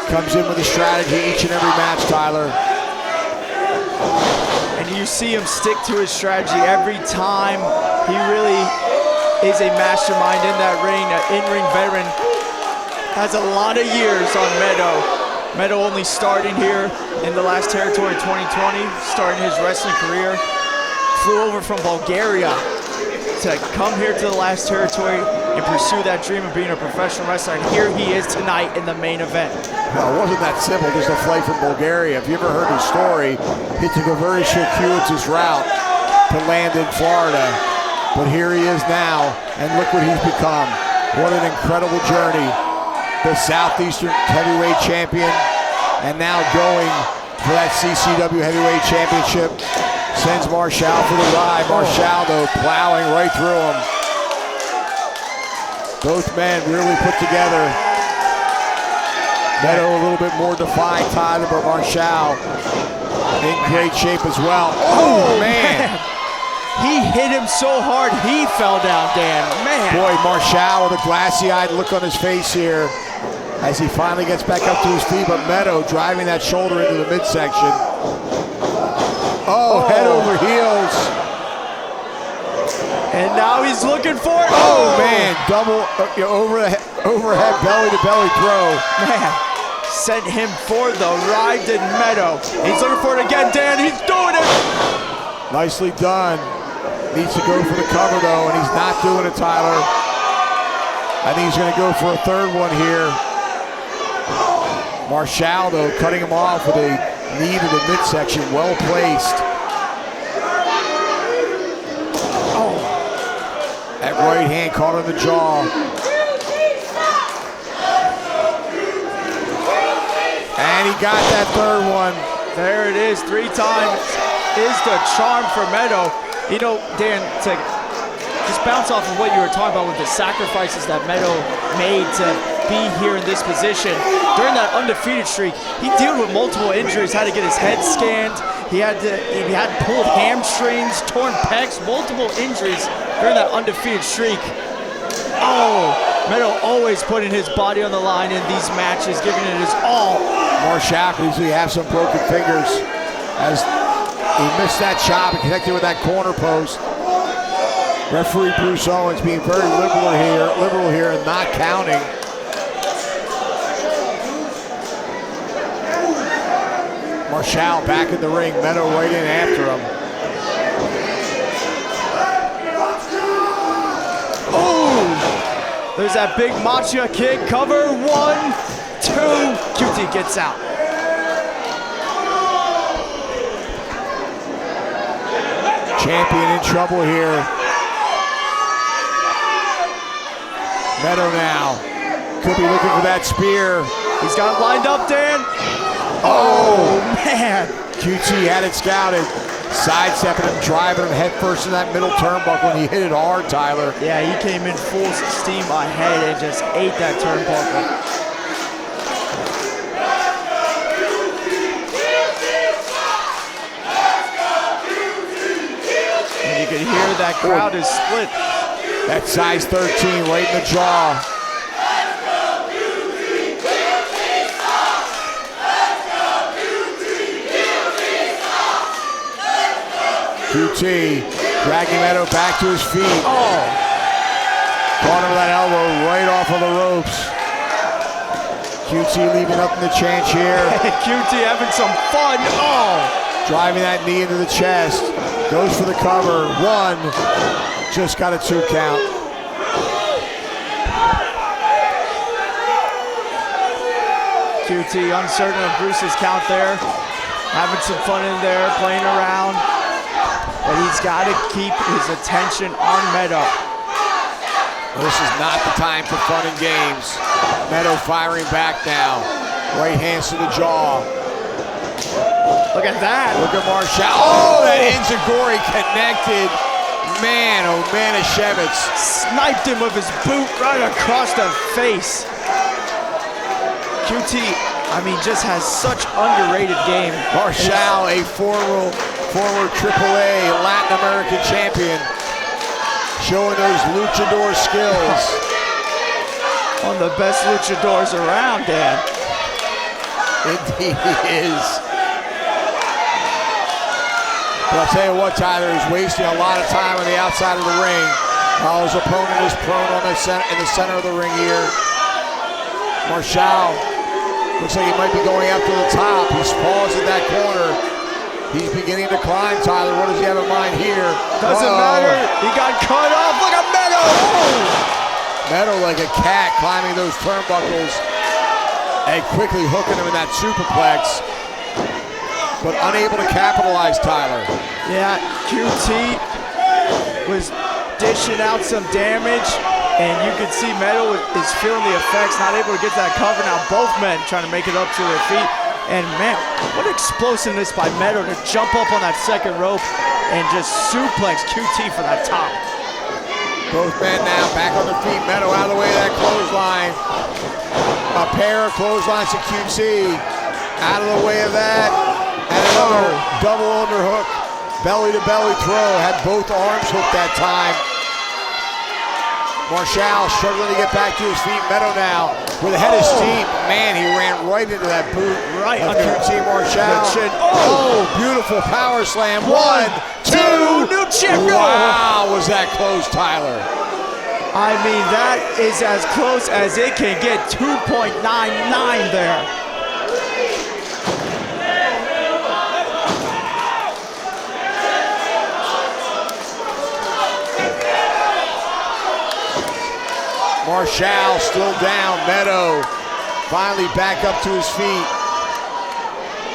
Comes in with a strategy each and every match, Tyler. And you see him stick to his strategy every time. He really is a mastermind in that ring, an in-ring veteran. Has a lot of years on Meto. Meto only starting here in the last territory 2020, starting his wrestling career. Flew over from Bulgaria to come here to the last territory and pursue that dream of being a professional wrestler. And here he is tonight in the main event. Well, it wasn't that simple, just a flight from Bulgaria. If you ever heard his story, he took a very circuitous route to land in Florida. But here he is now, and look what he's become. What an incredible journey. The Southeastern Heavyweight Champion, and now going for that CCW Heavyweight Championship. Sends Marshall for the ride. Marshall, though, plowing right through him. Both men really put together. Meto a little bit more defined, Tyler, but Marshall in great shape as well. Oh, man. He hit him so hard, he fell down, Dan. Man. Boy, Marshall with a glassy-eyed look on his face here as he finally gets back up to his feet, but Meto driving that shoulder into the midsection. Oh, head over heels. And now he's looking for it. Oh, man, double overhead belly-to-belly throw. Man, sent him for the ride, did Meto. He's looking for it again, Dan. He's doing it. Nicely done. Needs to go for the cover, though, and he's not doing it, Tyler. I think he's going to go for a third one here. Marshall, though, cutting him off with a knee to the midsection, well placed. Oh, that right hand caught on the jaw. And he got that third one. There it is, 3 times is the charm for Meto. You know, Dan, to just bounce off of what you were talking about with the sacrifices that Meto made to be here in this position. During that undefeated streak, he dealt with multiple injuries, had to get his head scanned. He had pulled hamstrings, torn pecs, multiple injuries during that undefeated streak. Oh, Meto always putting his body on the line in these matches, giving it his all. Marshall could easily have some broken fingers as he missed that chop and connected with that corner post. Referee Bruce Owens being very liberal here and not counting. Marshall back in the ring, Meto right in after him. Oh! There's that big Macha kick, cover, 1, 2, QT gets out. Champion in trouble here. Meto now could be looking for that spear. He's got him lined up, Dan. Oh, man. QT had it scouted. Sidestepping him, driving him headfirst in that middle turnbuckle, and he hit it hard, Tyler. Yeah, he came in full steam ahead and just ate that turnbuckle. And you can hear that crowd is split. That size 13 right in the jaw. QT dragging Meto back to his feet. Oh! Caught him with that elbow right off of the ropes. QT leaving up in the chance here. QT having some fun. Oh! Driving that knee into the chest. Goes for the cover. 1. Just got a 2 count. QT uncertain of Bruce's count there. Having some fun in there, playing around. But he's got to keep his attention on Meto. This is not the time for fun and games. Meto firing back now. Right hands to the jaw. Look at that. Look at Marshall. Oh, that enziguri connected. Man, oh man, Shevitz. Sniped him with his boot right across the face. QT, I mean, just has such underrated game. Marshall, a former AAA Latin American champion. showing those luchador skills. One of the best luchadors around, Dan. Indeed he is. But I'll tell you what, Tyler, he's wasting a lot of time on the outside of the ring. While his opponent is prone on in the center of the ring here. Marshall looks like he might be going after the top. He's paused at that corner. He's beginning to climb, Tyler. What does he have in mind here? Doesn't matter. He got cut off. Look at Meto. Meto like a cat climbing those turnbuckles and quickly hooking him in that superplex, but unable to capitalize, Tyler. Yeah, QT was dishing out some damage, and you can see Meto is feeling the effects, not able to get to that cover. Now both men trying to make it up to their feet. And man, what explosiveness by Meto to jump up on that second rope and just suplex QT for that top. Both men now back on their feet. Meto out of the way of that clothesline. A pair of clotheslines to QT. Out of the way of that. And another double underhook. Belly to belly throw. Had both arms hooked that time. Marshall struggling to get back to his feet. Meto now with a head of steam. Man, he ran right into that boot. Right of under QT Marshall. Oh, beautiful power slam. One, two. New Jackal. Wow, was that close, Tyler? I mean, that is as close as it can get. 2.99 there. Marshall still down. Meto finally back up to his feet.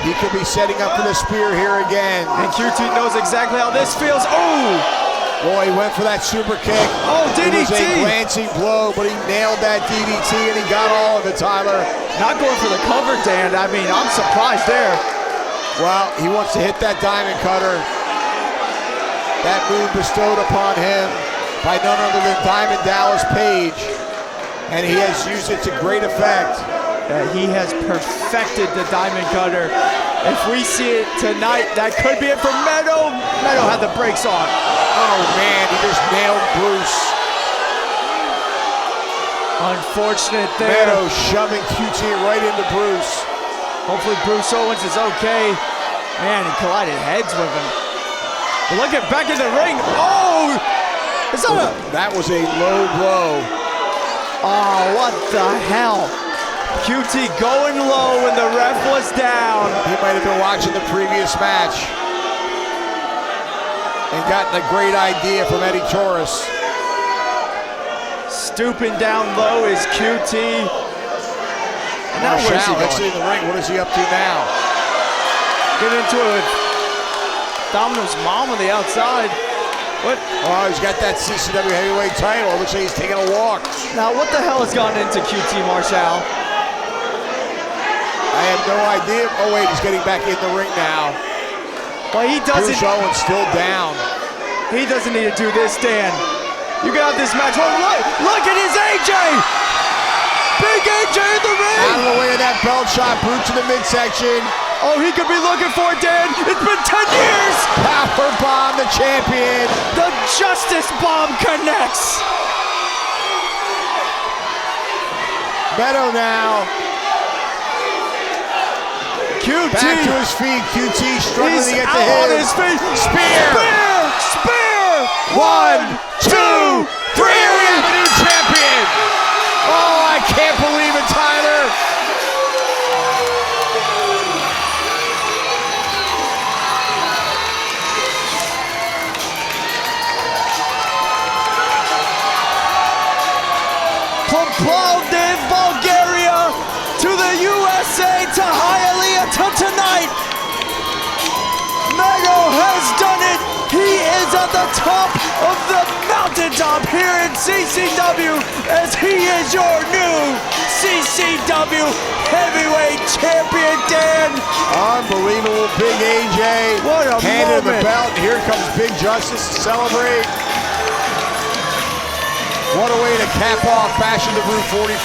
He could be setting up for the spear here again. And QT knows exactly how this feels. Oh! Boy, he went for that super kick. Oh, DDT! It was a glancing blow, but he nailed that DDT and he got all of it, Tyler. Not going for the cover, Dan. I mean, I'm surprised there. Well, he wants to hit that diamond cutter. That move bestowed upon him by none other than Diamond Dallas Page. And he has used it to great effect. He has perfected the diamond cutter. If we see it tonight, that could be it for Meto. Meto had the brakes on. Oh man, he just nailed Bruce. Unfortunate there. Meto shoving QT right into Bruce. Hopefully Bruce Owens is okay. Man, he collided heads with him. But look at back in the ring. Oh! Is that was a low blow. Oh, what the hell? QT going low when the ref was down. He might have been watching the previous match and gotten a great idea from Eddie Torres. Stooping down low is QT. And now where's he going? In the ring. What is he up to now? Get into it with Domino's mom on the outside. What? Oh, he's got that CCW heavyweight title. It looks like he's taking a walk. Now, what the hell has gone into QT Marshall? I have no idea. Oh, wait, he's getting back in the ring now. Well, he doesn't. Bruce Owens still down. He doesn't need to do this, Dan. You can have this match. Oh, look at his AJ! Big AJ in the ring! Out of the way of that belt shot, Brew to the midsection. Oh, he could be looking for it, Dan. It's been 10 years! Power bomb, the champion. The Justice Bomb connects. Meto now. QT. Back to his feet. QT struggling to get to on his feet. Spear. Spear. 1, 2, 3. We have a new champion. Oh, I can't believe it, Tyler. From Plovdiv, Bulgaria to the USA to Hialeah to tonight. Meto has done it. He is at the top of the mountaintop here in CCW as he is your new CCW heavyweight champion, Dan. Unbelievable, Big AJ. What a handed moment. the belt. Here comes Big Justice to celebrate. What a way to cap off Fashion the Brew 45.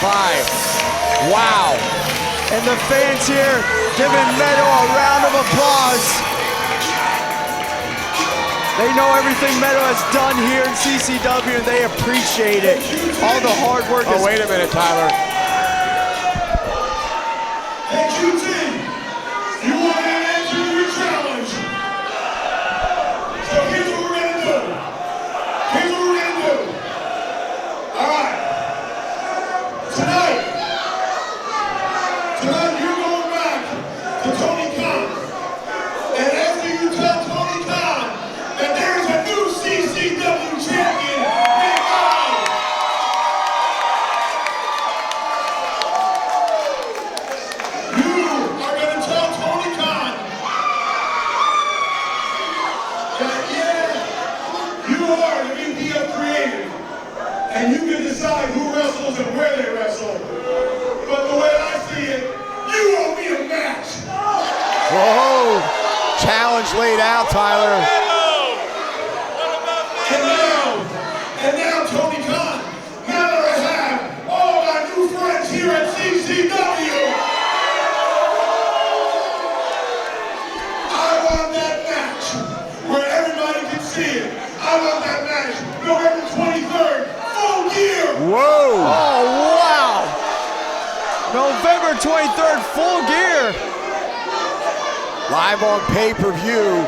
Wow. And the fans here giving Meto a round of applause. They know everything Meto has done here in CCW, and they appreciate it. All the hard work. Oh, wait a minute, Tyler. Hey, QT, you want to answer your challenge? So here's what we're going to do. Here's what we're going to do. All right. Tonight, you're going back to Tony Khan. And after you tell Tony Khan that there's a new CCW champion, you are going to tell Tony Khan that, yeah, you are the VP of Creative, and you can decide who wrestles and where they wrestle. But the way I see it, you owe me a match. Whoa! Challenge laid out, Tyler. And now, Tony Khan, now that I have all my new friends here at CCW, I want that match where everybody can see it. I want that match November 23rd, full gear. Whoa! Oh, wow! November 23rd, full gear. Live on pay-per-view.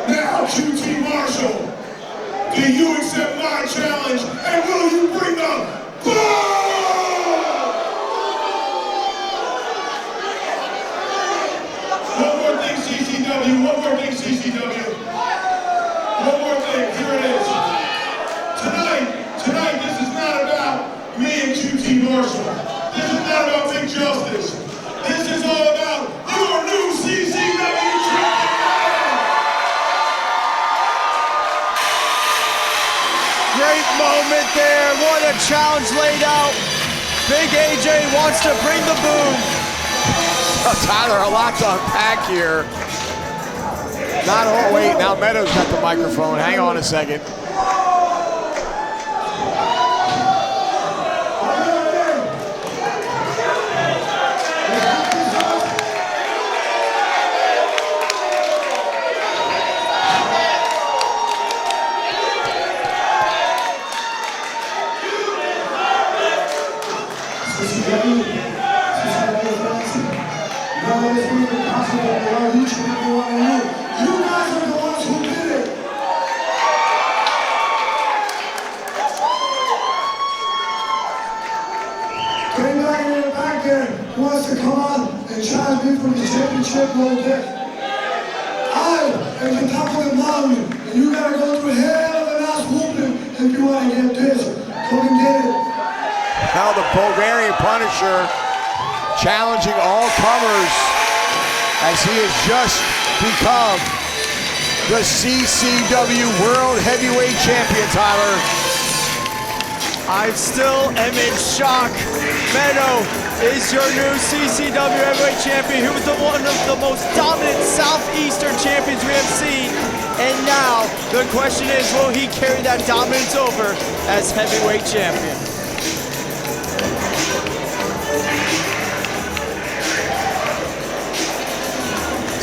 Now, QT Marshall, do you accept my challenge, and will you bring the ball? One more thing, CCW. One more thing, CCW. One more thing. Here it is. Tonight, this is not about me and QT Marshall. This is not about Big Justice. This is all about your new CCW champion. Great moment there. What a challenge laid out. Big AJ wants to bring the boom. Oh, Tyler, a lot to unpack here. Not all. Wait, now Meto's got the microphone. Hang on a second. Wants to come on and challenge me for the championship no day. I am the top of the mountain, and you gotta go through hell of an ass whooping if you want to get this. Go and get it. Now the Bulgarian Punisher challenging all comers as he has just become the CCW World Heavyweight Champion, Tyler. I still am in shock. Meto is your new CCW Heavyweight Champion. He was one of the most dominant Southeastern champions we have seen. And now, the question is, will he carry that dominance over as Heavyweight Champion?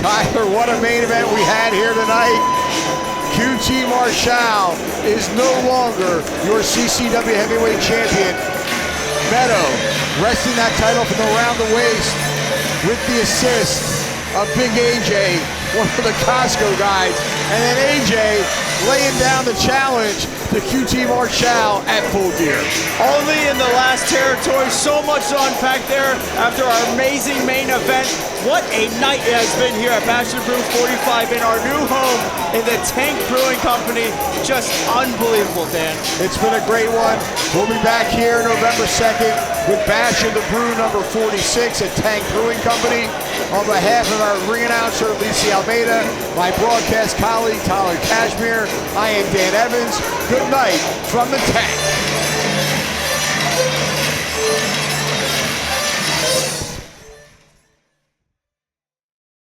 Tyler, what a main event we had here tonight. QT Marshall is no longer your CCW Heavyweight Champion. Meto wresting that title from around the waist with the assist of Big AJ, one of the Costco guys. And then AJ laying down the challenge to QT Marshall at Full Gear. Only in the last territory, so much to unpack there after our amazing main event. What a night it has been here at Bachelor Brew 45 in our new home in the Tank Brewing Company. Just unbelievable, Dan. It's been a great one. We'll be back here November 2nd with Bash in the Brew number 46 at Tank Brewing Company. On behalf of our ring announcer, Lisa Almeida, my broadcast colleague, Tyler Cashmere, I am Dan Evans. Good night from the Tank.